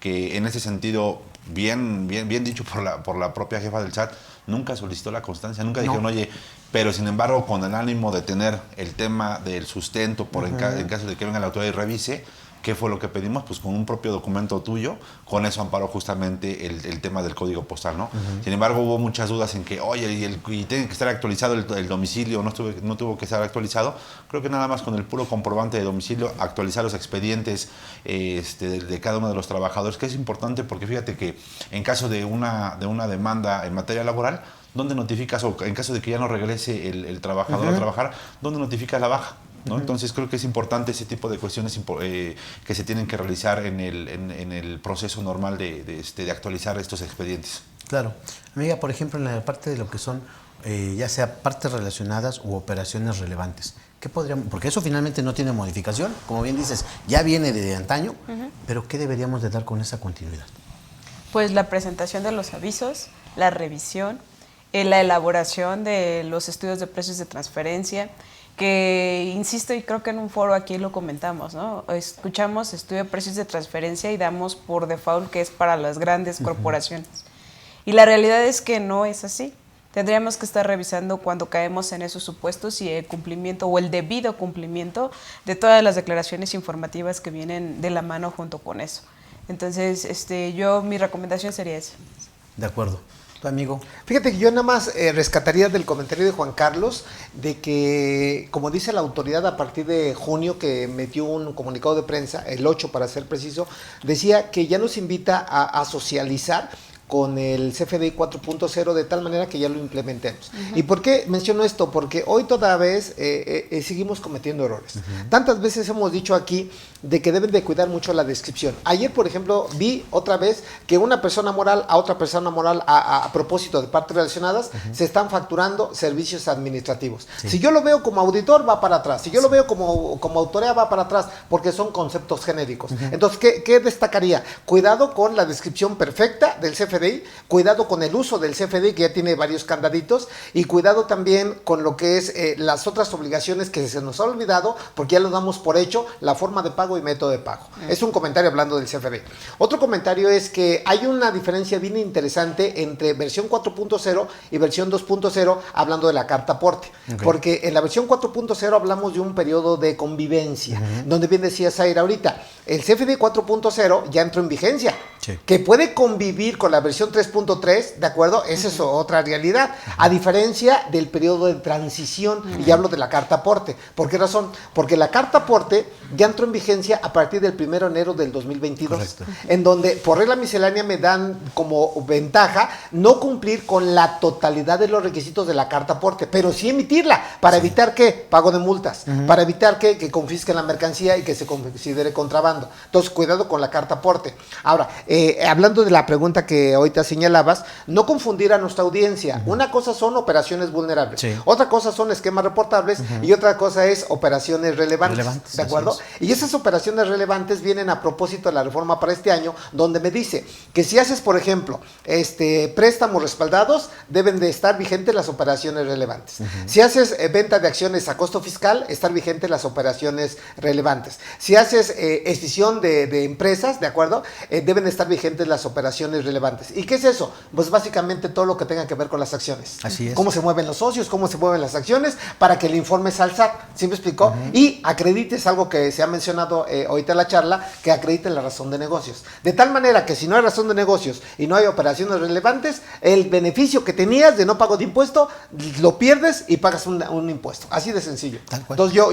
que en ese sentido, bien dicho por la propia jefa del SAT, nunca solicitó la constancia, nunca dijeron, oye, pero sin embargo, con el ánimo de tener el tema del sustento, en caso de que venga la autoridad y revise, ¿qué fue lo que pedimos? Pues con un propio documento tuyo, con eso amparó justamente el tema del código postal, ¿no? Sin embargo, hubo muchas dudas en que, oye, y tiene que estar actualizado el domicilio, no tuvo que estar actualizado. Creo que nada más con el puro comprobante de domicilio, actualizar los expedientes de cada uno de los trabajadores, que es importante porque fíjate que en caso de una demanda en materia laboral, ¿dónde notificas, o en caso de que ya no regrese el trabajador a trabajar, dónde notificas la baja? ¿No? Entonces creo que es importante ese tipo de cuestiones que se tienen que realizar en el proceso normal de actualizar estos expedientes. Claro. Amiga, por ejemplo, en la parte de lo que son, ya sea partes relacionadas u operaciones relevantes, ¿qué podríamos? Porque eso finalmente no tiene modificación, como bien dices, ya viene de antaño, pero ¿qué deberíamos de dar con esa continuidad? Pues la presentación de los avisos, la revisión, la elaboración de los estudios de precios de transferencia, que insisto y creo que en un foro aquí lo comentamos, ¿no? Escuchamos estudio de precios de transferencia y damos por default que es para las grandes corporaciones. Y la realidad es que no es así. Tendríamos que estar revisando cuando caemos en esos supuestos y el cumplimiento o el debido cumplimiento de todas las declaraciones informativas que vienen de la mano junto con eso. Entonces, mi recomendación sería esa. De acuerdo. ¿Tu amigo? Fíjate que yo nada más rescataría del comentario de Juan Carlos de que, como dice la autoridad a partir de junio, que metió un comunicado de prensa, el 8 para ser preciso, decía que ya nos invita a socializar con el CFDI 4.0 de tal manera que ya lo implementemos. ¿Y por qué menciono esto? Porque hoy toda vez seguimos cometiendo errores. Tantas veces hemos dicho aquí de que deben de cuidar mucho la descripción. Ayer, por ejemplo, vi otra vez que una persona moral a otra persona moral a propósito de partes relacionadas se están facturando servicios administrativos. Sí. Si yo lo veo como auditor, va para atrás. Si yo lo veo como autoría, va para atrás, porque son conceptos genéricos. Entonces, ¿qué destacaría? Cuidado con la descripción perfecta del CFDI CFDI, cuidado con el uso del CFDI, que ya tiene varios candaditos, y cuidado también con lo que es las otras obligaciones que se nos ha olvidado, porque ya lo damos por hecho, la forma de pago y método de pago. Es un comentario hablando del CFDI. Otro comentario es que hay una diferencia bien interesante entre versión 4.0 y versión 2.0, hablando de la carta aporte. Porque en la versión 4.0 hablamos de un periodo de convivencia, donde bien decía Zaira ahorita, el CFDI 4.0 ya entró en vigencia, que puede convivir con la versión 3.3, ¿de acuerdo? Esa es otra realidad, a diferencia del periodo de transición, y hablo de la carta aporte. ¿Por qué razón? Porque la carta aporte ya entró en vigencia a partir del 1 de enero del 2022, correcto, en donde por regla miscelánea me dan como ventaja no cumplir con la totalidad de los requisitos de la carta aporte, pero sí emitirla, para evitar ¿qué? Pago de multas, para evitar que confisquen la mercancía y que se considere contrabando. Entonces, cuidado con la carta aporte. Ahora, hablando de la pregunta que ahorita señalabas, no confundir a nuestra audiencia. Una cosa son operaciones vulnerables, otra cosa son esquemas reportables, y otra cosa es operaciones relevantes, ¿de acuerdo? Y esas operaciones relevantes vienen a propósito de la reforma para este año, donde me dice que si haces, por ejemplo, préstamos respaldados, deben de estar vigentes las operaciones relevantes. Si haces venta de acciones a costo fiscal, estar vigentes las operaciones relevantes. Si haces escisión de empresas, ¿de acuerdo? Deben estar vigentes las operaciones relevantes. ¿Y qué es eso? Pues básicamente todo lo que tenga que ver con las acciones. Así es. Cómo se mueven los socios, cómo se mueven las acciones, para que el informe al SAT, ¿sí me explicó? Y acredites algo que se ha mencionado ahorita en la charla, que acredite la razón de negocios. De tal manera que si no hay razón de negocios y no hay operaciones relevantes, el beneficio que tenías de no pago de impuesto, lo pierdes y pagas un impuesto. Así de sencillo. Entonces yo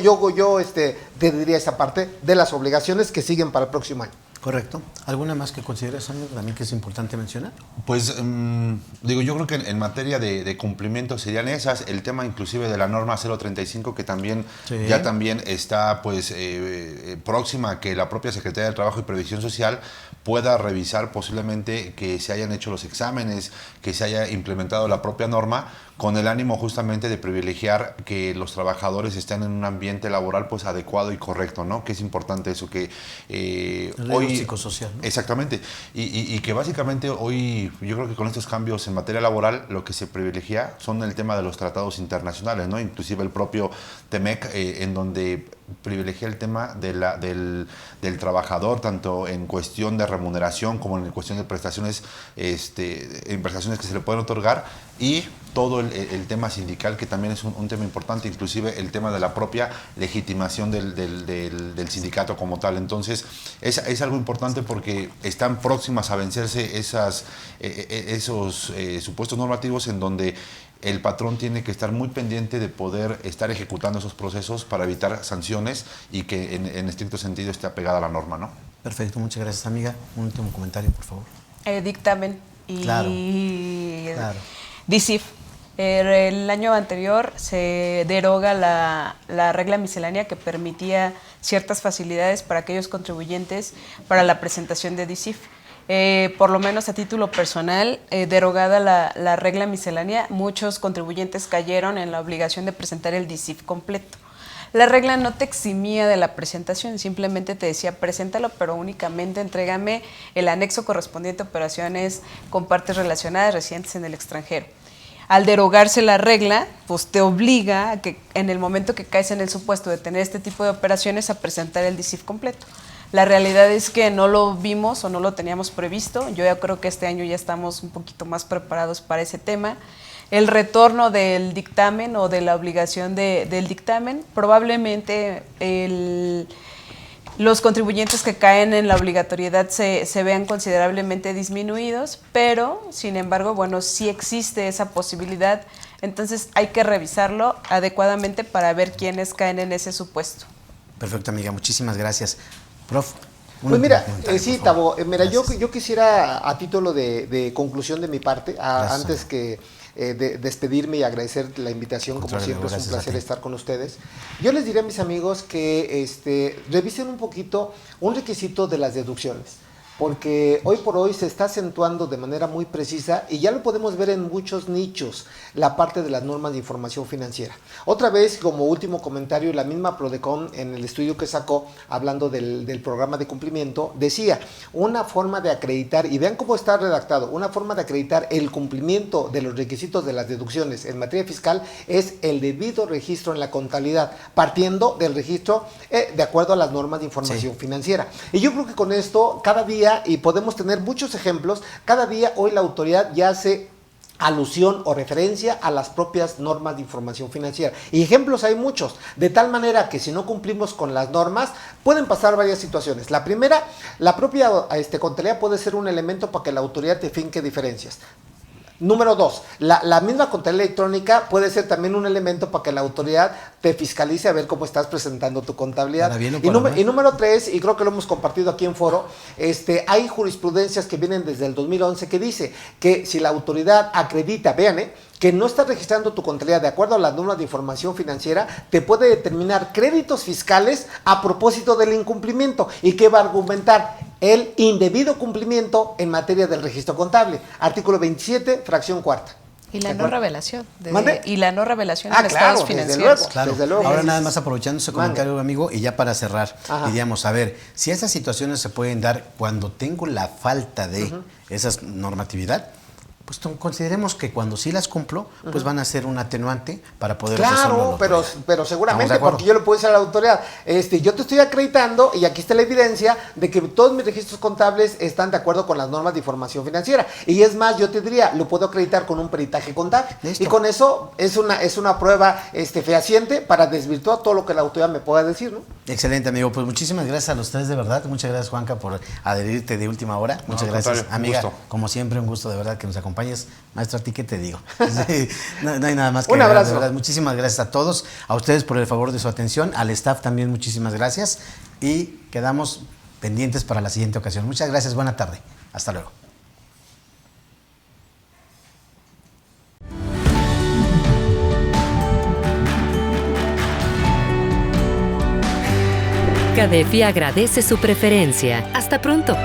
te diría esa parte de las obligaciones que siguen para el próximo año. Correcto. ¿Alguna más que consideres, amigo, también que es importante mencionar? Pues, yo creo que en materia de cumplimiento serían esas, el tema inclusive de la norma 035, que también ya también está pues próxima a que la propia Secretaría de Trabajo y Previsión Social pueda revisar posiblemente que se hayan hecho los exámenes, que se haya implementado la propia norma, con el ánimo justamente de privilegiar que los trabajadores estén en un ambiente laboral pues adecuado y correcto, ¿no? Que es importante eso, que hoy... psicosocial, ¿no? Exactamente, y que básicamente hoy yo creo que con estos cambios en materia laboral lo que se privilegia son el tema de los tratados internacionales, ¿no? Inclusive el propio TEMEC, en donde privilegia el tema del trabajador, tanto en cuestión de remuneración como en cuestión de prestaciones, en prestaciones que se le pueden otorgar, y todo el tema sindical, que también es un tema importante, inclusive el tema de la propia legitimación del sindicato como tal. Entonces, es algo importante porque están próximas a vencerse esos supuestos normativos en donde el patrón tiene que estar muy pendiente de poder estar ejecutando esos procesos para evitar sanciones y que en estricto sentido esté apegada a la norma, ¿no? Perfecto, muchas gracias, amiga. Un último comentario, por favor. Dictamen y claro. DICIF. El año anterior se deroga la regla miscelánea que permitía ciertas facilidades para aquellos contribuyentes para la presentación de DICIF. Por lo menos a título personal, derogada la regla miscelánea, muchos contribuyentes cayeron en la obligación de presentar el DICIF completo. La regla no te eximía de la presentación, simplemente te decía, preséntalo, pero únicamente entrégame el anexo correspondiente a operaciones con partes relacionadas residentes en el extranjero. Al derogarse la regla, pues te obliga a que en el momento que caes en el supuesto de tener este tipo de operaciones a presentar el DICIF completo. La realidad es que no lo vimos o no lo teníamos previsto. Yo ya creo que este año ya estamos un poquito más preparados para ese tema. El retorno del dictamen o de la obligación del dictamen, probablemente los contribuyentes que caen en la obligatoriedad se vean considerablemente disminuidos, pero sin embargo, bueno, sí existe esa posibilidad, entonces hay que revisarlo adecuadamente para ver quiénes caen en ese supuesto. Perfecto, amiga, muchísimas gracias. Prof. Pues mira, sí, Tabo, mira, yo quisiera a título de conclusión de mi parte, antes que de despedirme y agradecer la invitación, como siempre es un placer estar con ustedes. Yo les diré a mis amigos que revisen un poquito un requisito de las deducciones. porque hoy por hoy se está acentuando de manera muy precisa y ya lo podemos ver en muchos nichos, la parte de las normas de información financiera. Otra vez, como último comentario, la misma Prodecon en el estudio que sacó, hablando del programa de cumplimiento, decía, una forma de acreditar, y vean cómo está redactado, una forma de acreditar el cumplimiento de los requisitos de las deducciones en materia fiscal es el debido registro en la contabilidad, partiendo del registro de acuerdo a las normas de información financiera. Y yo creo que con esto, cada día, y podemos tener muchos ejemplos, cada día hoy la autoridad ya hace alusión o referencia a las propias normas de información financiera. Y ejemplos hay muchos, de tal manera que si no cumplimos con las normas, pueden pasar varias situaciones. La primera, la propia contabilidad puede ser un elemento para que la autoridad te finque diferencias. Número 2, la misma contabilidad electrónica puede ser también un elemento para que la autoridad te fiscalice a ver cómo estás presentando tu contabilidad. Y número 3, y creo que lo hemos compartido aquí en foro, hay jurisprudencias que vienen desde el 2011 que dice que si la autoridad acredita, vean, que no estás registrando tu contabilidad de acuerdo a las normas de información financiera, te puede determinar créditos fiscales a propósito del incumplimiento. ¿Y qué va a argumentar? El indebido cumplimiento en materia del registro contable. Artículo 27, fracción cuarta. Y la no revelación. Y la no revelación en estados financieros. Desde luego. Ahora nada más aprovechando ese comentario, amigo, y ya para cerrar, diríamos, a ver, si esas situaciones se pueden dar cuando tengo la falta de esa normatividad, pues consideremos que cuando sí las cumplo, pues van a ser un atenuante para poder resolverlo. Claro, pero seguramente, porque yo le puedo decir a la autoridad, yo te estoy acreditando y aquí está la evidencia de que todos mis registros contables están de acuerdo con las normas de información financiera. Y es más, yo te diría, lo puedo acreditar con un peritaje contable. ¿Listo? Y con eso es una prueba fehaciente para desvirtuar todo lo que la autoridad me pueda decir, ¿no? Excelente, amigo. Pues muchísimas gracias a los tres, de verdad. Muchas gracias, Juanca, por adherirte de última hora. Muchas gracias, amiga. Como siempre, un gusto de verdad que nos acompañes. Maestro, ¿a ti qué te digo? Sí, no hay nada más que un abrazo. De verdad. Muchísimas gracias a todos, a ustedes por el favor de su atención, al staff también muchísimas gracias y quedamos pendientes para la siguiente ocasión. Muchas gracias, buena tarde. Hasta luego. CADEFI agradece su preferencia. Hasta pronto.